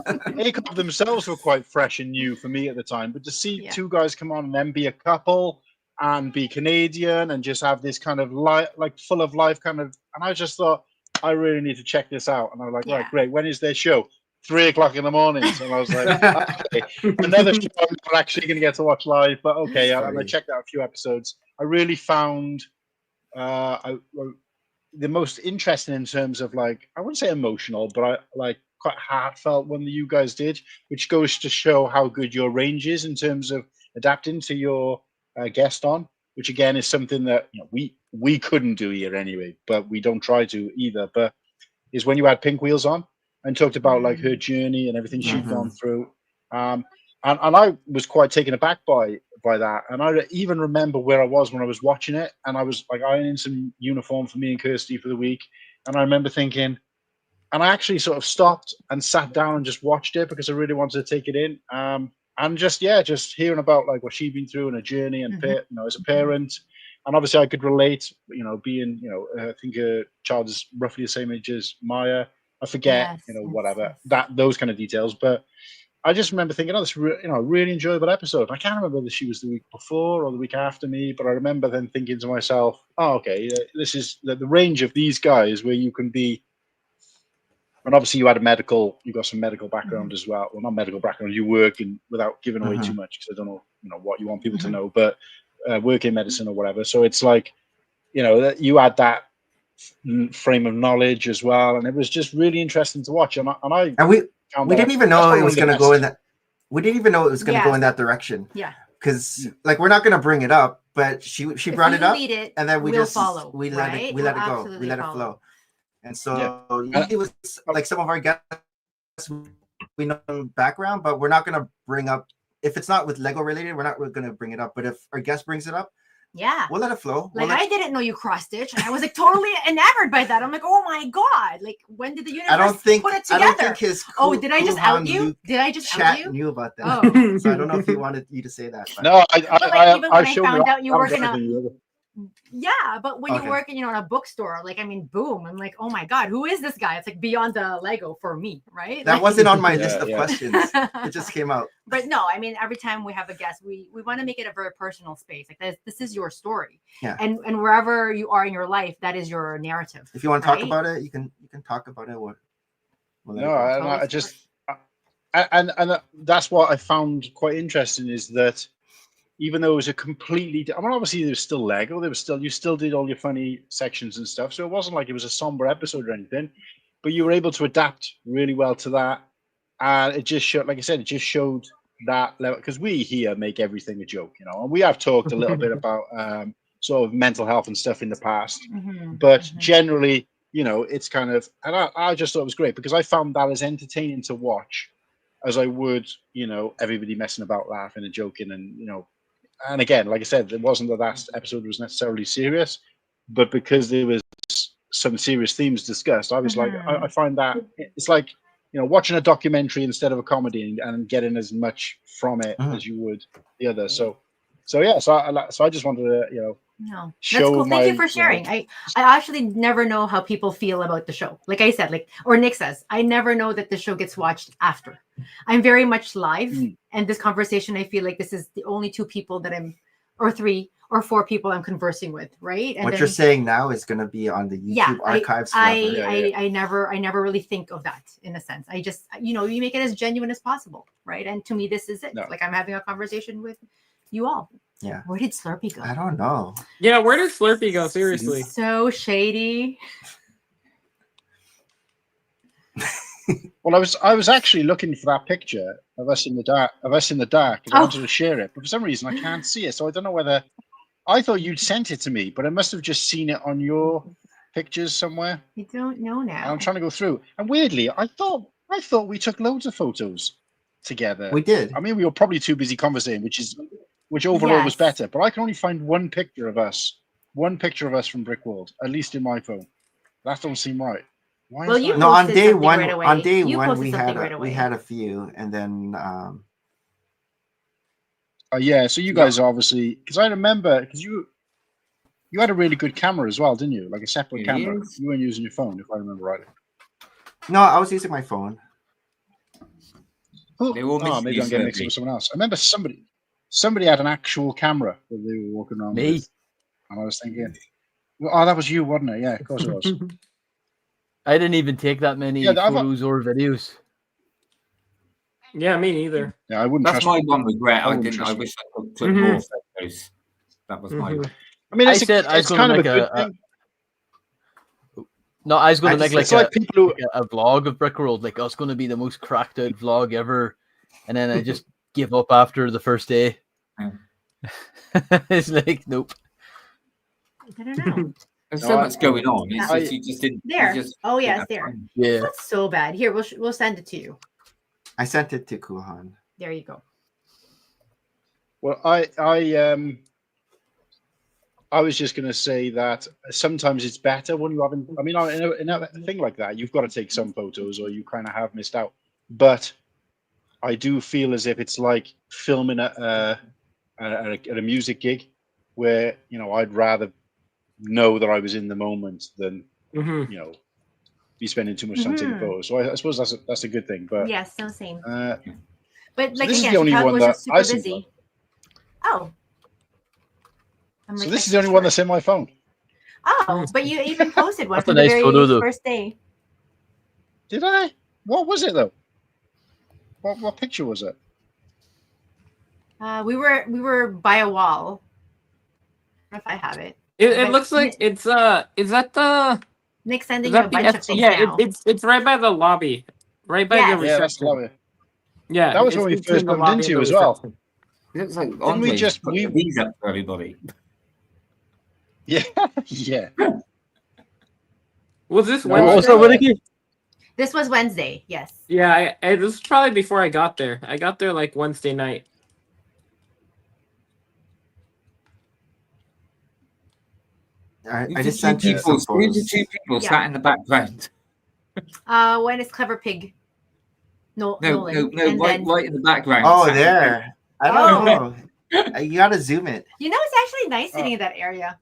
ACOP themselves were quite fresh and new for me at the time, but to see two guys come on and then be a couple and be Canadian and just have this kind of like full of life kind of, and I just thought I really need to check this out, and I was like, right, great. When is their show? 3 o'clock in the morning. And I was like, okay, another show I'm not actually going to get to watch live, but okay. And I checked out a few episodes. I really found the most interesting in terms of like, I wouldn't say emotional, but I like quite heartfelt one that you guys did, which goes to show how good your range is in terms of adapting to your guest on, which again is something that we couldn't do here anyway, but we don't try to either. But is when you had Pink Wheels on and talked about like her journey and everything she'd gone through, and I was quite taken aback by that. And I even remember where I was when I was watching it, and I was like ironing some uniform for me and Kirsty for the week, and I remember thinking, and I actually sort of stopped and sat down and just watched it because I really wanted to take it in, and just hearing about like what she'd been through and her journey and as a parent. And obviously I could relate, being, I think a child is roughly the same age as Maya. I forget, whatever, those kind of details. But I just remember thinking, this really enjoyable episode. I can't remember whether she was the week before or the week after me, but I remember then thinking to myself, oh, okay, this is the range of these guys where you can be. And obviously you got some medical background as well. Well, not medical background, you work in, without giving away too much, because I don't know, what you want people to know, but work in medicine or whatever. So it's like, that you had that frame of knowledge as well, and it was just really interesting to watch. And we didn't even know it was going to go in that. We didn't even know it was going to go in that direction. Yeah. Because like we're not going to bring it up, but she brought it up, and then we let it flow. And so it was like some of our guests we know background, but we're not going to bring up, if it's not with Lego related, we're not going to bring it up. But if our guest brings it up, we'll let it flow. Like I didn't know you cross stitch, and I was like totally enamored by that. I'm like, oh my god! Like when did the universe put it together? I don't think his did I just out you? Did I just out you? Knew about that. Oh. So I don't know if he wanted you to say that. But. No, even when I found out you work in a. Yeah, but when you work in a bookstore, like boom, I'm like, oh my god, who is this guy? It's like beyond the Lego for me, right? That wasn't on my list of questions. It just came out. But no, every time we have a guest, we want to make it a very personal space. Like this is your story, and wherever you are in your life, that is your narrative. If you want to talk about it, you can talk about it. I just and that's what I found quite interesting is that. Even though it was a completely, obviously there was still Lego, you still did all your funny sections and stuff. So it wasn't like it was a somber episode or anything, but you were able to adapt really well to that. And it just showed, like I said, it just showed that level, because we here make everything a joke, you know, and we have talked a little bit about sort of mental health and stuff in the past, but generally, you know, it's kind of, and I just thought it was great because I found that as entertaining to watch as I would, you know, everybody messing about, laughing and joking, and you know, and again, like I said, it wasn't the last episode was necessarily serious, but because there was some serious themes discussed, I was like, I find that it's like, you know, watching a documentary instead of a comedy and getting as much from it as you would the other. So yeah, so I just wanted to, you know, no, show that's cool. Thank you for you sharing. know, I actually never know how people feel about the show. Like I said, like, or Nick says, I never know that the show gets watched after. I'm very much live, and this conversation, I feel like this is the only 2 people that I'm, or 3 or 4 people I'm conversing with, right? And what you're saying now is going to be on the YouTube archives forever. I never really think of that in a sense. I just, you know, you make it as genuine as possible, right? And to me, this is it. Like I'm having a conversation with you all. Yeah. Where did Slurpy go? I don't know. Yeah, where did Slurpy go? Seriously. So shady. Well, I was actually looking for that picture of us in the dark, and I wanted to share it, but for some reason I can't see it. So I don't know whether I thought you'd sent it to me, but I must have just seen it on your pictures somewhere. I don't know now. And I'm trying to go through, and weirdly, I thought we took loads of photos together. We did. I mean, we were probably too busy conversating, which overall was better. But I can only find one picture of us from Brickworld, at least in my phone. That don't seem right. Why well, is you that? No, on day one, right we had a few, and then yeah. So you guys obviously, because I remember, because you had a really good camera as well, didn't you? Like a separate camera. You weren't using your phone, if I remember right. No, I was using my phone. Oh, maybe I'm getting mixed up with someone else. I remember somebody had an actual camera that they were walking around with, and I was thinking, oh, that was you, wasn't it? Yeah, of course it was. I didn't even take that many photos or videos. Yeah, me neither. Yeah, I wouldn't. That's my one regret. I wish I took more photos. That was my. I mean, it's kind of a good thing. No, I was going to make like a vlog of Brickworld. Like, I was going to be the most cracked out vlog ever, and then I just give up after the first day. It's like, nope. I don't know. There's so much going on. You just didn't. There. You just oh yes, there. Time. Yeah. That's so bad. Here, we'll send it to you. I sent it to Cool Han. There you go. Well, I was just going to say that sometimes it's better when you haven't. I mean, in a thing like that, you've got to take some photos, or you kind of have missed out. But I do feel as if it's like filming at a music gig, where you know I'd rather know that I was in the moment than you know be spending too much time taking photos. So I suppose that's a good thing. But yes, no same. But like this again, is the only one that super busy. Oh. So this is the only one that's in my phone. Oh, but you even posted one for the very first day. Did I? What was it though? What picture was it? We were by a wall. I don't know if I have it. It looks like it's is that the Nick sending you a bunch of things now. It's right by the lobby. Right by the reception. That's the lobby. Yeah. That was when we first bumped into you as well. It's like Didn't we just put these up for everybody? Yeah, yeah. Was this Wednesday? This was Wednesday, yes. Yeah, this was probably before I got there. I got there like Wednesday night. I just sent you some photos. Who's the 2 people sat in the background? One is Clever Pig. No, right in the background. Oh, there. I don't know. You gotta zoom it. You know, it's actually nice sitting in that area.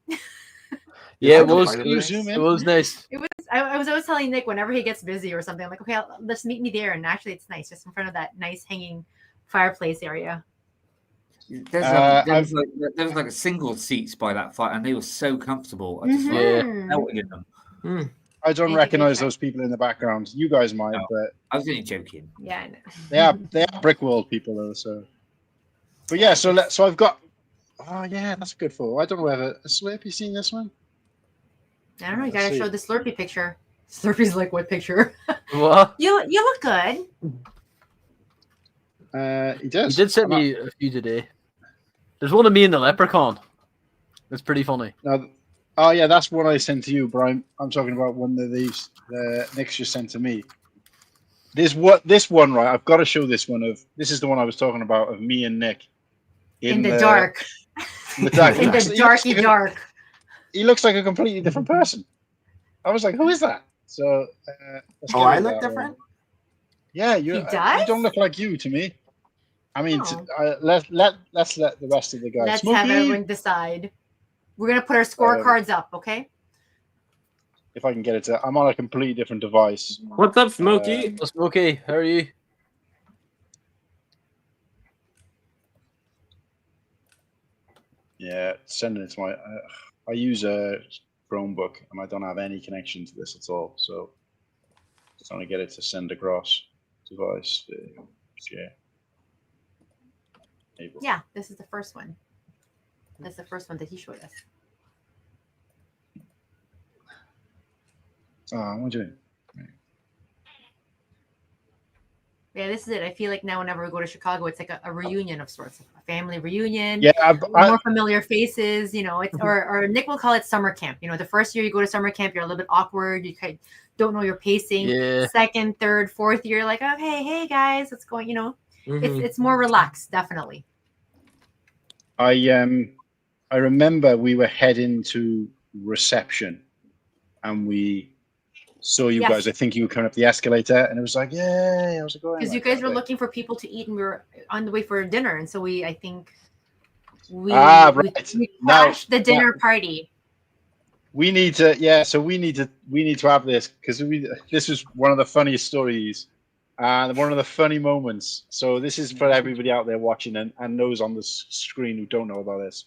Yeah, it was. It was nice. It was. I was always telling Nick whenever he gets busy or something, I'm like, okay, let's meet me there. And actually, it's nice, just in front of that nice hanging fireplace area. There was like a single seats by that fire, and they were so comfortable. I just melted in them. I don't recognize those people in the background. You guys might, but I was only joking. Yeah, I know. They are Brickworld people though. So, but yeah, so I've got. Oh yeah, that's a good photo. I don't know whether Slurpy seen this one. I don't know. You gotta show the Slurpy picture. Slurpy's like, what picture? What? You look good. He does. He did send me a few today. There's one of me and the leprechaun. It's pretty funny. Now, oh yeah, that's what I sent to you, Brian. I'm talking about one of these Nick's just sent to me. This one, right? I've got to show this one. This is the one I was talking about of me and Nick in the dark. In the dark. In the darky dark. He looks like a completely different person. I was like, who is that? So. I look different. Yeah, you don't look like you to me. I mean, let's let the rest of the guys. Let's have everyone decide. We're gonna put our scorecards up, okay? If I can get it to, I'm on a completely different device. What's up, Smokey? Smokey, how are you? Yeah, sending it to my. I use a Chromebook and I don't have any connection to this at all. So, just trying to get it to send across device. Yeah. Yeah, this is the first one. That's the first one that he showed us. Oh, what do you mean? Yeah, this is it. I feel like now whenever we go to Chicago, it's like a reunion of sorts, a family reunion. Yeah, more familiar faces. You know, it's or Nick will call it summer camp. You know, the first year you go to summer camp, you're a little bit awkward. You kind of don't know your pacing. Yeah. Second, third, fourth year, like, okay, hey guys, what's going? You know, it's more relaxed, definitely. I remember we were heading to reception, and we saw you guys. I think you were coming up the escalator, and it was like, "Yay!" I was like, because you guys were looking for people to eat, and we were on the way for dinner, and so I think we crashed the dinner party. We need to, so we need to have this because this is one of the funniest stories. And one of the funny moments. So this is for everybody out there watching and those on the screen who don't know about this.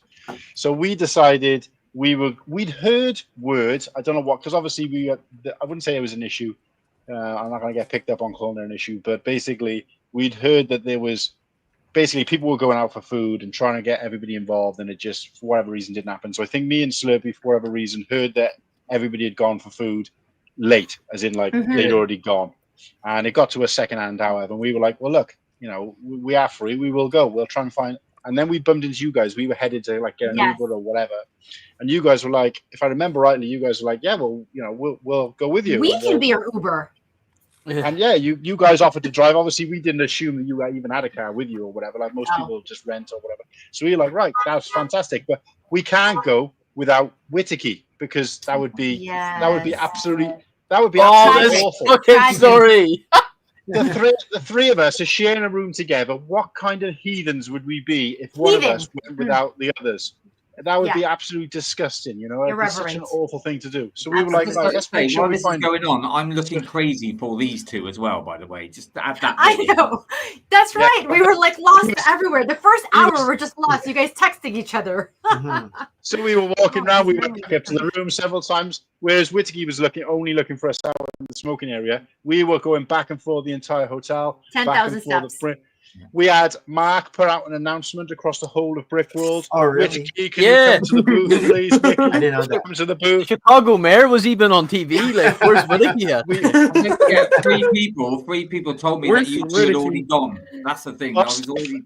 So we decided we'd heard words. I don't know what, because obviously I wouldn't say it was an issue. I'm not going to get picked up on calling it an issue, but basically we'd heard that there was people were going out for food and trying to get everybody involved, and it just for whatever reason didn't happen. So I think me and Slurpy for whatever reason heard that everybody had gone for food late, as in like they'd already gone. And it got to a second-hand, however, and we were like, well, look, you know, we are free. We will go. We'll try and find. And then we bumped into you guys. We were headed to like get an Uber or whatever. And you guys were like, if I remember rightly, you guys were like, yeah, well, you know, we'll go with you. We can be your Uber. And yeah, you guys offered to drive. Obviously, we didn't assume that you even had a car with you or whatever. Like most people just rent or whatever. So we were like, right, that's fantastic. But we can't go without Whittakee because that would be absolutely. That would be absolutely awful. Fucking sorry. The three of us are sharing a room together. What kind of heathens would we be if one of us went without the others? That would be absolutely disgusting, you know. It'd be such an awful thing to do. So we were like, right, let's make sure this is going on. I'm looking crazy for these two as well, by the way. Just to add that. I know. That's right. We were like lost everywhere. The first hour we're just lost. You guys texting each other. So we were walking around. We went up to the room several times. Whereas Whittakee was only looking for a shower in the smoking area. We were going back and forth the entire hotel. 10,000 steps. We had Mark put out an announcement across the whole of Brick World. Oh, really? Whittakee, can you come to the booth, please? Nicky, I didn't know that. Come to the booth. Chicago mayor was even on TV. Like, where's Whittakee at? Three people told me that you had already gone. That's the thing. I was already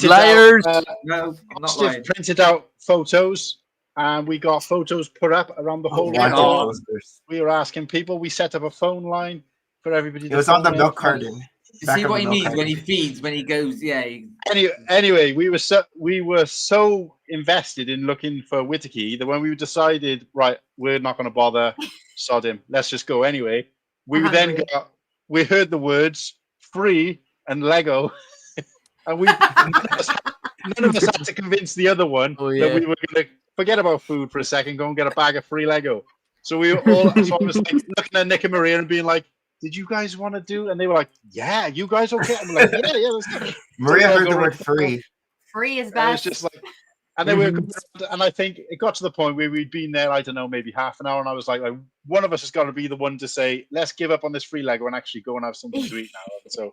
liars. No, I'm not lying. Printed out photos. And we got photos put up around the whole world. We were asking people. We set up a phone line for everybody. It was on the milk carton. You see what he means when he feeds, when he goes, Anyway, we were so invested in looking for Whittakee that when we decided, right, we're not going to bother, sod him, let's just go anyway. We heard the words free and Lego, and none of us had to convince the other one that we were going to forget about food for a second, go and get a bag of free Lego. So we were all, so I was like looking at Nick and Maria and being like, did you guys want to do? And they were like, yeah, you guys okay? I'm like, yeah, let's go. Maria heard the word free. Free is best. best. It was just like, and they were, and I think it got to the point where we'd been there, I don't know, maybe half an hour, and I was like one of us has got to be the one to say, let's give up on this free Lego and actually go and have something to eat now.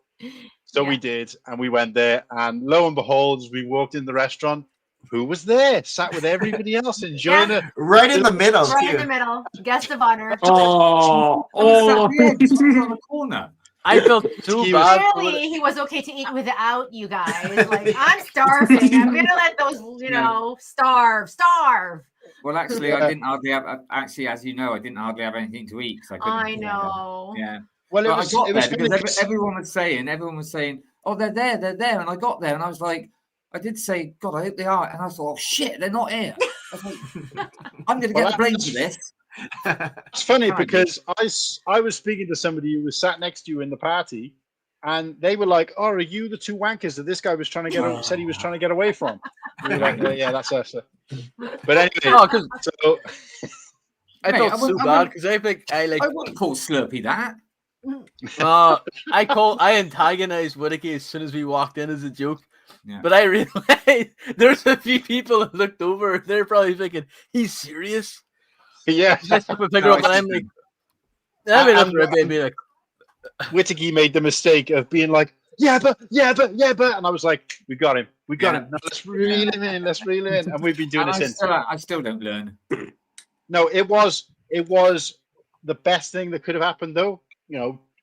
So we did, and we went there, and lo and behold, as we walked in the restaurant, who was there? Sat with everybody else, enjoying it. Right in the middle. Right in the middle. Guest of honor. On the corner. I felt so bad. Clearly, he was okay to eat without you guys. Like, I'm starving. I'm gonna let those, starve. Well, actually, I didn't hardly have. Actually, as you know, I didn't hardly have anything to eat. So I know. Yeah. Well, I got there because everyone was saying, "Oh, they're there," and I got there, and I was like, I did say, "God, I hope they are," and I thought, "Oh shit, they're not here." I was like, I'm going to get the blame for this. It's funny because I was speaking to somebody who was sat next to you in the party, and they were like, "Oh, are you the two wankers that this guy was trying to get? Said he was trying to get away from?" We were like, "Yeah, that's us." But anyway, so I felt so bad because I wouldn't call Slurpy that. I antagonized Whittakee as soon as we walked in as a joke. Yeah. But I realized there's a few people that looked over. They're probably thinking, "He's serious." Yeah. I took my finger up and I'm like, Whittakee made the mistake of being like, yeah, but, and I was like, we got him. Now, let's reel him in. And we've been doing this since. I still don't learn. No, it was the best thing that could have happened, though.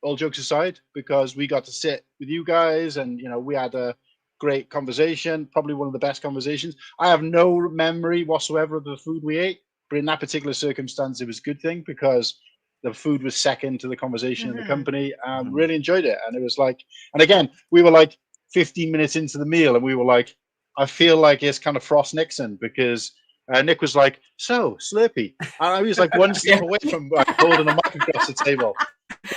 All jokes aside, because we got to sit with you guys, and we had a great conversation. Probably one of the best conversations. I have no memory whatsoever of the food we ate, but in that particular circumstance, it was a good thing because the food was second to the conversation in the company. Really enjoyed it, and it was like, and again, we were like 15 minutes into the meal, and we were like, I feel like it's kind of Frost Nixon because. Nick was like, "So, Slurpy." And I was like one step away from holding a mic across the table.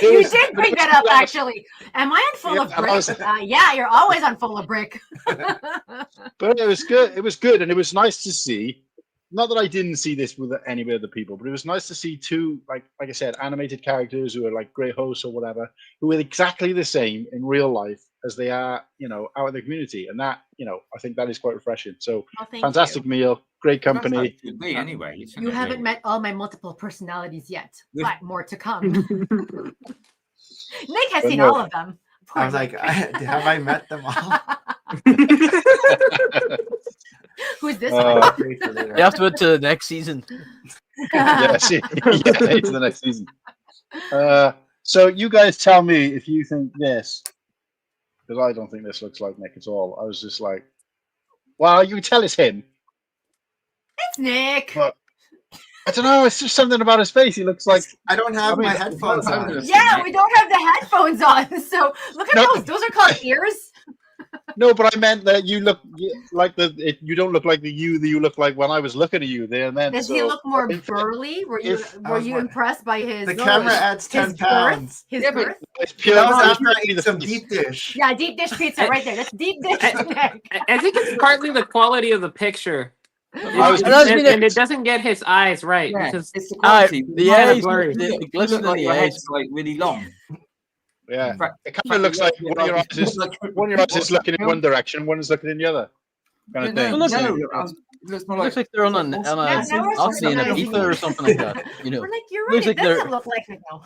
You did bring that up, actually. Am I on Full of Brick? Yeah, you're always on Full of Brick. But it was good. It was good, and it was nice to see. Not that I didn't see this with any other people, but it was nice to see two, like I said, animated characters who are like great hosts or whatever, who are exactly the same in real life as they are, out in the community. And that, I think that is quite refreshing. So fantastic meal, great company. Me anyway. You haven't met all my multiple personalities yet, but more to come. Nick has seen all of them. I was like, have I met them all? Who's this? You have to wait to the next season. To the next season. So you guys tell me if you think this, because I don't think this looks like Nick at all. I was just like, well, you can tell it's him. It's Nick. But I don't know. It's just something about his face. He looks like I don't have my headphones on. Yeah, we don't have the headphones on. So look at those. Those are called ears. No, but I meant that you look like you don't look like the you that you look like when I was looking at you there. And then does he look more burly? Were you impressed by his? The camera adds 10 pounds. His birth? It's pure. That was after I ate some deep dish. Yeah, deep dish pizza right there. That's deep dish. I think it's partly the quality of the picture. And it doesn't get his eyes right because it's the quality. The eyes, the glisten in the eyes, like really long. Yeah, it kind of looks like one of your eyes is looking in one direction, one is looking in the other. Kind of thing. It looks like they're on a pizza or something like that. We're like, you're right. It doesn't look like it though.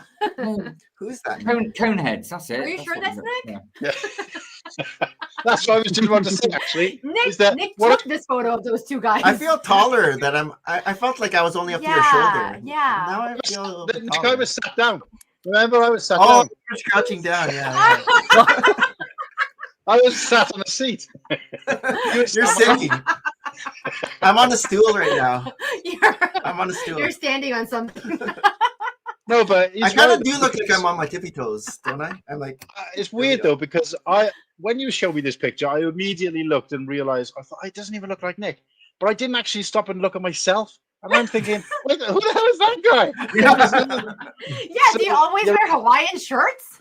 Who's that? Cone heads. That's it. Are you sure that's Nick? Yeah. That's what I was just about to say. Actually, Nick took this photo of those two guys. I feel taller than I felt like I was only up to your shoulder. Yeah. Now I feel a little bit taller. Nick, I was sat down. Remember, I was sat down. You're crouching down. Yeah. I was sat on a seat. You're sitting. I'm on a stool right now. I'm on a stool. You're standing on something. No, but I kind of do look like I'm on my tippy toes, don't I? I'm like, it's weird though because when you showed me this picture, I immediately looked and realized I thought it doesn't even look like Nick, but I didn't actually stop and look at myself. And I'm thinking, who the hell is that guy? Do you always wear Hawaiian shirts?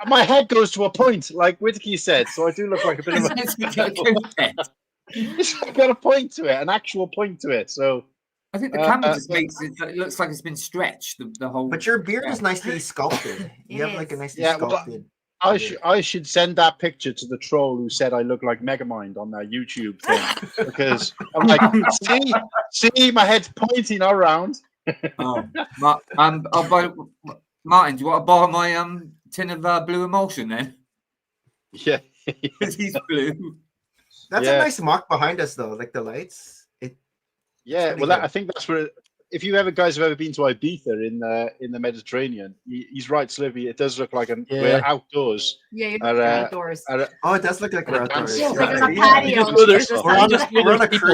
My head goes to a point, like Whittakee said, so I do look like a bit of a... It's got a point to it, an actual point to it. So I think the camera just makes it looks like it's been stretched the whole. But your beard is nicely sculpted. You have like a nicely sculpted. I should send that picture to the troll who said I look like Megamind on that YouTube thing because I'm like, see, my head's pointing around. Martin, do you want to borrow my tin of blue emulsion then? Yeah, he's blue. That's a nice mock behind us though, like the lights. I think that's where if you ever guys have ever been to Ibiza in the Mediterranean, he's right, Slurpy. It does look like we're outdoors. Yeah, you're outdoors. Oh, it does look like we're outdoors. Yeah, like on a patio.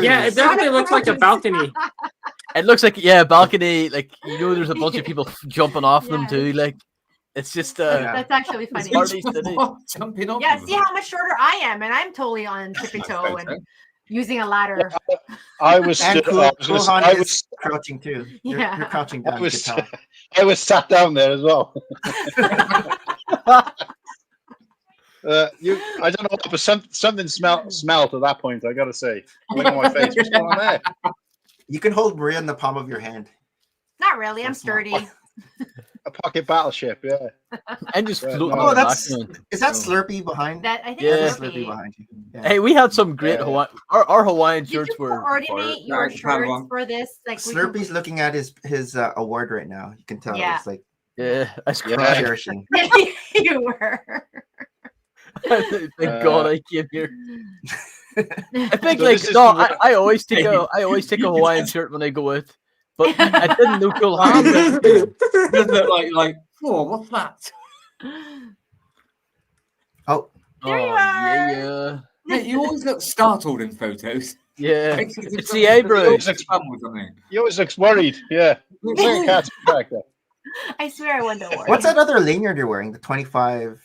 Yeah, it definitely looks like a balcony. It looks like a balcony. Like there's a bunch of people jumping off them too. Like it's just that's actually funny. Jumping off. Yeah, see how much shorter I am, and I'm totally on tippy toe and using a ladder. I was Cool Han is crouching too. You're crouching down. I was sat down there as well. I don't know, but something smelled at that point. I gotta say, look at my face. What's going on there? You can hold Maria in the palm of your hand. Not really. I'm sturdy. A pocket battleship, yeah. And just is that Slurpy behind? That I think that's Slurpy behind you. Yeah. Hey, we had some great Hawaiian. Our Hawaiian shirts Did you were. coordinate your shirts for this? Like Slurpy's looking at his award right now. You can tell. Yeah. It's like I cried. cherishing. You were. Thank God I came here. I think I always take a Hawaiian shirt when I go out. But I didn't know Cool Han. like, oh, what's that? Oh, there you are. Yeah. Mate, you always look startled in photos. Yeah, it's the eyebrows. He always looks worried. Yeah, I swear I won the award. What's that other lanyard you're wearing? The 25.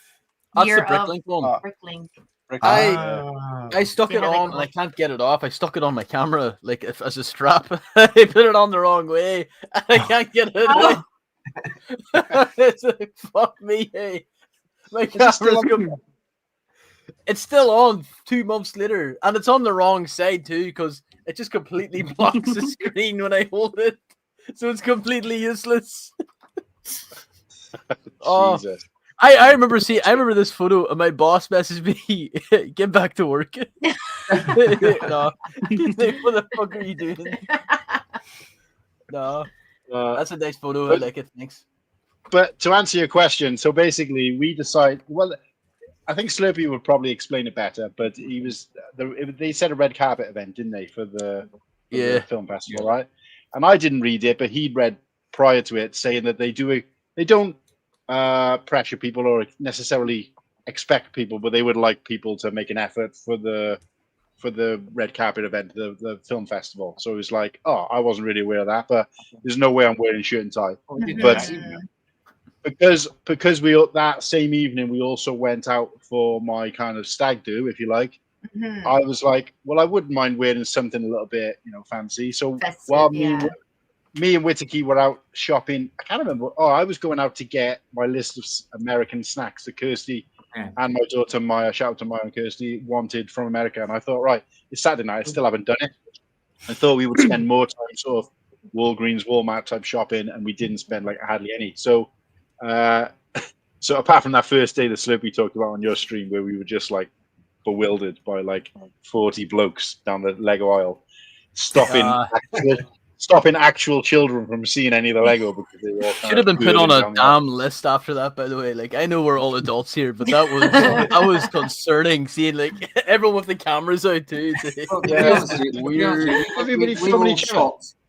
That's the BrickLink one. BrickLink. I stuck it on and I can't get it off. I stuck it on my camera like as a strap. I put it on the wrong way and I can't get it off. It's like, fuck me, hey. My camera's it's still on 2 months later, and it's on the wrong side too because it just completely blocks the screen when I hold it, so it's completely useless. Jesus. I remember this photo and my boss messaged me, get back to work. No. What the fuck are you doing? No. That's a nice photo. I like it. Thanks. But to answer your question, so basically we decide, well, I think Slurpy would probably explain it better, but they said a red carpet event, didn't they, for the film festival, right? And I didn't read it, but he'd read prior to it saying that they don't pressure people or necessarily expect people, but they would like people to make an effort for the red carpet event, the film festival. So it was like, oh, I wasn't really aware of that, but there's no way I'm wearing shirt and tie. But because we that same evening we also went out for my kind of stag do, if you like. I was like, well, I wouldn't mind wearing something a little bit, fancy. So while me and Whittakee were out shopping, I can't remember. Oh, I was going out to get my list of American snacks that Kirsty and my daughter Maya, shout out to Maya and Kirsty, wanted from America. And I thought, right, it's Saturday night. I still haven't done it. I thought we would spend more time sort of Walgreens, Walmart type shopping, and we didn't spend like hardly any. So, so apart from that first day that Slurpy talked about on your stream, where we were just like bewildered by like 40 blokes down the Lego aisle, stopping actual children from seeing any of the Lego because they were should have been put on a damn list after that. By the way, like I know we're all adults here, but that was concerning seeing like everyone with the cameras out too. Weird.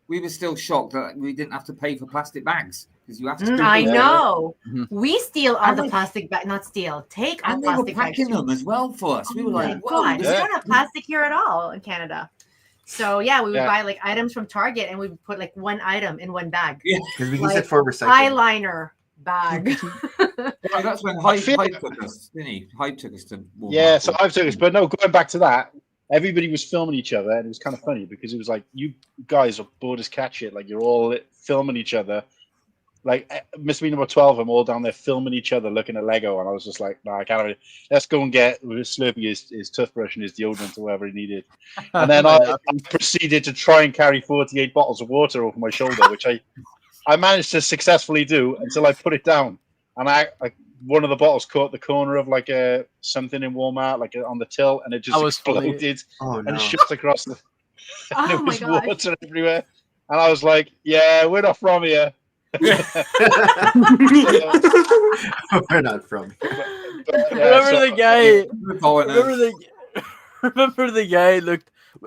We were still shocked that we didn't have to pay for plastic bags because you have to. I know. We steal all the plastic bags, not steal. Take all plastic bags. Packing them as well for us. We were like, God, we don't have plastic here at all in Canada. So yeah, we would buy like items from Target and we would put like one item in one bag. Yeah, because we use it for recycling. Eyeliner bag. That's when Hype took us, didn't he? Hype took us to Walmart. Yeah, so Hype took us. But no, going back to that, everybody was filming each other, and it was kind of funny because it was like you guys are bored as cat shit. Like you're all filming each other. Like it must have been about 12 of them all down there filming each other, looking at Lego, and I was just like, "No, I can't. Really. Let's go and get Slurpy his toothbrush and his deodorant or whatever he needed." And then I proceeded to try and carry 48 bottles of water over my shoulder, which I managed to successfully do until I put it down, and one of the bottles caught the corner of like something in Walmart, like on the till, and it just exploded and shot across the. And there was water everywhere, and I was like, "Yeah, we're not from here." We're not from. Remember the guy? Remember the guy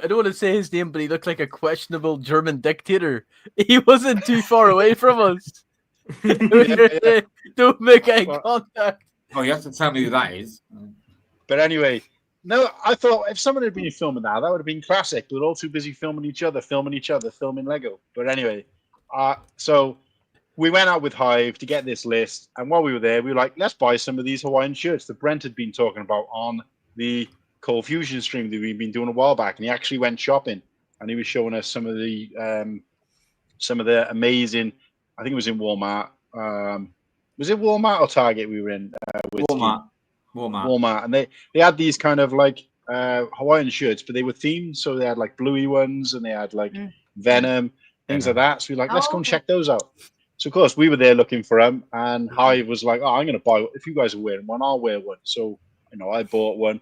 I don't want to say his name, but he looked like a questionable German dictator. He wasn't too far away from us. Don't make eye contact. Oh, you have to tell me who that is. But anyway, no, I thought if someone had been filming that would have been classic. They're all too busy filming each other, filming Lego. But anyway, so we went out with Hive to get this list, and while we were there, we were like, let's buy some of these Hawaiian shirts that Brent had been talking about on the Cold Fusion stream that we've been doing a while back. And he actually went shopping, and he was showing us some of the amazing. I think it was in Walmart. Was it Walmart or Target we were in? Walmart, and they had these kind of like Hawaiian shirts, but they were themed, so they had like bluey ones, and they had like Venom, things like that. So we were like, let's go and check those out. So of course we were there looking for them, and Hive was like, "Oh, I'm going to buy. If you guys are wearing one, I'll wear one." So I bought one.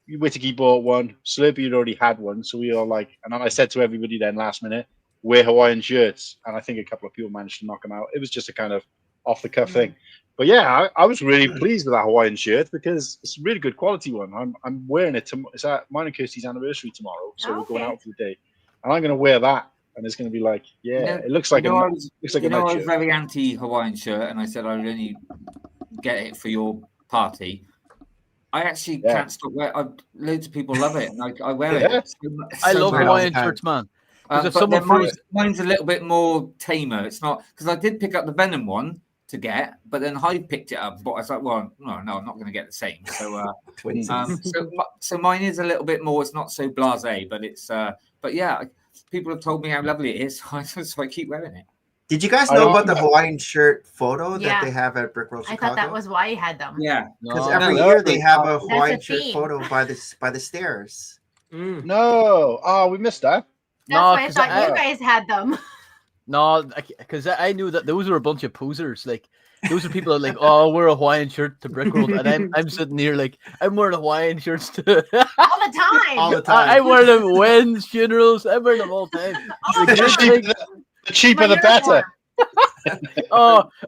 Whittakee bought one. Slurpy had already had one, so we all like. And then I said to everybody then last minute, wear Hawaiian shirts, and I think a couple of people managed to knock them out. It was just a kind of off the cuff thing. But yeah, I was really pleased with that Hawaiian shirt because it's a really good quality one. I'm wearing it. It's at mine and Kirsty's anniversary tomorrow, so we're going out for the day, and I'm going to wear that, and it's going to be like, it looks like I was very anti Hawaiian shirt, and I said I would only get it for your party. I actually can't stop wearing. Loads of people love it, and I wear it. I love Hawaiian shirts, man. Mine's a little bit more tamer. It's not because I did pick up the Venom one to get, but then Hyde picked it up. But I was like, well, no, I'm not going to get the same. So, so mine is a little bit more. It's not so blasé, but it's. But yeah, people have told me how lovely it is, so I keep wearing it. Did you guys know about the Hawaiian shirt photo that they have at Brick World Chicago? I thought that was why he had them. Yeah, because every year they have a Hawaiian shirt photo by the stairs. No, we missed that. That's why I thought you guys had them. No, because I knew that those were a bunch of posers. Like those are people that are like, oh, wear a Hawaiian shirt to Brickworld, and I'm sitting here like I'm wearing Hawaiian shirts to all the time. I wear them weddings, funerals. I wear them all the time. The cheaper the better.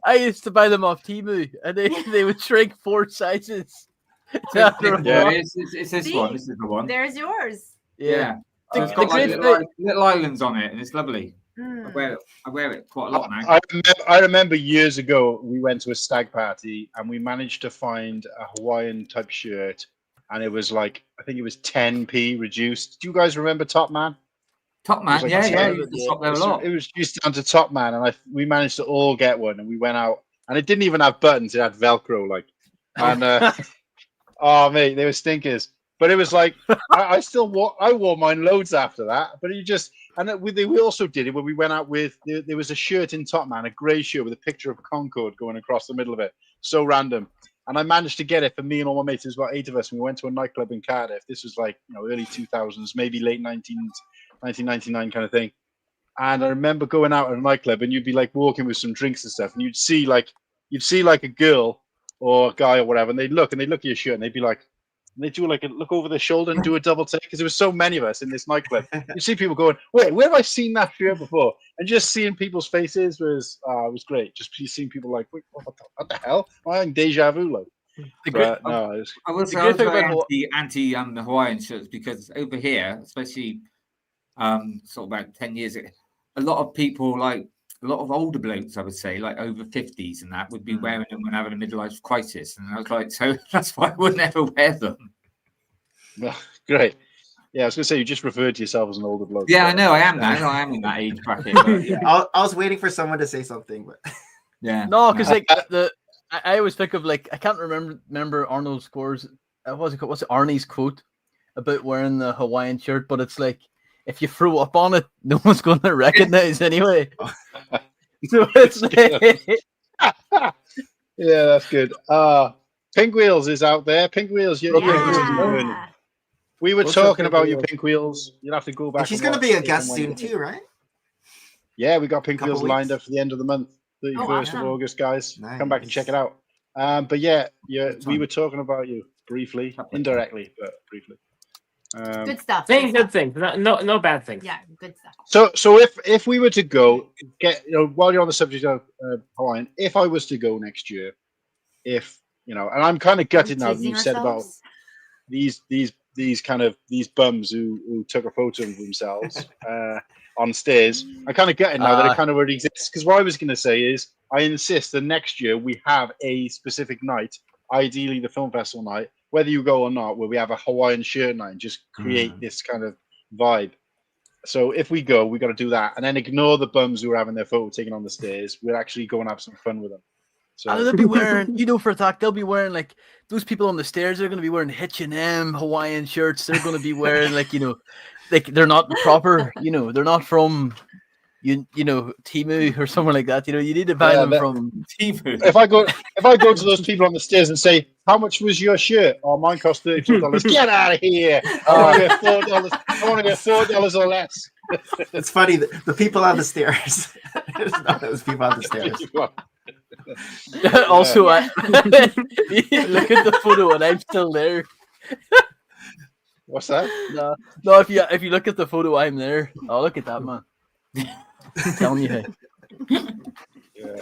I used to buy them off Temu, and they would shrink 4 sizes. It's this one. This is the one. There's yours. Yeah. So it's got like little islands on it, and it's lovely. I wear it quite a lot now. I remember years ago we went to a stag party and we managed to find a Hawaiian type shirt, and it was like I think it was 10p reduced. Do you guys remember Top Man? Top Man, yeah. It was just down to Top Man, and we managed to all get one, and we went out, and it didn't even have buttons; it had Velcro, like, and oh mate, they were stinkers. But it was like I wore mine loads after that. But we also did it when we went out with there was a shirt in Top Man, a grey shirt with a picture of Concorde going across the middle of it. So random. And I managed to get it for me and all my mates. There was about 8 of us, and we went to a nightclub in Cardiff. This was like early 2000s, maybe late 1999 kind of thing. And I remember going out at a nightclub, and you'd be like walking with some drinks and stuff, and you'd see like a girl or a guy or whatever, and they'd look at your shirt, and they'd be like. And they do like a look over their shoulder and do a double take because there were so many of us in this nightclub. You see people going, "Wait, where have I seen that shirt before?" And just seeing people's faces was great. Just seeing people like, "Wait, what the hell?" I'm having deja vu. Like, I was very anti the Hawaiian shirts because over here, especially sort of about 10 years ago, a lot of people like. A lot of older blokes, I would say, like over 50s and that, would be wearing them when having a midlife crisis. And I was like, so that's why I would never wear them. Well, great. Yeah, I was going to say, you just referred to yourself as an older bloke. Yeah, I know. I am now. I am in that age bracket. But, yeah. I was waiting for someone to say something. But yeah. No, because like I always think of like, I can't remember Arnold Scores. What's it, Arnie's quote about wearing the Hawaiian shirt? But it's like, if you throw up on it, no one's going to recognize anyway. So it's yeah, that's good. Pink Wheels is out there. Pink Wheels, we were talking about you, Pink Wheels. You'll have to go back. And she's going to be a guest soon too, right? Yeah, we got Pink Wheels lined up for the end of the month, 31st of August, guys. Nice. Come back and check it out. But yeah, we were talking about you briefly, indirectly, but briefly. Good stuff. Saying good things, no bad things. Yeah, good stuff. So if we were to go while you're on the subject of Hawaiian, if I was to go next year, and I'm kind of gutted now that you've said about these these bums who took a photo of themselves on stairs. I kind of get it now that it kind of already exists. Because what I was going to say is, I insist that next year we have a specific night, ideally the film festival night, whether you go or not, where we have a Hawaiian shirt night and just create this kind of vibe. So if we go, we got to do that, and then ignore the bums who are having their photo taken on the stairs. We'll actually go and have some fun with them. So they'll be wearing, for a fact, they'll be wearing like those people on the stairs. They're going to be wearing H&M Hawaiian shirts. They're going to be wearing like they're not proper. They're not from Timu or somewhere like that. You need to buy them from Timu. If I go to those people on the stairs and say, "How much was your shirt?" "Oh, mine cost $32." "Get out of here! I want to get $4. I want to get $4 or less." It's funny the people on the stairs. It's not those people on the stairs. Also, look at the photo, and I'm still there. What's that? No. If you look at the photo, I'm there. Oh, look at that, man. I'm telling you. Yeah.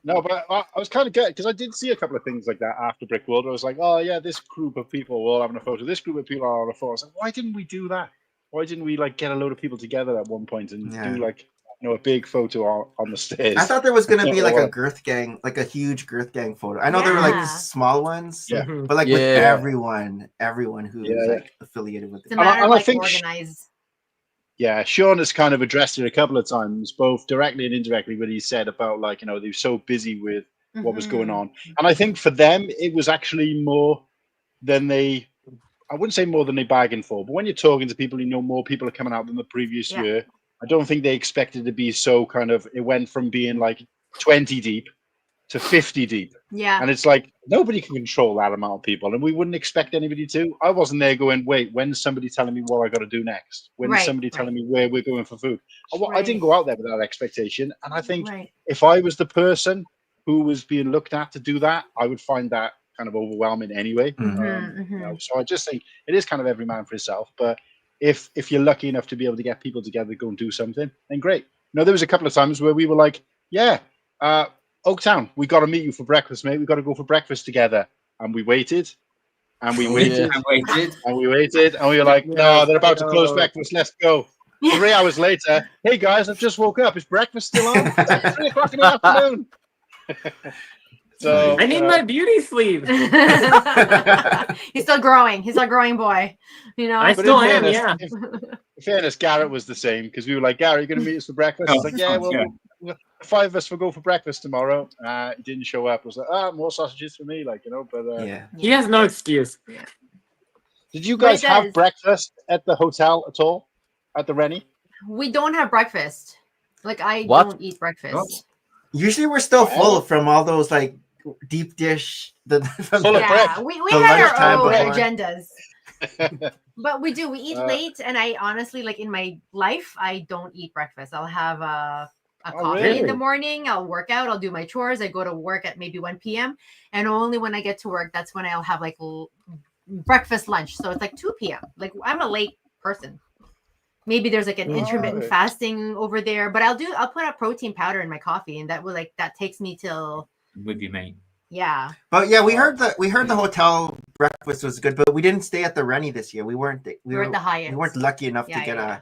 No, but I was kind of good because I did see a couple of things like that after Brick World. I was like, oh yeah, this group of people were all having a photo. This group of people are having a photo. I was like, why didn't we do that? Why didn't we get a load of people together at one point and do a big photo on the stairs? I thought there was gonna be like a girth gang, like a huge girth gang photo. I know there were like small ones, but like with everyone who was like affiliated with it. It's a matter of organize. Yeah, Sean has kind of addressed it a couple of times, both directly and indirectly, what he said about they were so busy with what was going on. And I think for them, it was actually more than I wouldn't say more than they bargained for, but when you're talking to people, more people are coming out than the previous year. I don't think they expected to be so it went from being 20 deep to 50 deep. Yeah. And it's like, nobody can control that amount of people. And we wouldn't expect anybody to. I wasn't there going, wait, when's somebody telling me what I got to do next? When's somebody telling me where we're going for food? I didn't go out there with that expectation. And I think if I was the person who was being looked at to do that, I would find that kind of overwhelming anyway. So I just think it is kind of every man for himself. But if you're lucky enough to be able to get people together to go and do something, then great. There was a couple of times where we were like, Oaktown, we got to meet you for breakfast, mate. We got to go for breakfast together. And we waited, and we waited, and we waited, and we were like, no, they're about to close breakfast. Let's go. 3 hours later, hey guys, I've just woke up. Is breakfast still on? It's like 3 o'clock in the afternoon. So I need my beauty sleep. He's still growing. He's a growing boy. I still am. In fairness, Garrett was the same because we were like, Garrett, you're going to meet us for breakfast? He's like, yeah, well, 5 of us will go for breakfast tomorrow. He didn't show up. I was like, more sausages for me, but he has no excuse. Did you guys have breakfast at the hotel at all? At the Rennie? We don't have breakfast. I don't eat breakfast. What? Usually we're still full from all those deep dish. We had our own agendas. But we eat late, and I honestly, in my life, I don't eat breakfast. I'll have a coffee in the morning. I'll work out. I'll do my chores. I go to work at maybe 1 p.m. And only when I get to work, that's when I'll have breakfast, lunch. So it's 2 p.m. I'm a late person. Maybe there's an intermittent fasting over there, but I'll put a protein powder in my coffee, and that will that takes me till with you, mate. Yeah. But yeah, we heard the hotel breakfast was good, but we didn't stay at the Rennie this year. We were at the Hyatt. We weren't lucky enough to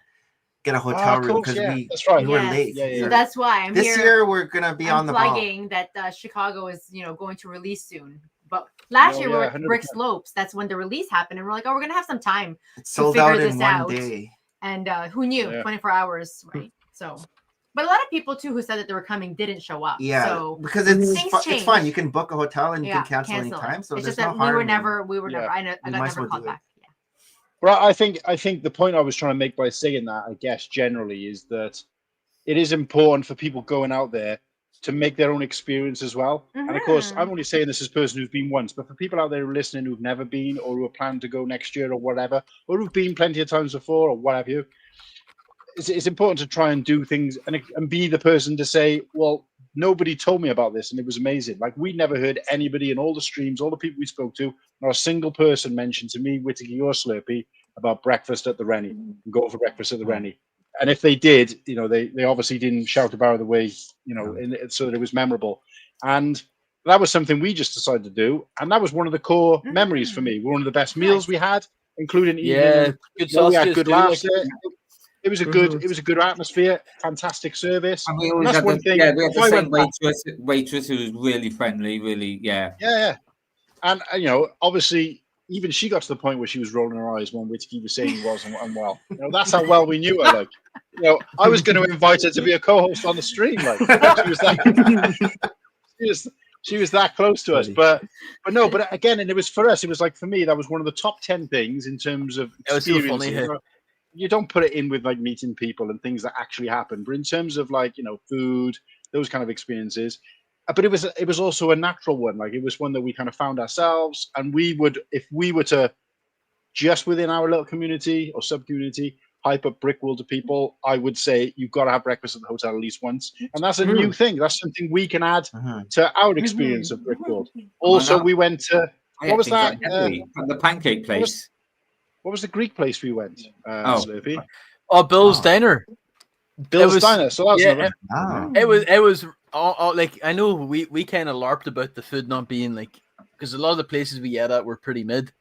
get a hotel room because we were late. Yeah. So that's why I'm this here. year we're gonna be on the ball. Plugging that Chicago is going to release soon. But last year we were at Brick Slopes. That's when the release happened, and we're like, we're gonna have some time to figure this out. Day. And who knew? 24 hours, right? So, but a lot of people too who said that they were coming didn't show up. Yeah, so because it's fun. You can book a hotel and you can cancel anytime. So it's there's just that no harm. we were never. I got never called back. Yeah. Well, I think the point I was trying to make by saying that, I guess, generally, is that it is important for people going out there to make their own experience as well. And of course, I'm only saying this as a person who's been once, but for people out there who are listening who've never been or who are planning to go next year or whatever, or who've been plenty of times before or what have you, it's important to try and do things and be the person to say, well, nobody told me about this and it was amazing. We never heard anybody in all the streams, all the people we spoke to, not a single person mentioned to me, Whittakee or Slurpy, about breakfast at the Rennie and go for breakfast at the Rennie. And if they did, they obviously didn't shout about it the way, so that it was memorable. And That was something we just decided to do, and that was one of the core memories for me. One of the best meals we had, including eating. Good we had good laughs like, there. It was a good, it was a good atmosphere, fantastic service. And we always had we had the same waitress who was really friendly, really, yeah. And you know, obviously, even she got to the point where she was rolling her eyes when Whittakee was saying he wasn't unwell. You know, that's how well we knew her. Like, you know, I was going to invite her to be a co-host on the stream. Like, she was that close to us. But again, and it was for us. It was like, for me, that was one of the top 10 things in terms of experiences. You don't put it in with like meeting people and things that actually happen, but in terms of like, you know, food, those kind of experiences. But it was also a natural one. Like, it was one that we kind of found ourselves, and we would, if we were to just within our little community or sub community hype up Brickworld to people, I would say you've got to have breakfast at the hotel at least once, and that's a new thing. That's something we can add to our experience of Brickworld. Also, we went to what was that? The pancake place. What was the Greek place we went? Slurpy? Oh, Bill's Diner. Bill's Diner. So that's it was like, I know we kind of larped about the food not being like, because a lot of the places we ate at were pretty mid,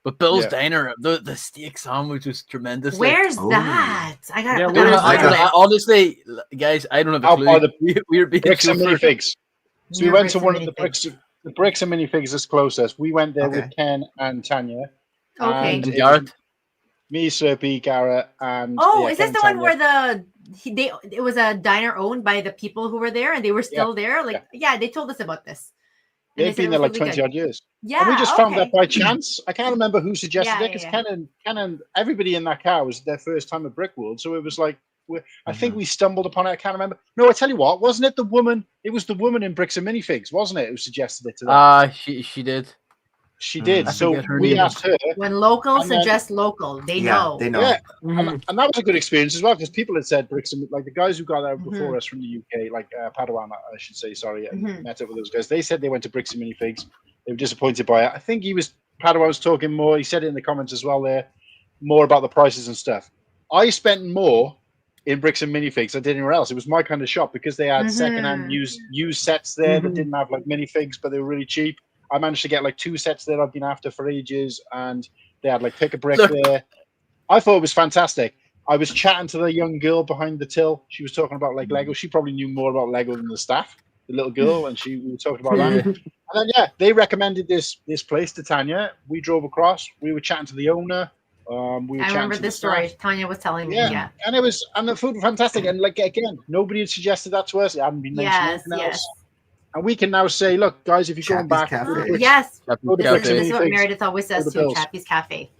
but Bill's Diner, the steak sandwich was tremendous. Where's that? I got honestly, guys, I don't have a clue. We were being Bricks and Minifigs. So we went to one of the Bricks and Minifigs that's closest. We went there with Ken and Tanya. Okay. And Garrett. Me, Slurpy, Garrett, and is this the one where it was a diner owned by the people who were there and they were still there? Like, they told us about this. They've been there like 20 odd years. Yeah. And we just found that by chance. I can't remember who suggested it, because Ken and everybody in that car was their first time at Brickworld. So it was like, I think we stumbled upon it. I can't remember. No, I tell you what, wasn't it the woman? It was the woman in Bricks and Minifigs, wasn't it? Who suggested it to them? She did. She did. So we asked her. When locals suggest local, they know. They know. Yeah. And that was a good experience as well, because people had said Bricks and, like, the guys who got there before us from the UK, like Padawan, I should say, sorry, met up with those guys. They said they went to Bricks and Minifigs. They were disappointed by it. I think Padawan was talking more. He said it in the comments as well there, more about the prices and stuff. I spent more in Bricks and Minifigs than I did anywhere else. It was my kind of shop, because they had secondhand used sets there that didn't have like minifigs, but they were really cheap. I managed to get like 2 sets that I've been after for ages, and they had like Pick a Brick there. I thought it was fantastic. I was chatting to the young girl behind the till. She was talking about like Lego. She probably knew more about Lego than the staff, the little girl, and we were talking about that. And then they recommended this place to Tanya. We drove across. We were chatting to the owner. I remember this story. Tanya was telling me. Yeah. And the food was fantastic. And like, again, nobody had suggested that to us. It hadn't been mentioned. Yes. And we can now say, look, guys, if you're going back, yes, this is what Meredith always says too. Chappie's Cafe.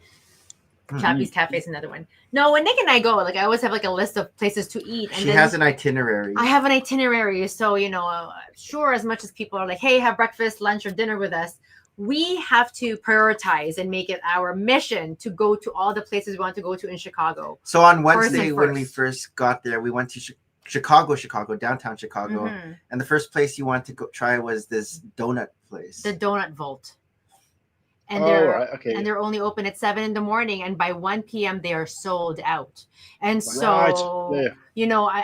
Chappie's Cafe is another one. No, when Nick and I go, like, I always have like a list of places to eat. And she has an itinerary. I have an itinerary, so sure, as much as people are like, hey, have breakfast, lunch, or dinner with us, we have to prioritize and make it our mission to go to all the places we want to go to in Chicago. So on Wednesday, when we first got there, we went to Chicago, downtown Chicago, and the first place you want to go try was this donut place, the Donut Vault, and they're only open at 7 a.m, and by 1 p.m. they are sold out. And so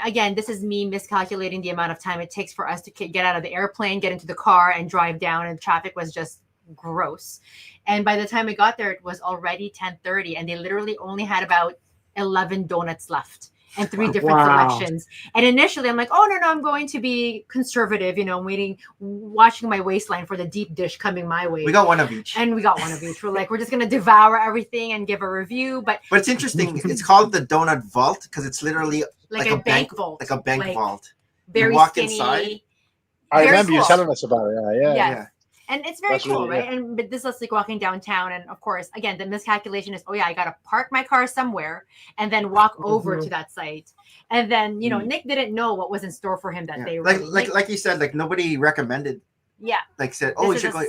again, this is me miscalculating the amount of time it takes for us to get out of the airplane, get into the car, and drive down, and traffic was just gross. And by the time we got there, it was already 10:30, and they literally only had about 11 donuts left. And 3 different selections. And initially I'm like, oh, no, I'm going to be conservative, watching my waistline for the deep dish coming my way. We got one of each. We're like, we're just going to devour everything and give a review. But it's interesting. It's called the Donut Vault because it's literally like a bank vault. Like a bank vault. Very you walk skinny. Inside. I remember you telling us about it. Yeah. And it's very cool, right? But this is like walking downtown. And of course, again, the miscalculation is, I got to park my car somewhere and then walk over to that site. And then, Nick didn't know what was in store for him that day. Like you said, like nobody recommended. Yeah. Like said, we should go.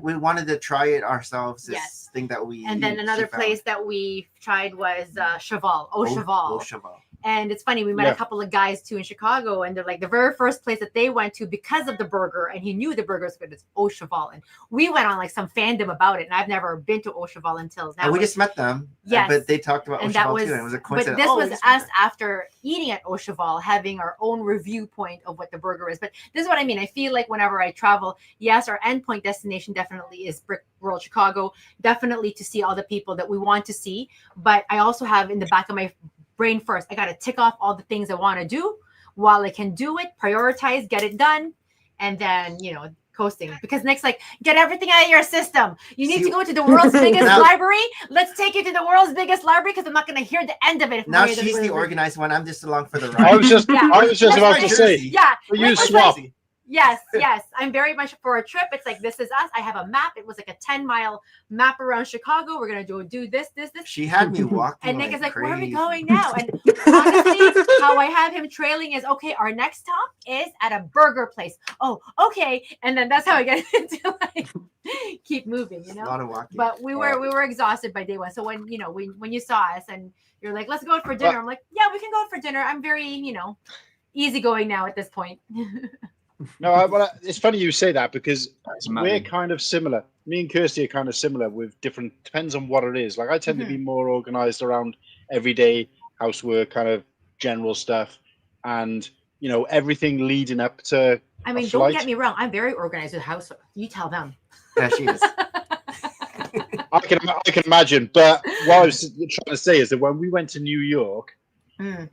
We wanted to try it ourselves. This thing that we. And then another place that we tried was Cheval. Cheval. And it's funny, we met a couple of guys too in Chicago, and they're like, the very first place that they went to because of the burger, and he knew the burger was good, is Au Cheval. And we went on like some fandom about it, and I've never been to Au Cheval until now. And we just met them. Yes. But they talked about Au Cheval too, and it was a coincidence. But this was us after eating at Au Cheval, having our own review point of what the burger is. But this is what I mean. I feel like whenever I travel, yes, our endpoint destination definitely is Brick World Chicago, definitely to see all the people that we want to see. But I also have in the back of my brain first, I got to tick off all the things I want to do while I can do it, prioritize, get it done, and then, you know, coasting. Because next, like, get everything out of your system. You need to go to the world's biggest library. Let's take you to the world's biggest library, because I'm not going to hear the end of it. Now she's the organized one. I'm just along for the ride. I was just about to say, you swap. Yes. I'm very much for a trip. It's like, this is us. I have a map. It was like a 10-mile map around Chicago. We're going to do this. She had me walking. And Nick is like, where are we going now? And honestly, how I have him trailing is, okay, our next stop is at a burger place. Oh, okay. And then that's how I get into like keep moving, you know? A lot of walking. But we were exhausted by day one. So when, you know, when you saw us and you're like, let's go out for dinner. I'm like, yeah, we can go out for dinner. I'm very, you know, easygoing now at this point. No, it's funny you say that, because we're kind of similar. Me and Kirsty are kind of similar with different, depends on what it is. Like I tend to be more organized around everyday housework, kind of general stuff, and, you know, everything leading up to I mean, don't get me wrong. I'm very organized with housework. You tell them. Yeah, she is. I can imagine. But what I was trying to say is that when we went to New York,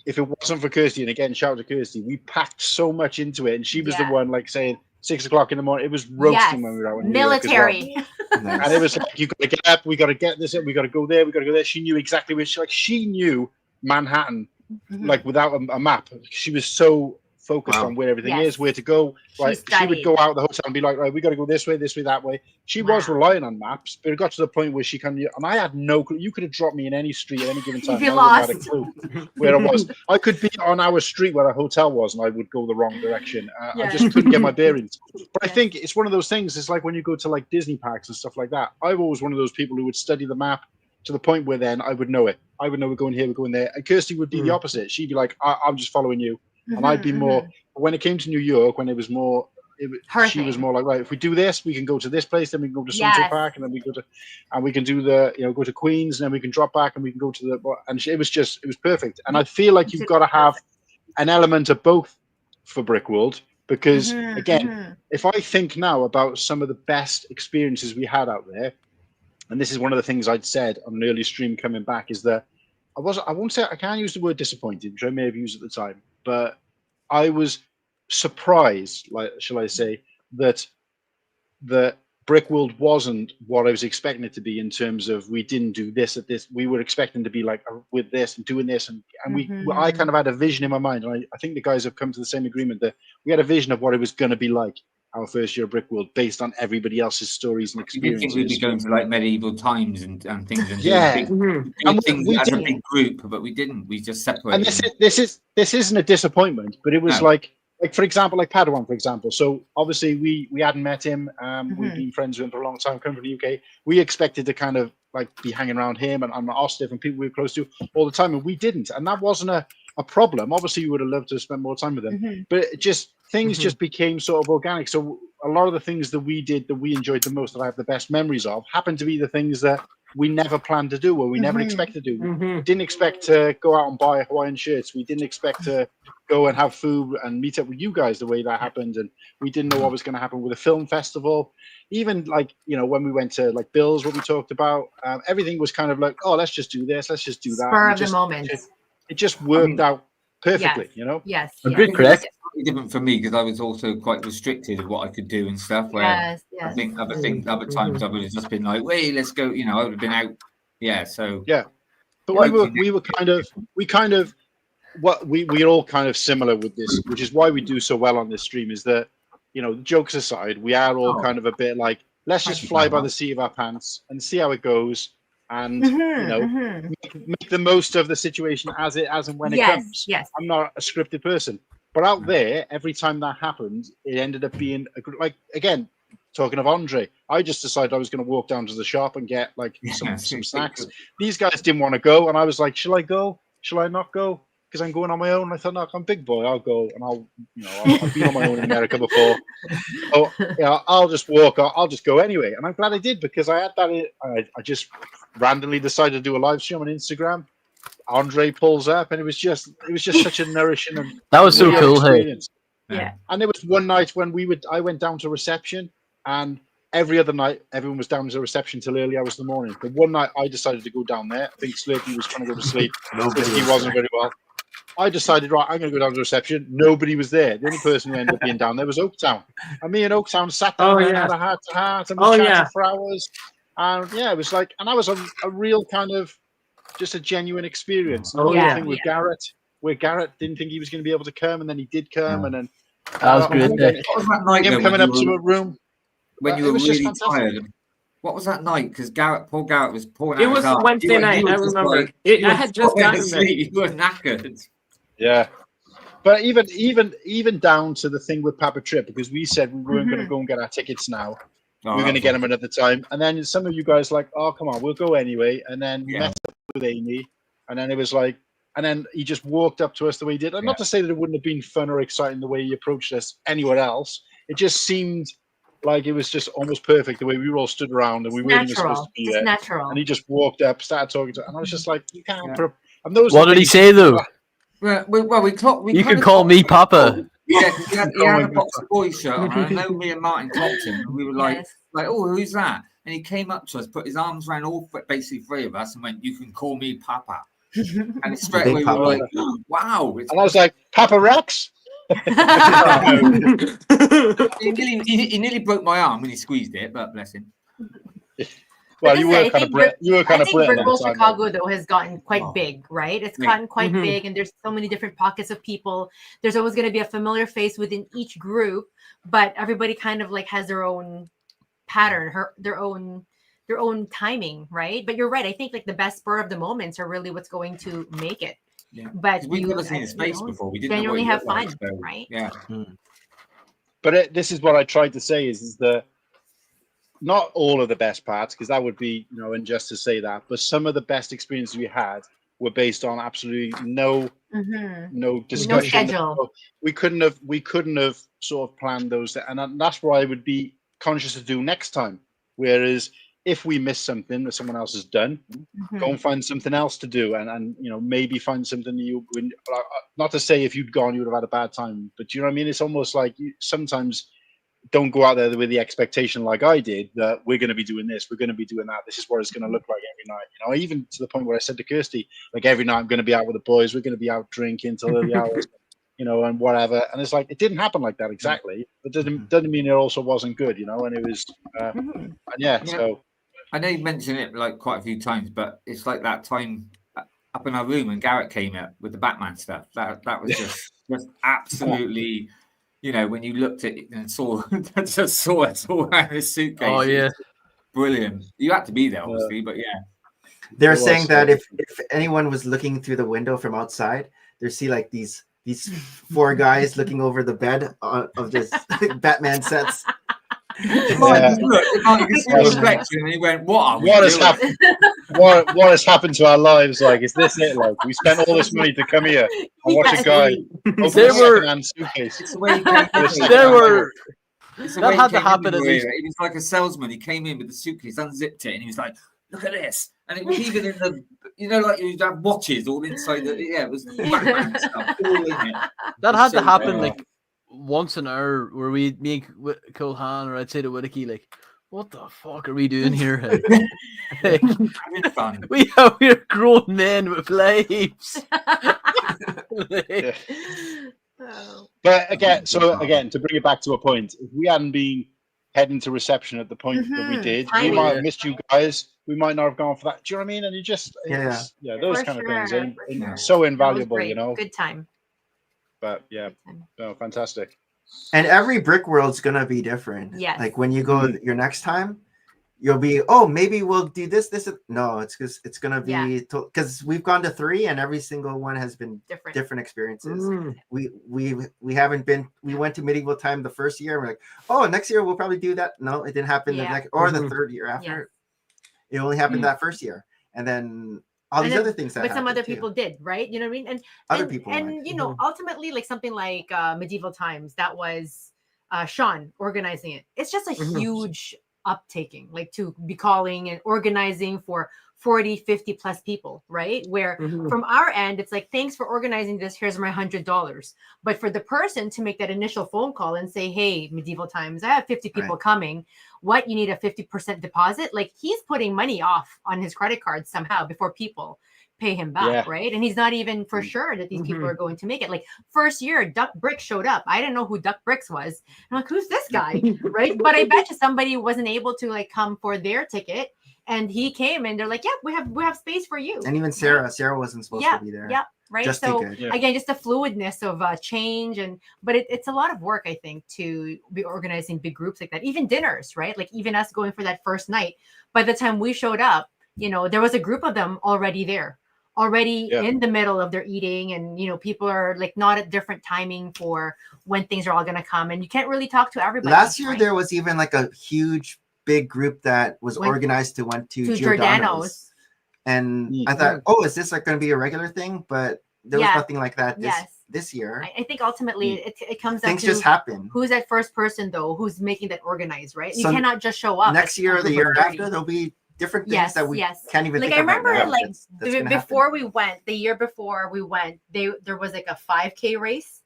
if it wasn't for Kirsty, and again, shout out to Kirsty, we packed so much into it, and she was the one like saying 6 o'clock in the morning. It was roasting when we were out in military. Well. And it was like, you got to get up, we got to get this, we got to go there, we got to go there. She knew exactly where she knew Manhattan, like without a map. She was so focused on where everything is, where to go. Like she would go out of the hotel and be like, right, we got to go this way, that way. She was relying on maps, but it got to the point where she and I had no clue. You could have dropped me in any street at any given time. You lost. I had a clue where I was. I could be on our street where a hotel was, and I would go the wrong direction. I just couldn't get my bearings. But I think it's one of those things. It's like when you go to like Disney parks and stuff like that. I'm always one of those people who would study the map to the point where then I would know it. I would know we're going here, we're going there. And Kirsty would be the opposite. She'd be like, I'm just following you. And I'd be more, when it came to New York, when it was more, she was more like, right, if we do this, we can go to this place, then we can go to Central Park, and then we go to, and we can do the, you know, go to Queens, and then we can drop back, and we can go to the, and it was perfect. And I feel like you've got to have an element of both for Brick World, because again, if I think now about some of the best experiences we had out there, and this is one of the things I'd said on an early stream coming back, is that I won't say, I can't use the word disappointed, which I may have used at the time, but I was surprised, like, shall I say, that the Brick World wasn't what I was expecting it to be in terms of we didn't do this at this. We were expecting to be like with this and doing this, and I kind of had a vision in my mind, and I think the guys have come to the same agreement that we had a vision of what it was going to be like our first year of Brick World based on everybody else's stories and experiences. We didn't think we'd be going to like medieval times and things and doing things as a big group, but we didn't. We just separated. And this isn't a disappointment, but it was like for example, like Padawan, for example. So obviously we hadn't met him. We've been friends with him for a long time, coming from the UK. We expected to kind of like be hanging around him and Ostif and people we were close to all the time, and we didn't. And that wasn't a problem. Obviously, we would have loved to spend more time with them, but it just things just became sort of organic. So a lot of the things that we did that we enjoyed the most, that I have the best memories of, happened to be the things that we never planned to do or we never expected to do. We didn't expect to go out and buy Hawaiian shirts. We didn't expect to go and have food and meet up with you guys the way that happened. And we didn't know what was going to happen with a film festival. Even like, you know, when we went to like Bill's, what we talked about, everything was kind of like, oh, let's just do this. Let's just do that. Spur of the moment. It just worked out perfectly, you know? Yes. Correct. Different for me because I was also quite restricted of what I could do and stuff. Where I think other times I would have just been like, "Wait, let's go." You know, I would have been out. Yeah. So but we're all kind of similar with this, which is why we do so well on this stream. Is that, you know, jokes aside, we are all kind of a bit like, let's just fly by the seat of our pants and see how it goes. And you know, make the most of the situation as and when it comes. Yes. I'm not a scripted person, but out there, every time that happened, it ended up being like, again, talking of Andre, I just decided I was going to walk down to the shop and get like some snacks. These guys didn't want to go, and I was like, shall I go? Shall I not go? because I'm going on my own. I thought, no, I'm a big boy. I'll go, and I've been on my own in America before. So yeah, I'll just walk. I'll just go anyway. And I'm glad I did, because I had that. I just randomly decided to do a live stream on Instagram. Andre pulls up, and it was just such a nourishing and that was so cool. Experience. Yeah. And there was one night when I went down to reception, and every other night everyone was down to reception till early hours in the morning. But one night I decided to go down there. I think Slurpy was trying to go to sleep. He wasn't very well. I decided, right, I'm going to go down to reception. Nobody was there. The only person who ended up being down there was Oaktown. And me and Oaktown sat down and had a heart-to-heart and we chatted for hours. And yeah, it was like, and that was a real kind of, just a genuine experience. The whole thing with Garrett, where Garrett didn't think he was going to be able to come, and then he did come, and then that was good. What was that night? Him coming up to a room when you were really tired. What was that night? Because poor Garrett was pouring out. It was Wednesday night. I remember. I had just gotten there. You were knackered. Yeah, but even down to the thing with Papa Trip, because we said we weren't going to go and get our tickets now. We're going to get them another time, and then some of you guys like, oh come on, we'll go anyway. And then we met up with Amy, and then it was like, and then he just walked up to us the way he did. And not to say that it wouldn't have been fun or exciting the way he approached us anywhere else. It just seemed like it was just almost perfect the way we were all stood around and we weren't even supposed to be there. Natural. And he just walked up, started talking to us, and I was just like, you can't. And those what did he say though? Well, you can call me Papa. Yeah, because he had a Box of Boys shirt on. And I know me and Martin clocked him. And we were like, oh, who's that? And he came up to us, put his arms around basically three of us, and went, "You can call me Papa." And straight away we were like, oh, "Wow!" And I was like, "Papa Rex." he nearly broke my arm when he squeezed it, but bless him. Well, you were kind of Brickworld Chicago though has gotten quite big, right? It's gotten quite big, and there's so many different pockets of people. There's always going to be a familiar face within each group, but everybody kind of like has their own pattern, their own timing, right? But you're right. I think like the best spur of the moments are really what's going to make it. Yeah. But we've never seen his face before. We didn't genuinely have fun, right? Yeah. But this is what I tried to say is that not all of the best parts, because that would be, unjust to say that, but some of the best experiences we had were based on absolutely no discussion. No schedule. We couldn't have sort of planned those, and that's what I would be conscious to do next time. Whereas if we miss something that someone else has done, go and find something else to do, and maybe find something that you wouldn't. Not to say if you'd gone, you would have had a bad time, but you know what I mean. It's almost like you sometimes don't go out there with the expectation like I did that we're going to be doing this, we're going to be doing that. This is what it's going to look like every night. Even to the point where I said to Kirsty, like every night I'm going to be out with the boys, we're going to and drinking till early hours, and whatever. And it's like it didn't happen like that exactly, but doesn't mean it also wasn't good, And it was, and so. I know you mentioned it like quite a few times, but it's like that time up in our room when Garrett came up with the Batman stuff. That was just absolutely. When you looked at it and saw it all around the suitcase. Oh yeah, brilliant! You had to be there, obviously, but yeah. They're saying that if anyone was looking through the window from outside, they see like these four guys looking over the bed of this Batman sets. Look, you can see the reflection, and he went, "What has happened? What has happened to our lives? Like, is this it? Like, we spent all this money to come here and watch a guy open a second-hand suitcase." That had to happen. He was like a salesman. He came in with the suitcase, unzipped it, and he was like, "Look at this!" And it was even in the, like you'd have watches all inside. It was Batman stuff all in it. That had to happen like once an hour, where me and Cool Han, or I'd say to Whittakee, like, what the fuck are we doing here? Like, having fun. We're grown men with lives. But again, to bring it back to a point, if we hadn't been heading to reception at the point that we did, we might have missed you guys. We might not have gone for that. Do you know what I mean? And you just, those kind of things, so invaluable, Good time. But yeah, no, fantastic. And every brick world's gonna be different. Yeah. Like when you go your next time, you'll be, maybe we'll do this. No, it's because it's gonna be because we've gone to 3 and every single one has been different experiences. We haven't been. We went to medieval time the first year. And we're like, next year we'll probably do that. No, it didn't happen the next or the third year after. It only happened that first year, and then all these other things that but some other too. people did, right? You know what I mean? And other people and you know, ultimately, like something like Medieval Times, that was Sean organizing it. It's just a huge uptaking, like to be calling and organizing for 40, 50 plus people, right? Where from our end, it's like, thanks for organizing this. Here's my $100. But for the person to make that initial phone call and say, hey, Medieval Times, I have 50 people coming. What, you need a 50% deposit? Like, he's putting money off on his credit card somehow before people pay him back, right? And he's not even for sure that these people are going to make it. Like, first year, Duck Brick showed up. I didn't know who Duck Bricks was. I'm like, who's this guy, right? But I bet you somebody wasn't able to like come for their ticket. And he came and they're like, yeah, we have space for you. And even Sarah wasn't supposed to be there. Yeah, right. Just so again, just the fluidness of change, but it's a lot of work, I think, to be organizing big groups like that. Even dinners, right? Like even us going for that first night. By the time we showed up, you know, there was a group of them already there, already in the middle of their eating, and you know, people are like not at different timing for when things are all going to come, and you can't really talk to everybody. Last year, there was even like a huge big group that was organized to went to Giordano's. And I thought, oh, is this like going to be a regular thing? But there was nothing like that this year. I think ultimately it comes down things to just happen. Who's that first person though? Who's making that organized, right? You cannot just show up. Next year or the year after, there'll be different things that we can't even like think I remember about. like before we went, the year before we went, there was like a 5K race.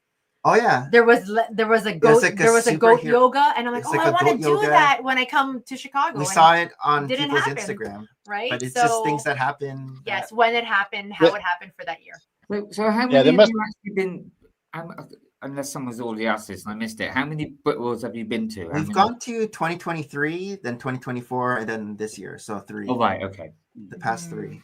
Oh yeah, there was a goat yoga, and I'm like, I want to do that when I come to Chicago. We saw it on people's Instagram, right? But it's just things that happen. Yes, when it happened, how it happened for that year. So how many have you actually been? Unless someone's already asked this and I missed it, how many Brick Worlds have you been to? We've gone to 2023, then 2024, and then this year. So 3. Oh right, okay. The past 3.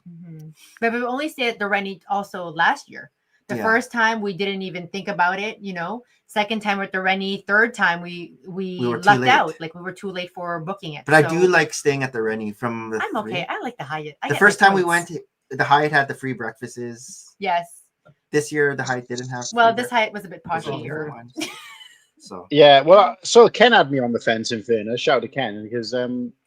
But we've only stayed at the Rennie also last year. The first time we didn't even think about it, you know. Second time with the Rennie, third time we lucked out. Like we were too late for booking it. But I do like staying at the Rennie from the I'm okay. I like the Hyatt. The first time we went, the Hyatt had the free breakfasts. Yes. This year the Hyatt didn't have. Well, this Hyatt was a bit poshier. So so Ken had me on the fence. In fairness, shout out to Ken because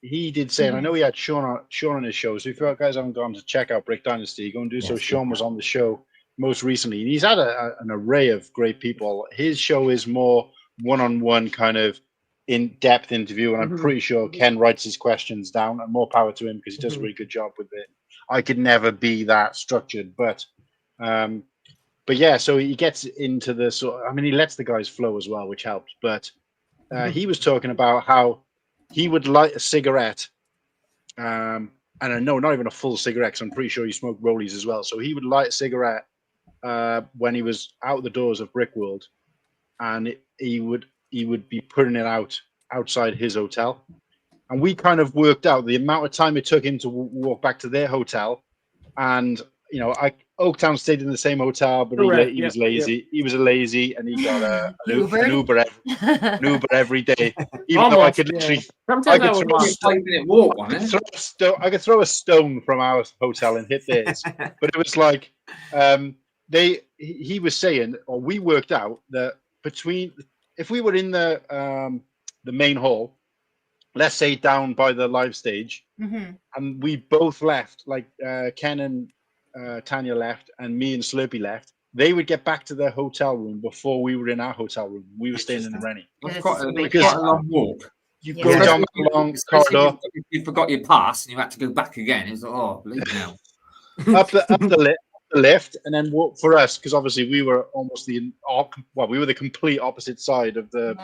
he did say, and I know he had Sean on his show. So if you guys haven't gone to check out Brick Dynasty, go and do so. Sean was on the show most recently. He's had an array of great people. His show is more one-on-one kind of in-depth interview, and I'm pretty sure Ken writes his questions down, and more power to him because he does a really good job with it. I could never be that structured, but yeah, so he gets into the sort of, I mean, he lets the guys flow as well, which helps, but he was talking about how he would light a cigarette, and I know not even a full cigarette, because I'm pretty sure he smoked rollies as well, so he would light a cigarette when he was out the doors of Brick World, and he would be putting it out outside his hotel, and we kind of worked out the amount of time it took him to walk back to their hotel, and you know, Oaktown stayed in the same hotel, but he was lazy. He was lazy, and he got an Uber every day. Even though I could literally, I could throw a stone from our hotel and hit theirs, but it was like. He was saying, or we worked out that if we were in the main hall, let's say down by the live stage, and we both left, like Ken and Tanya left, and me and Slurpy left, they would get back to their hotel room before we were in our hotel room. We were staying in the Rennie. It's quite a long walk. You go down a long corridor. You forgot your pass and you had to go back again. It's like, oh, believe now. up the lift, and then walk for us, because obviously we were almost we were the complete opposite side of the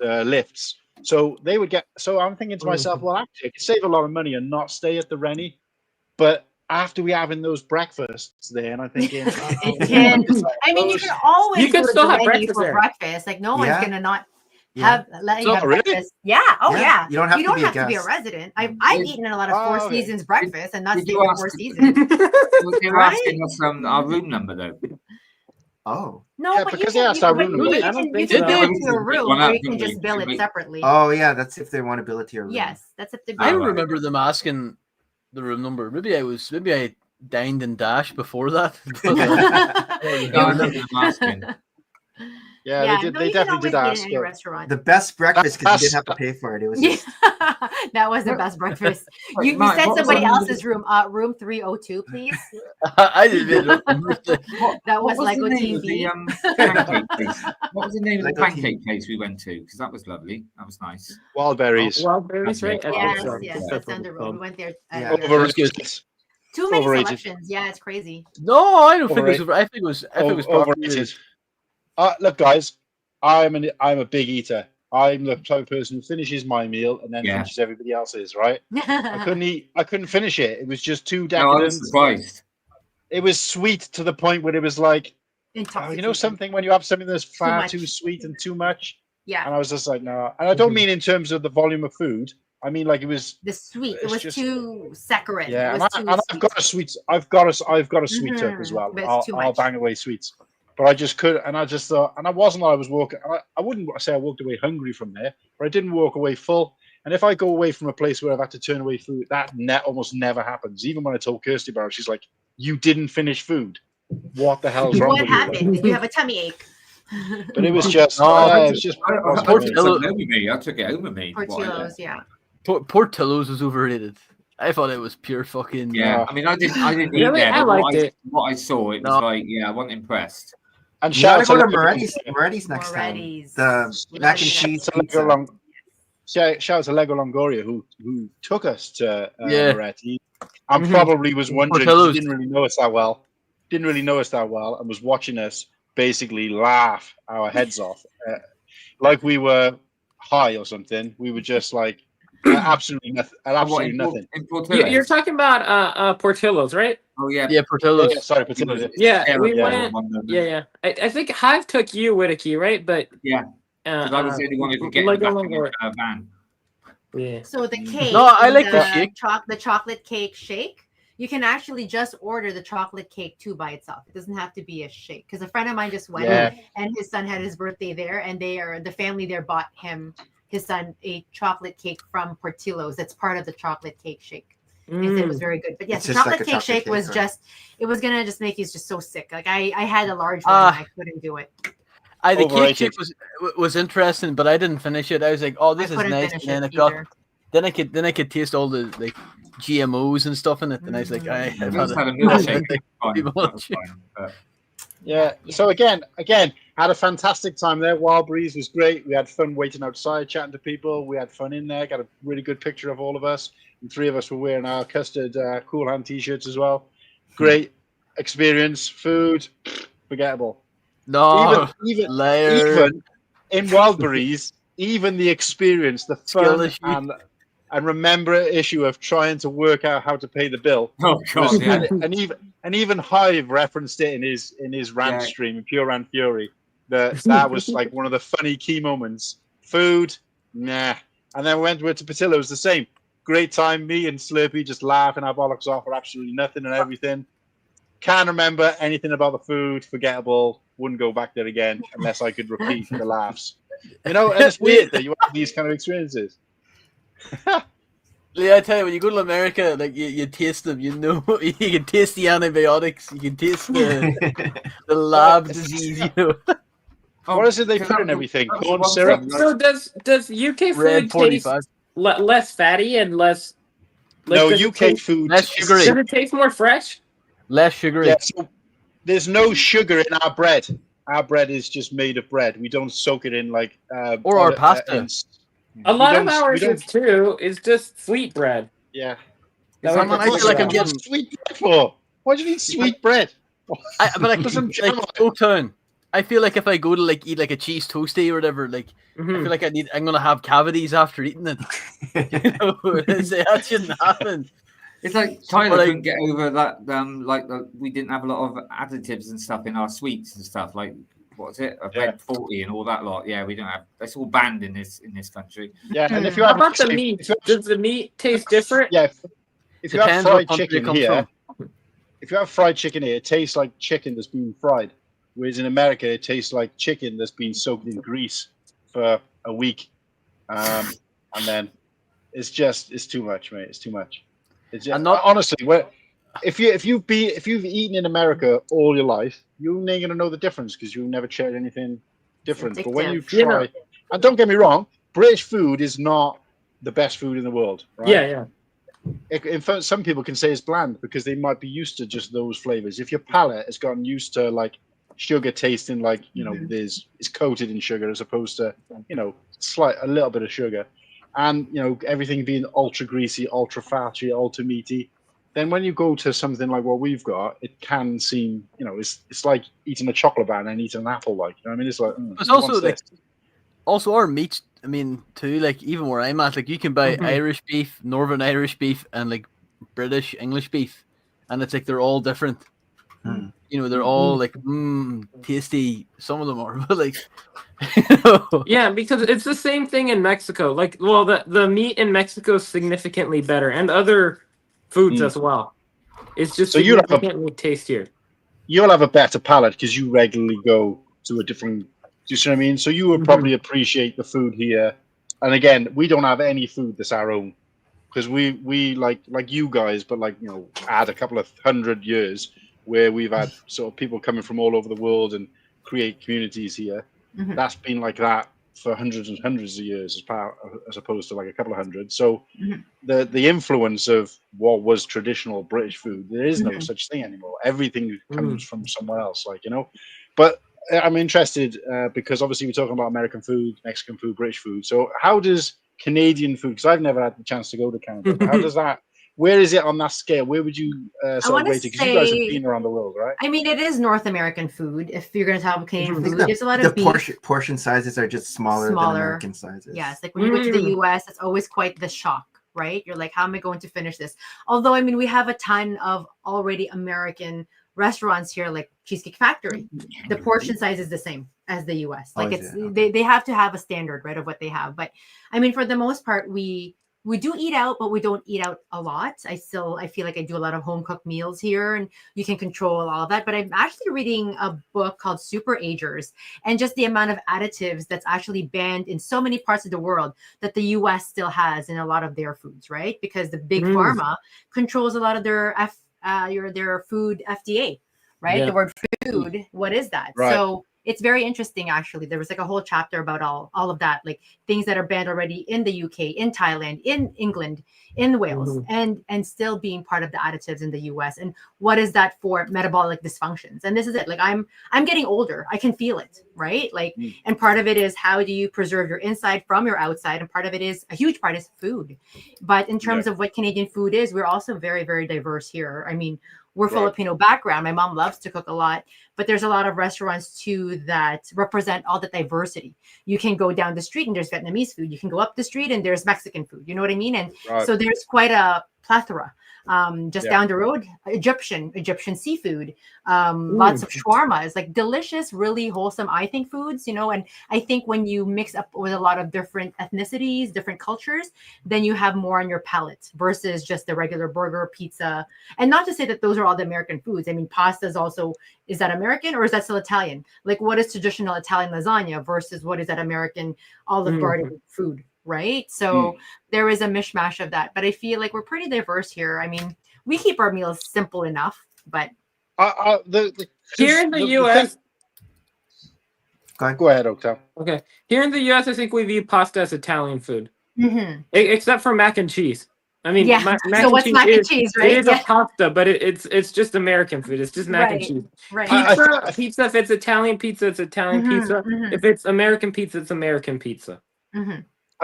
lifts. So they would get. So I'm thinking to myself, well, actually, I could save a lot of money and not stay at the Rennie, but after we having those breakfasts there, and I'm thinking, it can. I mean, you can always still have breakfast for there. breakfast. Like no one's gonna not have let you have really? breakfast. Yeah. Oh yeah. You don't have to be a resident. I've eaten in a lot of Four Seasons breakfast and not stayed for 4 seasons. They were asking us our room number though. Oh. No, yeah, but because they asked our room number. You can go to a room, or you can just bill it separately. Oh yeah, that's if they want to bill it to your room. Yes, that's if they. I don't remember them asking the room number. Maybe I dined and dashed before that. I remember them asking. Yeah, they definitely did ask. In a restaurant. The best breakfast because you didn't have to pay for it. It was just... That was the best breakfast. You Mark, said what was somebody the name of else's room. Room 302, please. I didn't know. That was What Lego the name TV. of the pancake place? What was the name of the Lego pancake place we went to? Because that was lovely. That was nice. Wildberries. Wildberries, right? Yes, that's down the road. We went there. Yeah. Overrated. Too many Overrated. selections. Yeah, it's crazy. No, I don't think it was. Overrated. I think it was. I think it was Overrated. Look, guys, I'm a big eater. I'm the type of person who finishes my meal and then finishes everybody else's. Right? I couldn't finish it. It was just too decadent. No, I was surprised. It was sweet to the point where it was like, you know, something when you have something that's far too sweet and too much. Yeah. And I was just like, no. And I don't mean in terms of the volume of food. I mean, like it was the sweet. It was just too saccharine. Yeah, and I've got a sweet. I've got a sweet tooth as well. I'll bang away sweets, but I just couldn't. And I just thought, and I wasn't. I was walking. I wouldn't say I walked away hungry from there, but I didn't walk away full. And if I go away from a place where I've had to turn away food, that almost never happens. Even when I told Kirsty about it, she's like, "You didn't finish food. What the hell's wrong with you?" What happened? Did you have a tummy ache? But it was just. I took it over me. Portillo's, yeah. Portillo's was overrated. I thought it was pure fucking. Yeah, I mean, I didn't eat there. I liked it. What I saw, it was like, I wasn't impressed. And shout out to Moretti's next time. The mac and cheese. Shout out to Lego Longoria who took us to Moretti. And probably was wondering, he didn't really know us that well. And was watching us basically laugh our heads off, like we were high or something. We were just like. Absolutely nothing. You're talking about Portillo's, right? Oh yeah, Portillo's. Yeah, sorry, Portillo's. Yeah, we went. Yeah. I think Hive took you, Whittakee, right? But because I was the only one who could get back in the van. Yeah. So the cake. No, I like the shake. The chocolate cake shake. You can actually just order the chocolate cake too by itself. It doesn't have to be a shake. Because a friend of mine just went and his son had his birthday there, and the family there bought his son a chocolate cake from Portillo's. That's part of the chocolate cake shake. He said it was very good. But yes, the chocolate cake shake was it was gonna just make you just so sick. Like I had a large one and I couldn't do it. The cake shake was interesting, but I didn't finish it. I was like, oh, this is nice. And then I could taste all the like GMOs and stuff in it, and I was like, I've had a milkshake. Yeah. So again, had a fantastic time there. Wild Breeze was great. We had fun waiting outside, chatting to people. We had fun in there. Got a really good picture of all of us. And 3 of us were wearing our custard Cool Han t-shirts as well. Great experience. Food, forgettable. No, even in Wild Breeze, even the experience, the fun and remember an issue of trying to work out how to pay the bill. Oh God! And even Hive referenced it in his rant stream, in Pure Rant Fury. That was like one of the funny key moments. Food, nah. And then we went to Portillo's, the same. Great time. Me and Slurpy just laughing our bollocks off for absolutely nothing and everything. Can't remember anything about the food. Forgettable. Wouldn't go back there again unless I could repeat the laughs. You know, and it's weird that you have these kind of experiences. Yeah, I tell you, when you go to America, like you taste them, you know, you can taste the antibiotics, you can taste the lab disease, you know. What is it they put in everything? Corn syrup. So does UK food taste less fatty and less? Like, no, UK food less sugary. Does it taste more fresh? Less sugary. Yeah, so there's no sugar in our bread. Our bread is just made of bread. We don't soak it in like or our pasta. A lot of ours is just sweet bread. Yeah. I feel like I'm getting sweet bread for. Why do you need sweet bread? Oaktown. I feel like if I go to like eat like a cheese toasty or whatever, like I feel like I'm gonna have cavities after eating it. You know, that shouldn't happen. It's like Tyler couldn't get over that. We didn't have a lot of additives and stuff in our sweets and stuff. Like, what's it? A red 40 and all that lot. Yeah, we don't have. That's all banned in this country. Yeah, and if you have, how about the meat? Does the meat taste different? Yeah, if you have fried chicken here, it tastes like chicken that's been fried. Whereas in America, it tastes like chicken that's been soaked in grease for a week, and then it's too much, mate. It's too much. It's just, honestly, if you've eaten in America all your life, you ain't gonna know the difference because you've never tried anything different. But when you try, and don't get me wrong, British food is not the best food in the world, right? Yeah. In fact, some people can say it's bland because they might be used to just those flavors. If your palate has gotten used to like sugar tasting like, you know, it's coated in sugar as opposed to, you know, a little bit of sugar, and, you know, everything being ultra greasy, ultra fatty, ultra meaty, then when you go to something like what we've got, it can seem, you know, it's like eating a chocolate bar and eating an apple, like, you know what I mean? It's like, it's also like, also our meats, I mean, too, like, even where I'm at, like, you can buy Irish beef, Northern Irish beef, and like British English beef, and it's like they're all different. You know, they're all like tasty. Some of them are, but like, you know. Yeah, because it's the same thing in Mexico. Like, well, the meat in Mexico is significantly better, and other foods as well. It's just significantly tastier. You'll have a better palate because you regularly go to a different. Do you see what I mean? So you will probably appreciate the food here. And again, we don't have any food that's our own because we like you guys, but like, you know, add a couple of 100 years where we've had sort of people coming from all over the world and create communities here. That's been like that for hundreds and hundreds of years as opposed to like a couple of hundred. So the influence of what was traditional British food, there is no such thing anymore. Everything comes from somewhere else, like, you know. But I'm interested because obviously we're talking about American food, Mexican food, British food. So how does Canadian food, because I've never had the chance to go to Canada, how does that, where is it on that scale? Where would you sort of rate it? Because you guys have been around the world, right? I mean, it is North American food. If you're going to talk about Canadian food, there's a lot of beef. Portion sizes are just smaller than American sizes. Yes, like when you go to the US, it's always quite the shock, right? You're like, how am I going to finish this? Although, I mean, we have a ton of already American restaurants here, like Cheesecake Factory. The portion size is the same as the US. Like they have to have a standard, right, of what they have. But I mean, for the most part, we do eat out, but we don't eat out a lot. I feel like I do a lot of home cooked meals here, and you can control all of that. But I'm actually reading a book called Super Agers, and just the amount of additives that's actually banned in so many parts of the world that the US still has in a lot of their foods, right? Because the big pharma controls a lot of their food FDA, right? Yeah. The word food, what is that? Right. So it's very interesting, actually. There was like a whole chapter about all of that, like things that are banned already in the UK, in Thailand, in England, in Wales, and still being part of the additives in the US. And what is that for metabolic dysfunctions? And this is it. Like I'm getting older. I can feel it, right? Like, and part of it is how do you preserve your inside from your outside? And part of it is, a huge part is food. But in terms of what Canadian food is, we're also very, very diverse here. I mean, we're Filipino background. My mom loves to cook a lot, but there's a lot of restaurants too that represent all the diversity. You can go down the street and there's Vietnamese food. You can go up the street and there's Mexican food. You know what I mean? And so there's quite a plethora. Just down the road, Egyptian seafood, lots of shawarma is like delicious, really wholesome, I think, foods, you know. And I think when you mix up with a lot of different ethnicities, different cultures, then you have more on your palate versus just the regular burger, pizza. And not to say that those are all the American foods. I mean, pasta is also, is that American or is that still Italian? Like, what is traditional Italian lasagna versus what is that American Olive Garden food? Right. So there is a mishmash of that. But I feel like we're pretty diverse here. I mean, we keep our meals simple enough, but here in the US. Go ahead, Oaktown. Okay. Here in the US, I think we view pasta as Italian food. Except for mac and cheese. I mean, mac and cheese, right? It is a pasta, but it's just American food. It's just mac and cheese. Right. Pizza, if it's Italian pizza, it's Italian pizza. If it's American pizza, it's American pizza.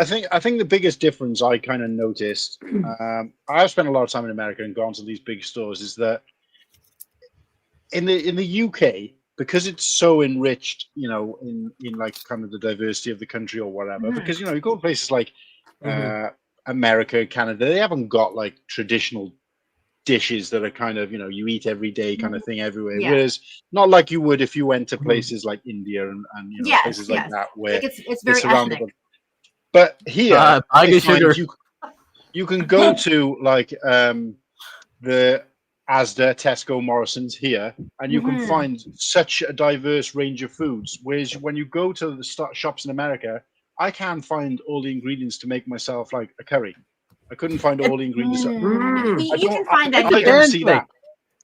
I think the biggest difference I kind of noticed, I've spent a lot of time in America and gone to these big stores, is that in the UK, because it's so enriched, you know, in like kind of the diversity of the country or whatever, because, you know, you go to places like America, Canada, they haven't got like traditional dishes that are kind of, you know, you eat every day kind of thing everywhere. Whereas not like you would if you went to places like India and you know, places like that where like it's very ethnic. But here, you can go to like the Asda, Tesco, Morrison's here, and you can find such a diverse range of foods. Whereas when you go to the shops in America, I can't find all the ingredients to make myself like a curry. I couldn't find all the ingredients. You can find that I don't see that.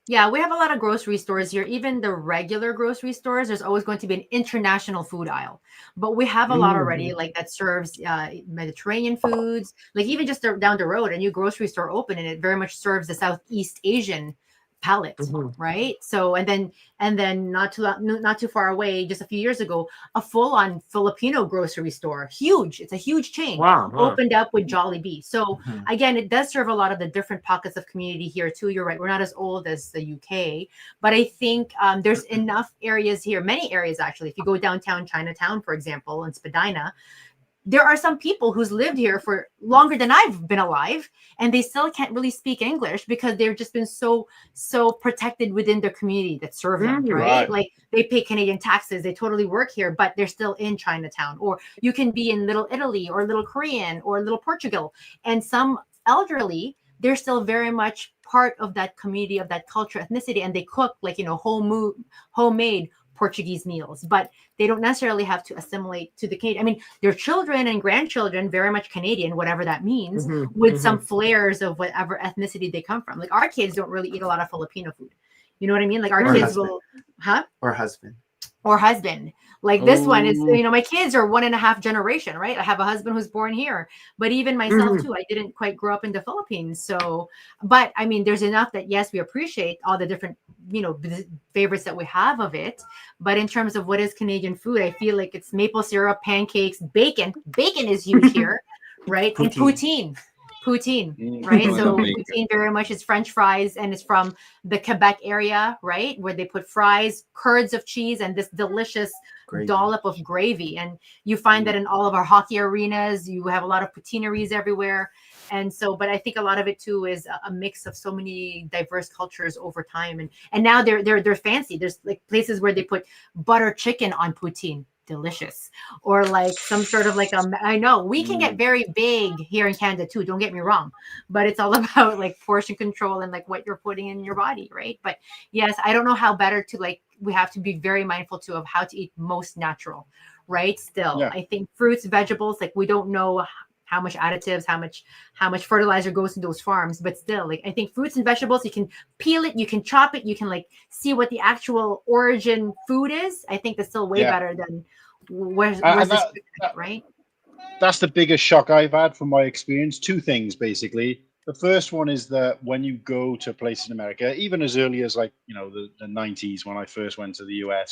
Yeah, we have a lot of grocery stores here. Even the regular grocery stores, there's always going to be an international food aisle. But we have a lot already, like that serves Mediterranean foods. Like even just down the road, a new grocery store opened, and it very much serves the Southeast Asian palette, right? So and then not too far away, just a few years ago, a full-on Filipino grocery store, huge. It's a huge chain. Wow. Opened up with Jollibee. So again, it does serve a lot of the different pockets of community here too. You're right. We're not as old as the UK, but I think there's enough areas here, many areas actually. If you go downtown Chinatown, for example, in Spadina, there are some people who's lived here for longer than I've been alive, and they still can't really speak English because they've just been so protected within their community that serve them, right? Like they pay Canadian taxes, they totally work here, but they're still in Chinatown. Or you can be in Little Italy or Little Korean or Little Portugal, and some elderly, they're still very much part of that community, of that culture, ethnicity, and they cook like, you know, homemade Portuguese meals, but they don't necessarily have to assimilate to the Canadian. I mean, their children and grandchildren, very much Canadian, whatever that means, with some flares of whatever ethnicity they come from. Like our kids don't really eat a lot of Filipino food. You know what I mean? Like our kids will, or husband. Like this one is, you know, my kids are 1.5 generation, right? I have a husband who's born here, but even myself too, I didn't quite grow up in the Philippines. So, but I mean, there's enough that yes, we appreciate all the different, you know, favorites that we have of it. But in terms of what is Canadian food, I feel like it's maple syrup, pancakes, bacon. Bacon is huge here, right? And poutine, right? So poutine very much is French fries, and it's from the Quebec area, right? Where they put fries, curds of cheese, and this delicious dollop of gravy. And you find that in all of our hockey arenas. You have a lot of poutineries everywhere. And so, but I think a lot of it too is a mix of so many diverse cultures over time. And now they're fancy. There's like places where they put butter chicken on poutine. Delicious. Or like some sort of like I know we can get very big here in Canada too, don't get me wrong, but it's all about like portion control and like what you're putting in your body, right? But yes, I don't know how better to like, we have to be very mindful too of how to eat most natural, right? Still, I think fruits, vegetables, like we don't know how much additives, how much fertilizer goes in those farms, but still, like I think fruits and vegetables, you can peel it, you can chop it, you can like see what the actual origin food is. I think that's still way better than where's this, right? That's the biggest shock I've had from my experience. Two things basically. The first one is that when you go to a place in America, even as early as like, you know, the 90s when I first went to the US,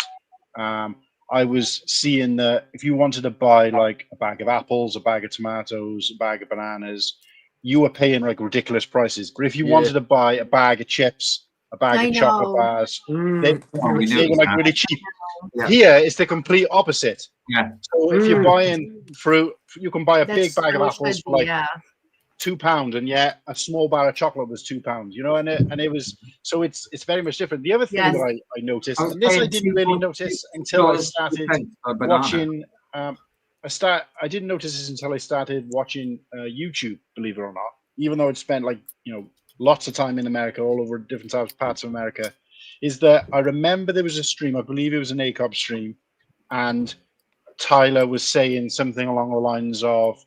I was seeing that if you wanted to buy like a bag of apples, a bag of tomatoes, a bag of bananas, you were paying like ridiculous prices. But if you wanted to buy a bag of chips, a bag of chocolate bars, they were like really cheap. Here it's the complete opposite. So if you're buying fruit, you can buy a big bag of apples for like £2, and yet a small bar of chocolate was £2. You know, and it was, so it's very much different. The other thing that I noticed, and this I didn't really notice until I started watching. I didn't notice this until I started watching YouTube. Believe it or not, even though I'd spent like, you know, lots of time in America, all over different parts of America, is that I remember there was a stream. I believe it was an ACOB stream, and Tyler was saying something along the lines of,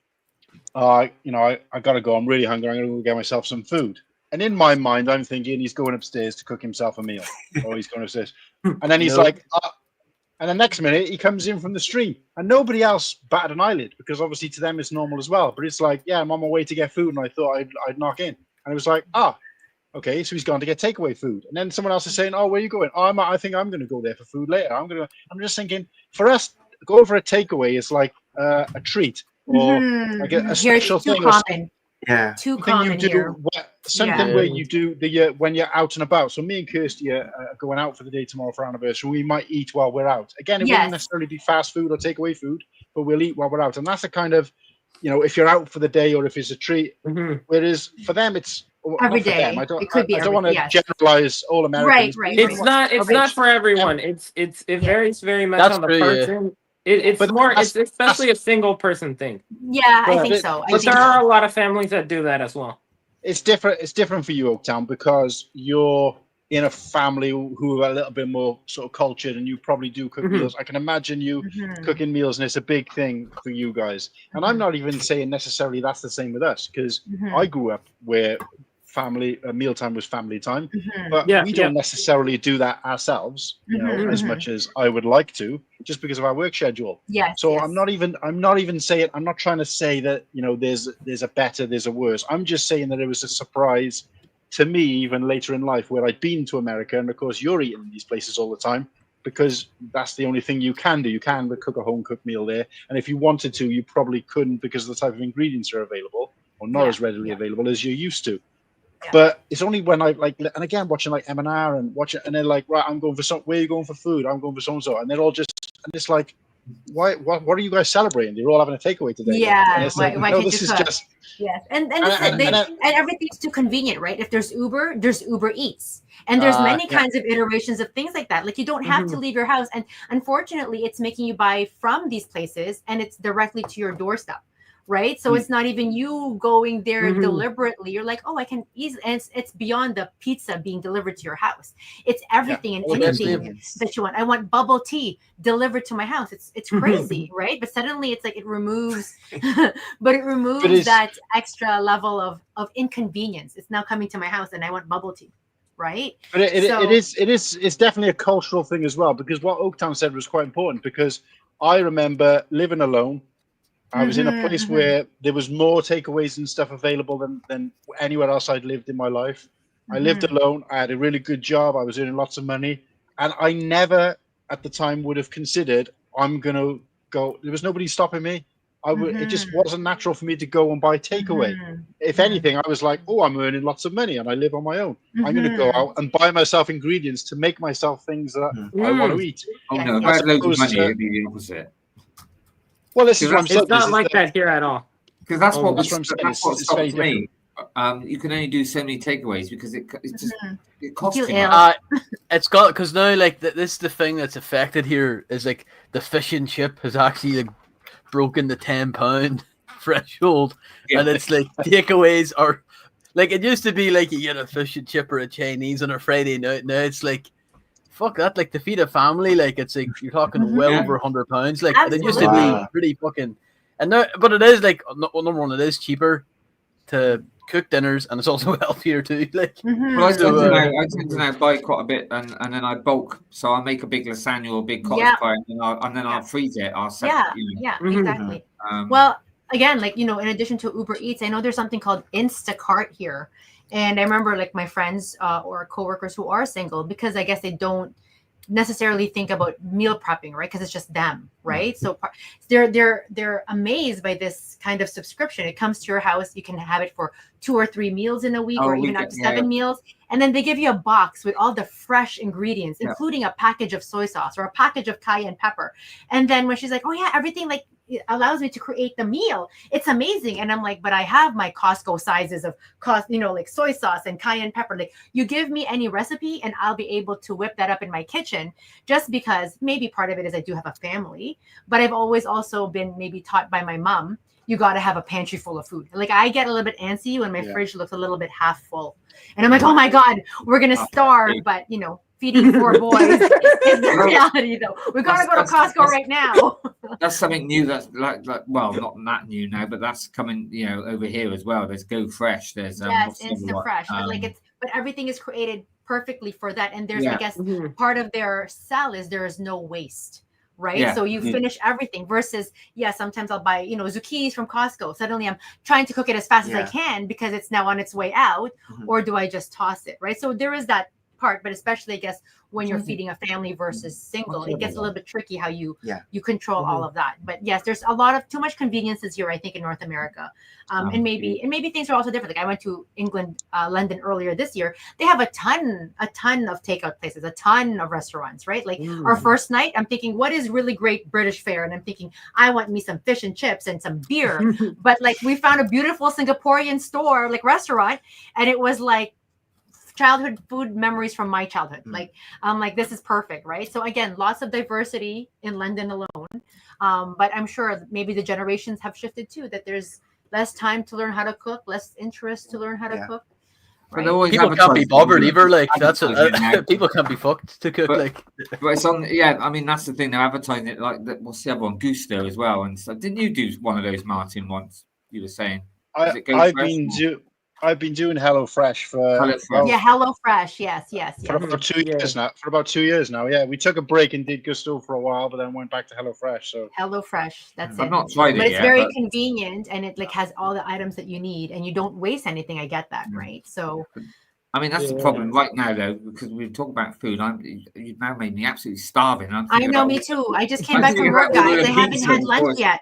you know, I gotta go. I'm really hungry. I'm gonna go get myself some food. And in my mind, I'm thinking he's going upstairs to cook himself a meal, or he's going upstairs. And then he's like, and the next minute he comes in from the stream, and nobody else batted an eyelid because obviously to them it's normal as well. But it's like, yeah, I'm on my way to get food, and I thought I'd knock in, and it was like, okay, so he's gone to get takeaway food. And then someone else is saying, oh, where are you going? Oh, I think I'm going to go there for food later. I'm just thinking, for us, going for a takeaway is like a treat. Or like a special thing. Too common here. Something where you do when you're out and about. So me and Kirsty are going out for the day tomorrow for our anniversary. We might eat while we're out. Again, it wouldn't necessarily be fast food or takeaway food, but we'll eat while we're out. And that's a kind of, you know, if you're out for the day or if it's a treat. Whereas for them, it's every day. I don't want to generalize all Americans. Right. It's not for everyone. It varies very much on the person. It's especially a single person thing. I think so. But there are a lot of families that do that as well. It's different for you, Oaktown, because you're in a family who are a little bit more sort of cultured, and you probably do cook meals. I can imagine you cooking meals, and it's a big thing for you guys. And I'm not even saying necessarily that's the same with us, because I grew up where family mealtime was family time, but we don't necessarily do that ourselves, you know, as much as I would like to, just because of our work schedule. So I'm not even saying, I'm not trying to say that, you know, there's a better, there's a worse. I'm just saying that it was a surprise to me even later in life, where I'd been to America, and of course you're eating in these places all the time because that's the only thing you can do. You can cook a home cooked meal there, and if you wanted to, you probably couldn't because of the type of ingredients are available, or not as readily available as you're used to. But it's only when I like, and again, watching like M&R and watching, and they're like, right, I'm going for where are you going for food? I'm going for so-and-so. And they're all just, and it's like, what are you guys celebrating? You're all having a takeaway today. Yeah. Like, why no, can't this you is cook? just. Yes. And everything's too convenient, right? If there's Uber Eats. And there's many kinds of iterations of things like that. Like you don't have to leave your house. And unfortunately, it's making you buy from these places and it's directly to your doorstep. Right. So it's not even you going there deliberately. You're like, oh, I can easily, and it's beyond the pizza being delivered to your house. It's everything and anything that you want. I want bubble tea delivered to my house. It's crazy, right? But suddenly it's like it removes that extra level of inconvenience. It's now coming to my house and I want bubble tea. Right. But it's definitely a cultural thing as well, because what Oaktown said was quite important, because I remember living alone. I was in a place where there was more takeaways and stuff available than anywhere else I'd lived in my life. I lived alone. I had a really good job. I was earning lots of money. And I never at the time would have considered I'm going to go. There was nobody stopping me. It just wasn't natural for me to go and buy takeaway. If anything, I was like, oh, I'm earning lots of money and I live on my own. I'm going to go out and buy myself ingredients to make myself things that I want to eat. Oh, no, if I had loads of money, it'd be the opposite. Well, this is what I'm saying. It's not like that here at all. Because that's what stopped me. You can only do so many takeaways because it costs too much. It's got, because now like this is the thing that's affected here is like the fish and chip has actually like broken the £10 threshold, and it's like takeaways are like, it used to be like you get a fish and chip or a Chinese on a Friday night. Now it's like, fuck that, like to feed a family, like it's like you're talking well over £100. Like it used to be pretty fucking, and now, but it is like number one, it is cheaper to cook dinners, and it's also healthier too. Like, well, I tend to now buy quite a bit, and then I bulk, so I make a big lasagna or a big cottage pie, and then I'll freeze it. I'll set exactly. Well, again, like, you know, in addition to Uber Eats, I know there's something called Instacart here. And I remember like my friends or coworkers who are single, because I guess they don't necessarily think about meal prepping, right? Because it's just them, right? So they're amazed by this kind of subscription. It comes to your house. You can have it for 2 or 3 meals in a week, or even up to 7 meals. And then they give you a box with all the fresh ingredients, including a package of soy sauce or a package of cayenne pepper. And then when she's like, oh yeah, everything like it allows me to create the meal. It's amazing. And I'm like, but I have my Costco sizes of like soy sauce and cayenne pepper. Like, you give me any recipe and I'll be able to whip that up in my kitchen, just because maybe part of it is I do have a family, but I've always also been maybe taught by my mom, you got to have a pantry full of food. Like, I get a little bit antsy when my fridge looks a little bit half full, and I'm like, oh my God, we're going to starve. But you know, feeding 4 boys is the reality, though. We got to go to Costco right now. That's something new. That's like well, not that new now, but that's coming, you know, over here as well. There's Go Fresh. There's Instant Fresh. But everything is created perfectly for that. And there's, I guess, part of their sell is there is no waste. Right. So you finish everything versus, sometimes I'll buy, zucchinis from Costco. Suddenly I'm trying to cook it as fast as I can because it's now on its way out. Or do I just toss it? Right. So there is that part, but especially, I guess, when you're feeding a family versus single, it gets a little bit tricky how you control all of that. But yes, there's a lot of too much conveniences here, I think, in North America. And maybe things are also different. Like, I went to England, London earlier this year. They have a ton of takeout places, a ton of restaurants, right? Like our first night, I'm thinking, what is really great British fare? And I'm thinking, I want me some fish and chips and some beer. But like, we found a beautiful Singaporean store, like restaurant, and it was like childhood food memories from my childhood. Like, I'm like, this is perfect, right? So again, lots of diversity in London alone. But I'm sure maybe the generations have shifted too, that there's less time to learn how to cook, less interest to learn how to cook. Right? People can't be bothered either. Like, that's people can't be fucked to cook. But it's on. Yeah, I mean, that's the thing. They're advertising it like that. What's the other one? Gusto as well. And so, didn't you do one of those, Martin? Once you were saying, I've been doing HelloFresh for HelloFresh. Yes. For about 2 years now. For about 2 years now. Yeah, we took a break and did Gusto for a while, but then went back to HelloFresh. So HelloFresh, that's it. I've not tried it but yet. It's very convenient, and it like has all the items that you need, and you don't waste anything. I get that, right? So, I mean, that's the problem right now, though, because we talk about food. You've now made me absolutely starving. I know, me too. I just came back from work, guys. I haven't had lunch yet.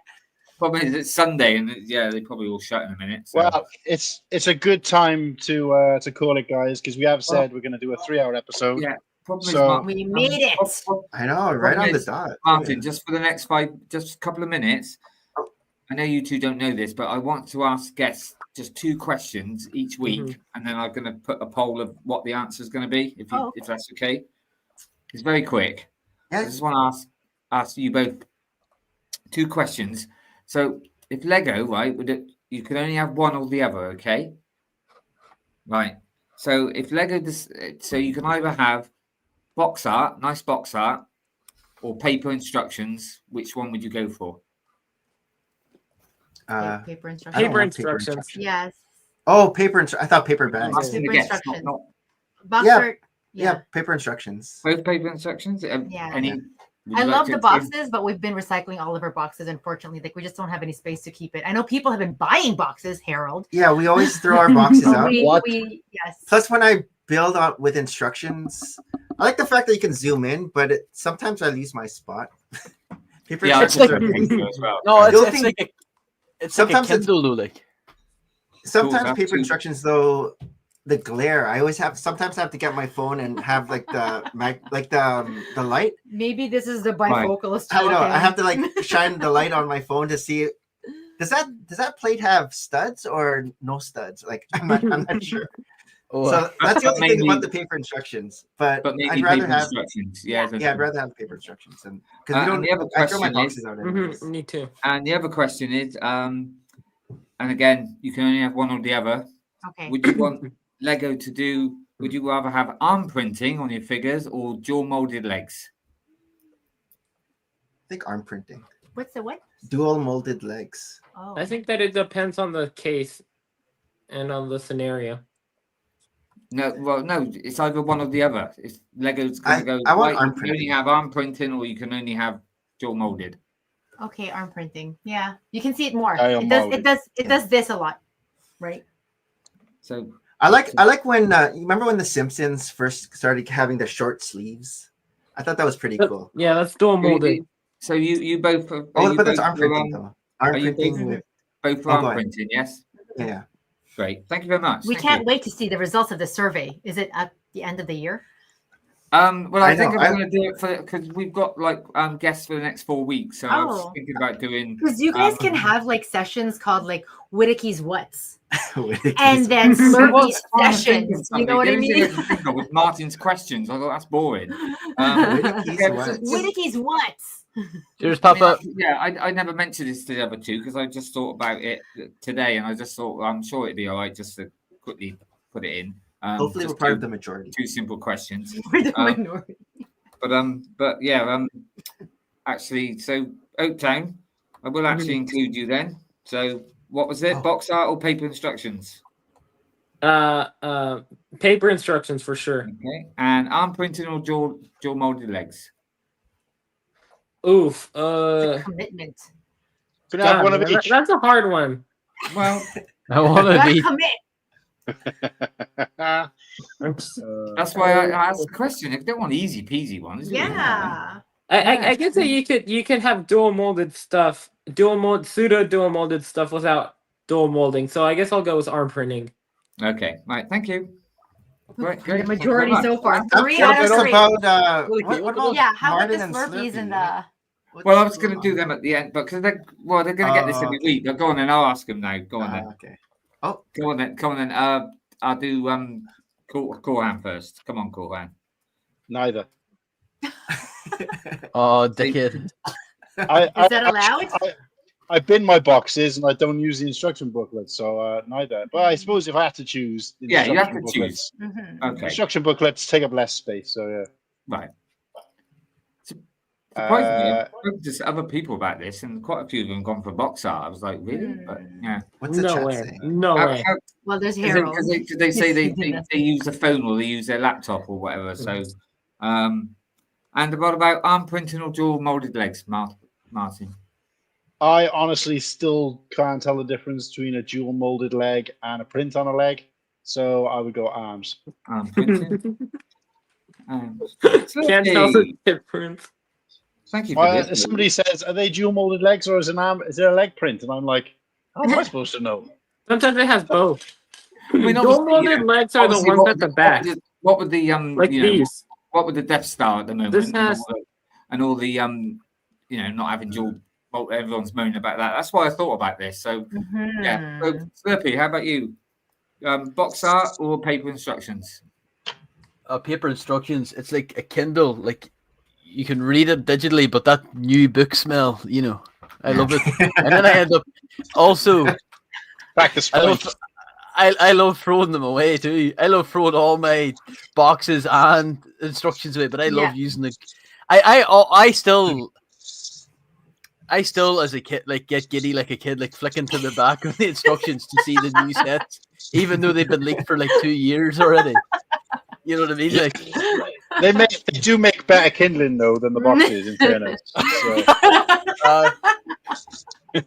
Problem is, it's Sunday, and they probably all shut in a minute. So. Well, it's a good time to call it, guys, because we have said we're going to do a 3-hour episode. Yeah. So we made it. I know, right on the dot. Martin, just for the next just a couple of minutes. I know you two don't know this, but I want to ask guests just 2 questions each week, and then I'm going to put a poll of what the answer is going to be, if that's okay. It's very quick. Yeah. I just want to ask you both 2 questions. So, if Lego, right, you can only have one or the other, okay? Right. So, if Lego, so you can either have box art, nice box art, or paper instructions. Which one would you go for? Paper instructions. Paper instructions. Yes. Oh, paper instructions. I thought paper bags. Paper instructions. Box art. Yeah, paper instructions. Both paper instructions? Yeah. I love the boxes, but we've been recycling all of our boxes, unfortunately. Like, we just don't have any space to keep it. I know people have been buying boxes, Harold. Yeah, we always throw our boxes out. Yes. Plus, when I build out with instructions, I like the fact that you can zoom in, but sometimes I lose my spot. Paper instructions are amazing as well. No, it's sometimes like a Kindle, like. Sometimes paper instructions, though, the glare. I always sometimes have to get my phone and have like the light. Maybe this is the bifocalist. I know. I have to like shine the light on my phone to see. Does that plate have studs or no studs? Like I'm not sure. So that's the only thing about the paper instructions. But I'd rather have instructions. Yeah, I'd rather have paper instructions, and because we don't. I throw my boxes out. Me too. And the other question is, and again, you can only have one or the other. Okay. Would you want Lego to do? Would you rather have arm printing on your figures or dual molded legs? I think arm printing. What's the what? Dual molded legs. Oh. I think that it depends on the case and on the scenario. No, it's either one or the other. It's Lego's going to go. I want arm you can printing. only have arm printing, or you can only have dual molded. Okay, arm printing. Yeah, you can see it more. It does this a lot, right? So I like when you remember when the Simpsons first started having the short sleeves. I thought that was pretty cool. Yeah, that's dual molded. So you both. But that's arm printing though. Arm printing. Both arm printing, yes. Yeah. Great. Thank you very much. We can't wait to see the results of the survey. Is it at the end of the year? Well, I think I'm going to do it because we've got like guests for the next 4 weeks. So I was thinking about doing. Because you guys can have like sessions called like Whittakee's What's, and then Slurpy's sessions. You know what I mean? With Martin's questions, I thought that's boring. Whittakee's What's. Cheers, Papa. I never mentioned this to the other two because I just thought about it today, and I just thought I'm sure it'd be all right just to quickly put it in. Hopefully, we're part of the majority. 2 simple questions. We're the minority. But yeah, actually, so Oaktown, I will actually include you then. So what was it? Box art or paper instructions? Paper instructions for sure. Okay, and arm printing or dual molded legs? Oof. Commitment. Can I have one of each? That's a hard one. Well, I want to be. Commit. That's why I asked the question. I don't want easy peasy ones. Yeah. I guess that you can have dual molded stuff, pseudo dual molded stuff without dual molding. So I guess I'll go with arm printing. Okay, right. Thank you. Great. The majority so far. 3 What out of 3. about How about Martin the and Slurpees and Slurpy? the? Well, I was going to do them at the end, but because they're going to get this every week. But go on then. I'll ask them now. Go on then. Okay. Oh, Go on then. I'll do Cool Han first. Come on, Cool Han. Neither. Oh, dickhead. Is that allowed? I bin my boxes and I don't use the instruction booklet, so neither. But I suppose if I have to choose, you have to choose. Mm-hmm. Okay. Instruction booklets take up less space, so yeah. Right. Surprisingly, I've spoken to other people about this, and quite a few of them gone for box art. I was like, really? But yeah. What's the chat saying? No way. Well, there's Because Harold. they say they use a phone or they use their laptop or whatever. So, and what about arm printing or dual molded legs, Martin? I honestly still can't tell the difference between a dual molded leg and a print on a leg. So I would go arms. Arm printing. Can't tell the difference. Thank you for this. Somebody says, are they dual molded legs or is there a leg print? And I'm like, how am I supposed to know? Sometimes it has both. I mean, dual molded legs are the ones at the back. What would the like these? What would the Death Star at the moment? This has and all the not having dual. Well, everyone's moaning about that. That's why I thought about this. So yeah, so, Slurpy, how about you? Box art or paper instructions? Paper instructions. It's like a Kindle. Like you can read it digitally, but that new book smell, I love it. And then I end up also back to sponge. I love throwing them away too. I love throwing all my boxes and instructions away, but I love using the. I still as a kid get giddy like a kid, like flicking to the back of the instructions to see the new sets, even though they've been leaked for like 2 years already. You know what I mean? Like they do make better kindling though than the boxes in fairness. So.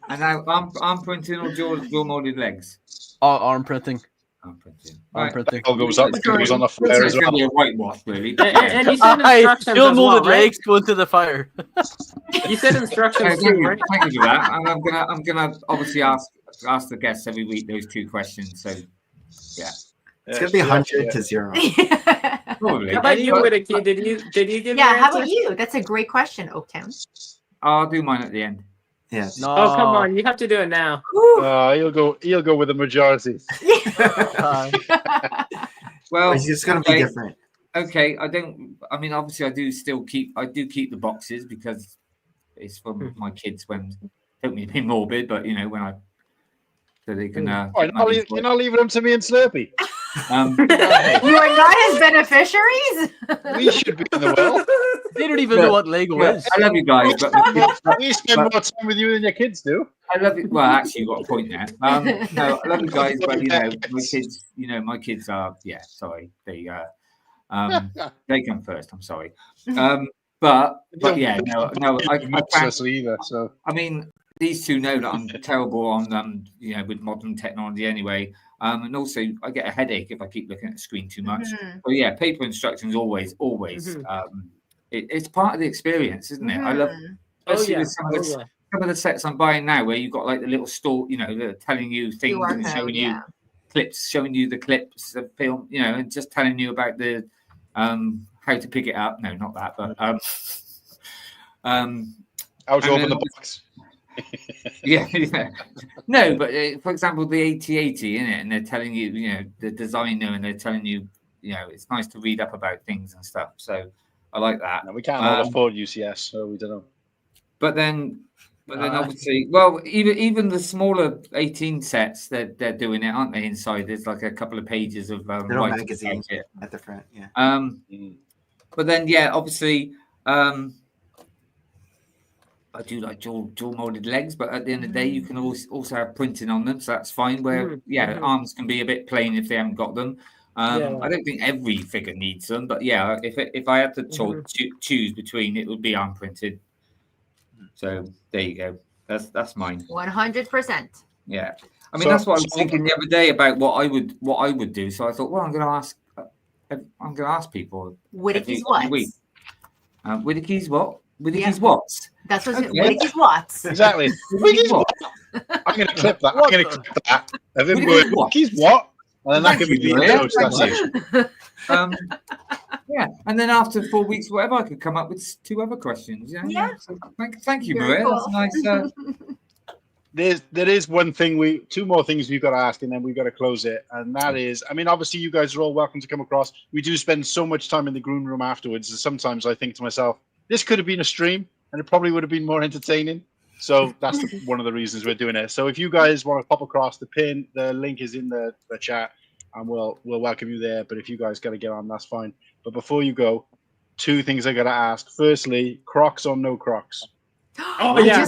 And now arm printing or dual molded legs? Arm printing. Arm printing. Arm printing. It goes on the fire as well. It's a whitewash, really. And you said instructions dual as molded well, right? legs go into the fire. You said instructions too, right? Thank you for that. And I'm gonna obviously ask the guests every week those 2 questions. So yeah. It's gonna be 100 to 0. Probably. How about you, Whittakee? Did you give? Yeah. your How answer? about you? That's a great question, Oaktown. I'll do mine at the end. Yeah. No. Oh come on! You have to do it now. He'll go with the majority. Well, it's just gonna be different. Okay, I mean, obviously, I do keep the boxes because it's for my kids. When don't mean to be morbid, but so they can. You're not leaving them to me and Slurpy. You are not his beneficiaries. We should be in the will. They don't even know what Lego is. I love you guys, but we spend more time with you than your kids do. I love you. Well, actually, you got a point there. No, I love you guys, but my kids are. Yeah, sorry, they come first. I'm sorry. But yeah, no, I can't either. So I mean, these 2 know that I'm terrible on with modern technology anyway. And also I get a headache if I keep looking at the screen too much. So yeah, paper instructions always. It's part of the experience, isn't it? I love especially with some of the sets I'm buying now where you've got like the little store, they're telling you things and showing you clips, showing you the clips of film, and just telling you about the how to pick it up. No, not that, but how to open the box. yeah. No, but for example, the 8080 in it, and they're telling you, the designer, and they're telling you, it's nice to read up about things and stuff. So I like that. No, we can't all afford UCS, so we don't know. But then obviously, well, even the smaller 18 sets, they're doing it, aren't they? Inside, there's like a couple of pages of magazine at the front. Yeah. But then, obviously, I do like dual molded legs, but at the end of the day, you can also have printing on them, so that's fine. Where arms can be a bit plain if they haven't got them. I don't think every figure needs them, but yeah, if I had to choose between, it would be arm printed. So there you go. That's mine. 100%. Yeah, I mean that's what I was thinking the other day about what I would do. So I thought, well, I'm going to ask people. Whittakee's what? Whittakee's what? Whittakee's what? That's what Whittakee's what? Exactly. Whittakee's what? I'm going to clip that. I'm going to clip that. Whittakee's what? And then that could be the yeah, and then after 4 weeks, whatever, I could come up with 2 other questions. Yeah. So thank you, Maria. Cool. That's nice. There is 2 more things we've got to ask, and then we've got to close it. And that is, I mean, obviously, you guys are all welcome to come across. We do spend so much time in the green room afterwards, and sometimes I think to myself, this could have been a stream, and it probably would have been more entertaining. So that's one of the reasons we're doing it. So if you guys want to pop across the link is in the chat, and we'll welcome you there. But if you guys got to get on, that's fine. But before you go, two things I gotta ask. Firstly, Crocs or no Crocs? Oh yeah,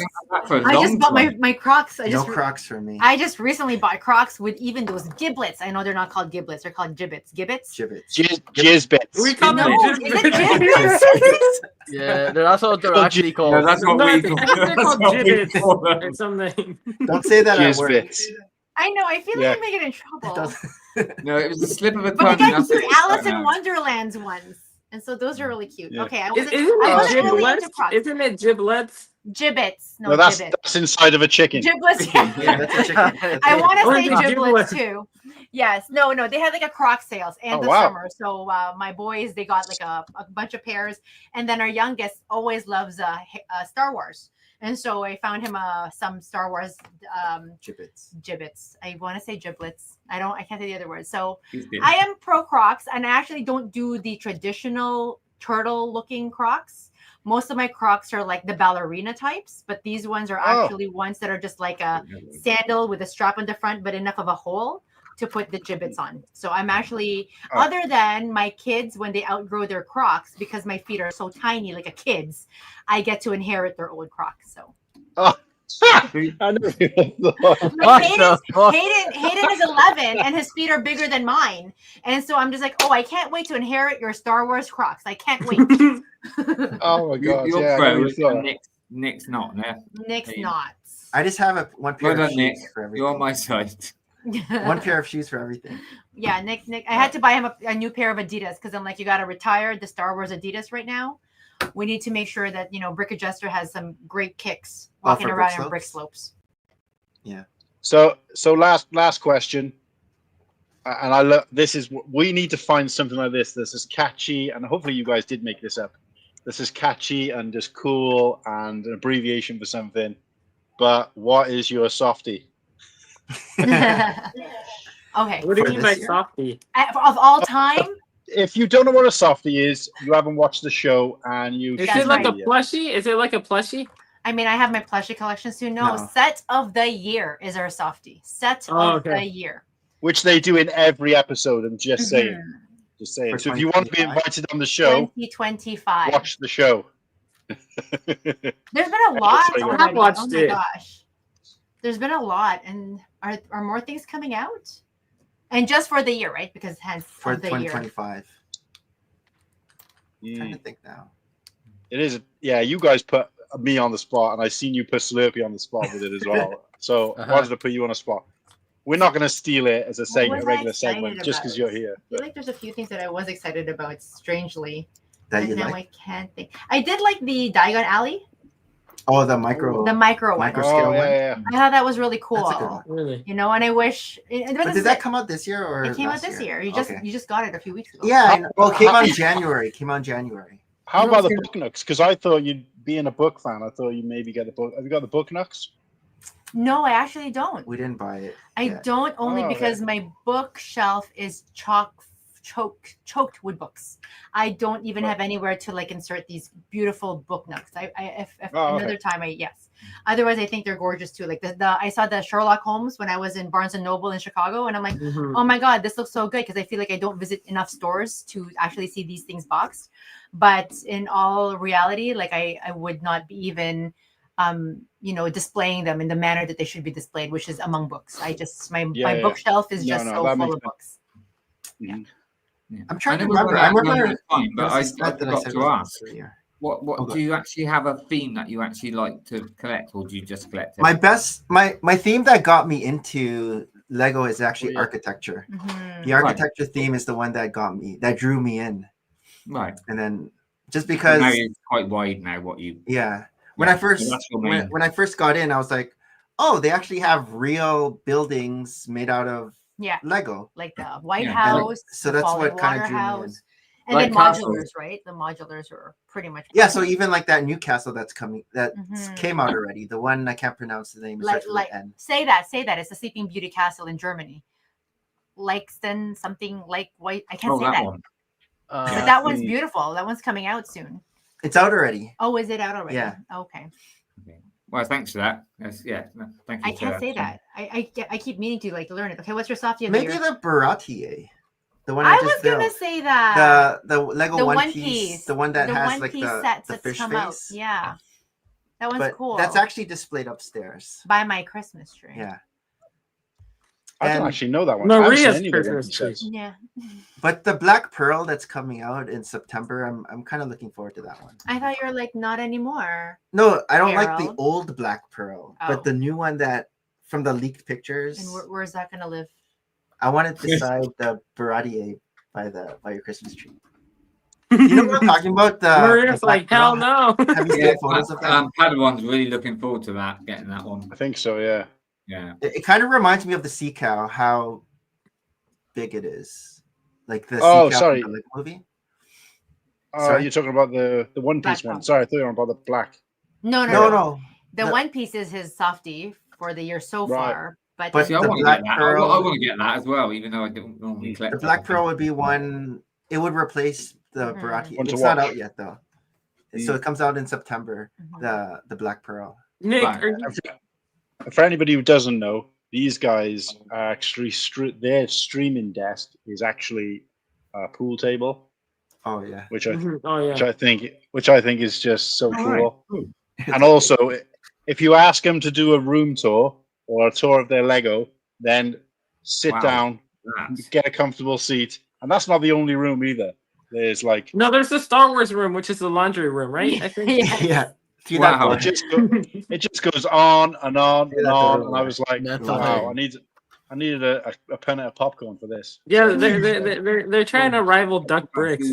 I just bought my Crocs. No Crocs for me. I just recently bought Crocs with even those giblets. I know they're not called giblets; they're called gibbets. Gibbets. Jizzbits. We call them No, is it giblets? Yeah, that's what they're actually called. No, that's what we they're call called gibbets them. or something. Don't say that at work. Jizzbits. I know. I feel like I'm making in trouble. No, it was a slip of a But tongue. we got that's cute it. Alice in Wonderland's ones, and so those are really cute. Yeah. Okay, I Isn't wasn't it really into giblets? Crocs. Isn't it giblets? Gibbets, no, No, that's gibbets. inside of a chicken. Giblets. Yeah, that's a chicken. I want Or to is say it giblets giblets? too. Yes, no, they had like a Croc sales and Oh, the wow. summer. So my boys, they got like a bunch of pairs, and then our youngest always loves Star Wars, and so I found him some Star Wars gibbets. I want to say giblets. I can't say the other word. So I am pro Crocs, and I actually don't do the traditional turtle looking Crocs. Most of my Crocs are like the ballerina types, but these ones are actually ones that are just like a sandal with a strap on the front, but enough of a hole to put the gibbets on. So I'm actually, other than my kids, when they outgrow their Crocs, because my feet are so tiny like a kid's, I get to inherit their old Crocs. So. I never thought. Like Hayden is 11 and his feet are bigger than mine. And so I'm just like, I can't wait to inherit your Star Wars Crocs. I can't wait. Oh my god! You're Yeah, pro. Nick's not. Yeah. Nick's not. I just have one pair Well of done, Nick. shoes for everything. You're on my side. One pair of shoes for everything. Yeah, Nick. I had to buy him a new pair of Adidas because I'm like, you got to retire the Star Wars Adidas right now. We need to make sure that BrickAdjuster has some great kicks walking around in brick slopes. Yeah. So last question, and I love this is we need to find something like this. This is catchy, and hopefully you guys did make this up. This is catchy and just cool and an abbreviation for something. But what is your softie? Okay. What do you mean by softie? Of all time? If you don't know what a softie is, you haven't watched the show, and you. Is it like a plushie? Is it like a plushie? I mean, I have my plushie collection soon. No, set of the year is our softie. Set of the year. Which they do in every episode. I'm just saying. Just saying. So if you want to be invited on the show, 2025. watch the show. There's been a lot. I have watched it. Gosh. There's been a lot. And are more things coming out? And just for the year, right? Because it has for the 2025. I'm trying to think now. It is. Yeah, you guys put me on the spot, and I seen you put Slurpy on the spot with it as well. So I wanted to put you on a spot. We're not going to steal it as a segment, regular segment, just because you're here. I feel like there's a few things that I was excited about, strangely. That you now like? I can't think. I did like the Diagon Alley. Oh, the micro one. Scale one. I thought that was really cool. That's a good one. Really? And I wish. But did that come out this year or? It came out this year. You just got it a few weeks ago. Yeah. Well, it came out in January. How about the book nooks? Because I thought you'd being a book fan. I thought you maybe get the book. Have you got the book nooks? No, I actually don't. We didn't buy it. I don't only because my bookshelf is choked with books. I don't even have anywhere to insert these beautiful book nooks. If another time yes. Otherwise, I think they're gorgeous too. Like I saw the Sherlock Holmes when I was in Barnes and Noble in Chicago, and I'm like, oh my god, this looks so good because I feel like I don't visit enough stores to actually see these things boxed. But in all reality, I would not be even displaying them in the manner that they should be displayed, which is among books. My bookshelf is just so full of books. Yeah. I'm trying to remember. I remember, but I forgot to ask. What do you actually have a theme that you actually like to collect, or do you just collect it? My theme that got me into Lego is actually architecture. The architecture theme is the one that drew me in. Right. And then just because now it's quite wide now what you when I first got in, I was like, oh, they actually have real buildings made out of Lego. Like the White House. So that's what kind of drew me in. And then modulars, right? The modulars are pretty much. Yeah, so even like that Newcastle that's coming, that came out already. The one I can't pronounce the name. Say that. It's the Sleeping Beauty Castle in Germany. Leixten something like white. I can't say that. One. But that one's beautiful. That one's coming out soon. It's out already. Oh, is it out already? Yeah. Okay. Well, thanks for that. Thank you. I can't say that. I keep meaning to learn it. Okay, what's your softie? Maybe the Baratier. The one I just was gonna built. say that. The Lego The one piece. The one that has like sets the that's fish come face. out. Yeah. That one's But cool. that's actually displayed upstairs. by my Christmas tree. Yeah. I don't And- actually know that one. I haven't seen Maria's any of the Christmas ones tree. you said. Yeah. But the Black Pearl that's coming out in September, I'm kind of looking forward to that one. I thought you were like not anymore. No, I don't like the Harold. old Black Pearl, Oh. but the new one that from the leaked pictures. And where's that gonna live? I wanted beside the Baratier by your Christmas tree. You know what I'm talking about? Maria's the Black like, hell Pearl? no. Have you seen photos of that? Padawan's really looking forward to that, getting that one. I think so, yeah. Yeah. It kind of reminds me of the Sea Cow, how big it is. Like the Oh, Sea Cow sorry. from the movie. Oh, Sorry? you're talking about the One Piece Black one. Sorry, I thought you were about the black. No. The The- One Piece is his softie for the year so Right. far. But But See, I the want to Black get that. Pearl- I want to get that as well, even though I don't normally collect The Black it. Pearl would be one. It would replace the Mhm. Baratier. One to It's not watch. out yet though. So it comes out in September. Mhm. The Black Pearl. Nick, Right. are you For anybody who doesn't know, these guys are actually their streaming desk is actually a pool table, Oh yeah. which Oh yeah. which I think is just so All right. cool. And also, if you ask them to do a room tour or a tour of their Lego, then sit Wow. down, That's- get a comfortable seat, and that's not the only room either. There's like No, there's the Star Wars room, which is the laundry room, right? I think. Yeah. Yeah. See Wow. that door? it just goes on and on Yeah, and that's on, the and I was like, That's wow, amazing. I needed a pen of popcorn for this. Yeah, they're trying to rival Duck Bricks.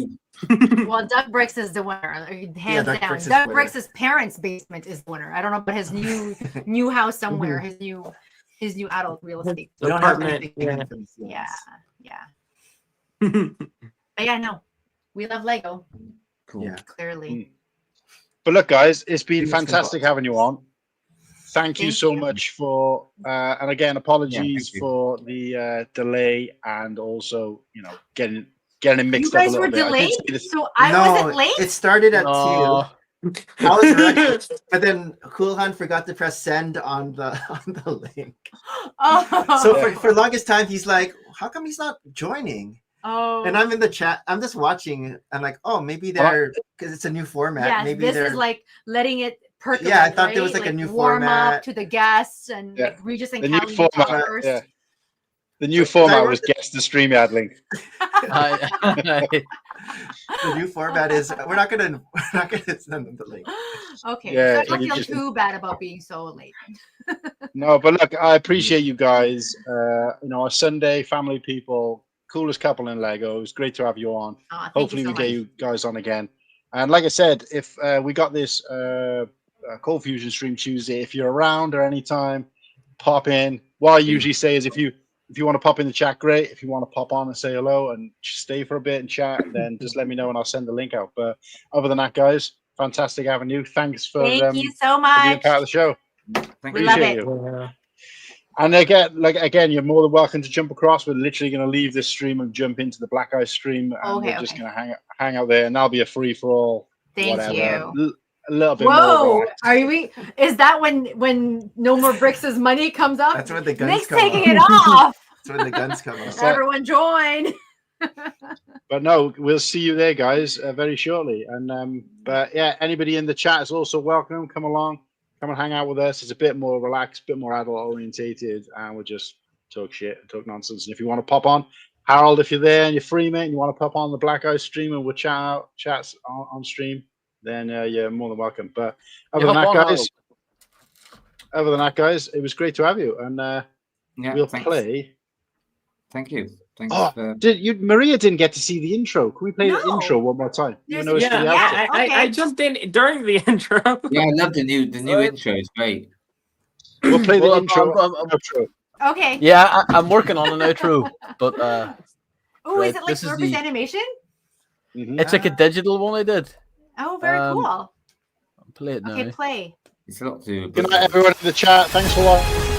Well, Doug Bricks is the winner, hands Doug down. Bricks is Doug winner. Bricks' parents' basement is the winner. I don't know about his new house somewhere. His new adult real estate. We don't have Apartment, anything yeah. for these Yeah, things. yeah. But yeah, no, we love Lego. Cool. Yeah. Clearly. But look, guys, it's been It's fantastic been having you on. Thank you Thank so you. much for, and again, apologies you. for the delay and also, getting it You mixed up a guys little were bit. I did delayed, see this- so I No, wasn't late. It started at No. 2. I was ready, but then Cool Han forgot to press send on the link. Oh, So for longest time, he's like, "How come he's not joining?" oh, And I'm in the chat. I'm just watching. I'm like, "Oh, maybe they're because it's a new format. yes, maybe this they're is like letting it percolate. Yeah, I thought there was, right? like, a new warm format. up to the guests and Yeah. like Regis and the new Callie talk format. first. Yeah. The new So, format I was guess the StreamYard link. the new format is we're not gonna send them the link. Okay, Yeah, so I don't you feel just- too bad about being so late. No, but look, I appreciate you guys. A Sunday family people, coolest couple in Lego. It was great to have you on. Thank Hopefully you so we get much. you guys on again. And like I said, if we got this Cold Fusion stream Tuesday, if you're around or anytime, pop in. What I usually say is if you want to pop in the chat, great. If you want to pop on and say hello and stay for a bit and chat, then just let me know and I'll send the link out. But other than that, guys, fantastic having you. Thanks for, Thank you so for being much. part of the show. Thank We you. love Appreciate it. you. Yeah. And again, you're more than welcome to jump across. We're literally going to leave this stream and jump into the Black Ice stream, and Okay, we're just okay. going to hang out there, and that'll be a free for all. Thank whatever. you. A little bit more. Whoa, relaxed. are we? Is that when No More Bricks' money comes up? That's when the guns Nick's come taking out. it off. That's when the guns come out. So- Everyone join. But no, we'll see you there, guys, very shortly. And but yeah, anybody in the chat is also welcome. Come along, come and hang out with us. It's a bit more relaxed, a bit more adult orientated, and we'll just talk shit and talk nonsense. And if you want to pop on, Harold, if you're there and you're free, mate, and you want to pop on the Black Ice stream and we'll chats on stream, then you're more than welcome. But other than that, guys, it was great to have you, and we'll thanks. play. Thank you. Thanks. Oh, Maria didn't get to see the intro. Can we play the No. intro one more time? Even though There's- it's for the yeah, outro? I jumped in during the intro. Yeah, I love the new intro. It's great. We'll play the Well, intro. I'm- outro. Okay. Yeah, I'm working on an outro, but Oh, Right, is it like this is Slurpy's the- animation? Mhm. it's like a digital one I did. Oh, very cool. I'll play it now. Okay, play. It's a lot to do. Good night, everyone in the chat. Thanks for watching.